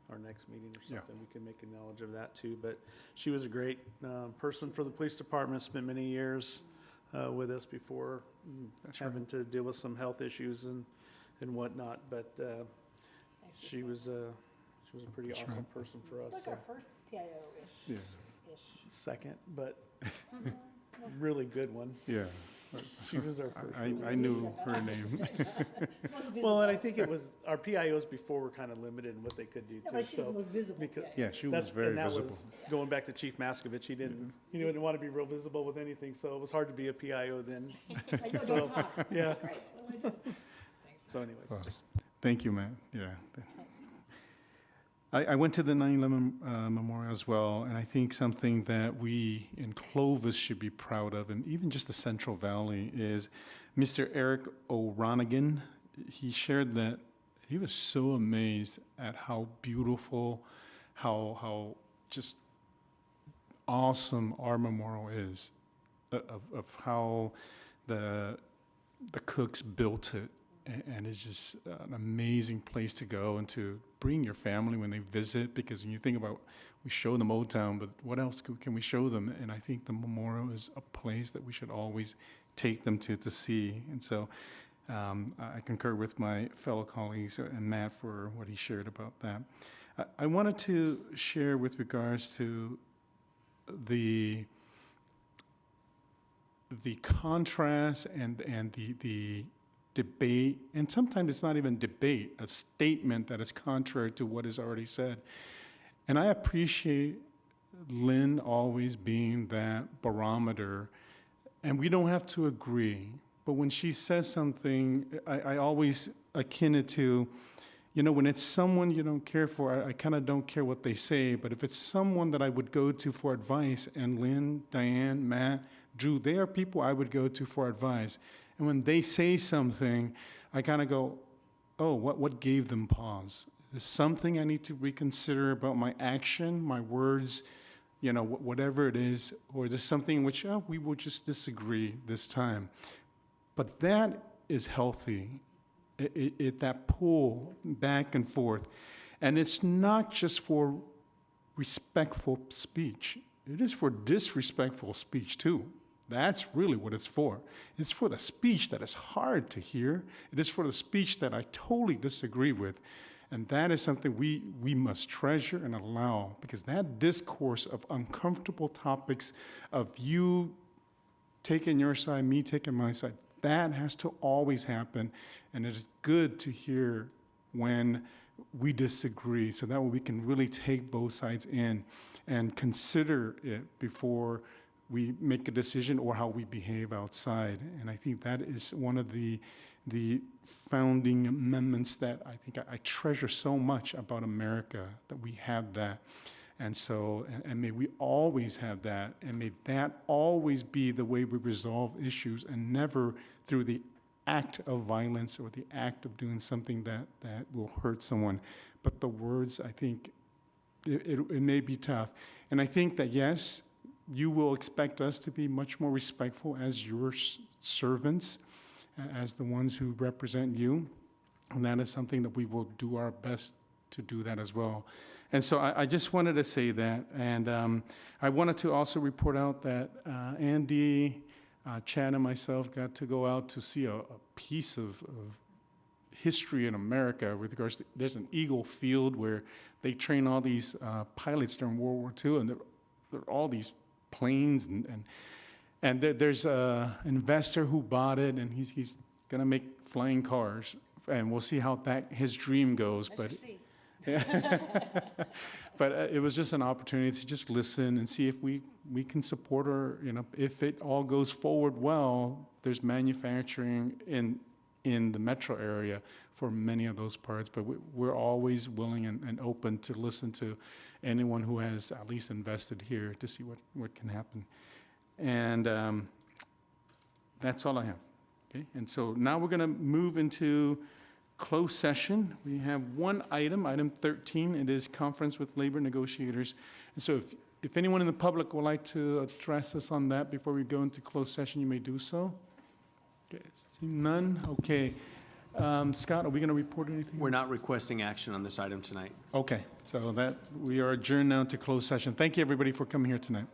S17: our next meeting or
S1: Yeah.
S17: something, we can make a knowledge of that too. But she was a great person for the police department, spent many years with us before having to deal with some health issues and whatnot, but she was a pretty
S1: That's
S17: awesome
S1: right.
S17: person for us.
S12: It's like
S17: so.
S12: our first PIO-ish.
S1: Yeah.
S17: Second, but really good one.
S1: Yeah.
S17: She was our first.
S1: I knew her name.
S17: Well, and I think it was, our PIOs before were kind of limited in what they could do too.
S12: No, but she was
S17: so-
S12: the most visible
S17: because-
S12: PIO.
S1: Yeah, she was
S17: That's-
S1: very
S17: and that
S1: visible.
S17: was Going back to Chief Maskovich, he didn't want to be real visible with anything, so it was hard to be a PIO then.
S12: I know,
S17: So,
S12: don't talk.
S17: yeah.
S12: Right, well, I do. Thanks.
S17: So anyways,
S1: Oh,
S17: just,
S1: Thank you, Matt. Yeah. I went to the 9/11 memorial as well, and I think something that we in Clovis should be proud of, and even just the Central Valley, is Mr. Eric O'Ronigan. He shared that he was so amazed at how beautiful, how just awesome our memorial is, of how the cooks built it. And it's just an amazing place to go and to bring your family when they visit, because when you think about, we show them Old Town, but what else can we show them? And I think the memorial is a place that we should always take them to see. And so I concur with my fellow colleagues and Matt for what he shared about that. I wanted to share with regards to the contrast and the debate, and sometimes it's not even debate, a statement that is contrary to what is already said. And I appreciate Lynn always being that barometer, and we don't have to agree, but when she says something, I always akin it to, when it's someone you don't care for, I kind of don't care what they say, but if it's someone that I would go to for advice, and Lynn, Diane, Matt, Drew, they are people I would go to for advice. And when they say something, I kind of go, oh, what gave them pause? Is there something I need to reconsider about my action, my words, whatever it is? Or is there something in which, we will just disagree this time? But that is healthy, that pull back and forth. And it's not just for respectful speech. It is for disrespectful speech, too. That's really what it's for. It's for the speech that is hard to hear. It is for the speech that I totally disagree with. And that is something we must treasure and allow, because that discourse of uncomfortable topics, of you taking your side, me taking my side, that has to always happen. And it is good to hear when we disagree, so that way we can really take both sides in and consider it before we make a decision or how we behave outside. And I think that is one of the founding amendments that I think I treasure so much about America, that we have that. And so, and may we always have that, and may that always be the way we resolve issues, and never through the act of violence or the act of doing something that will hurt someone. But the words, I think, it may be tough. And I think that, yes, you will expect us to be much more respectful as your servants, as the ones who represent you. And that is something that we will do our best to do that as well. And so I just wanted to say that. And I wanted to also report out that Andy, Chad, and myself got to go out to see a piece of history in America with regards to, there's an Eagle Field where they train all these pilots during World War II, and there are all these planes, and there's an investor who bought it, and he's going to make flying cars, and we'll see how his dream goes. But but it was just an opportunity to just listen and see if we can support her. If it all goes forward well, there's manufacturing in the metro area for many of those parts, but we're always willing and open to listen to anyone who has at least invested here to see what can happen. And that's all I have. Okay, and so now we're going to move into closed session. We have one item, item 13. It is conference with labor negotiators. And so if anyone in the public would like to address us on that before we go into closed session, you may do so. Okay, seeing none, okay. Scott, are we going to report anything?
S4: We're not requesting action on this item tonight.
S1: Okay, so that, we are adjourned now to closed session. Thank you, everybody, for coming here tonight.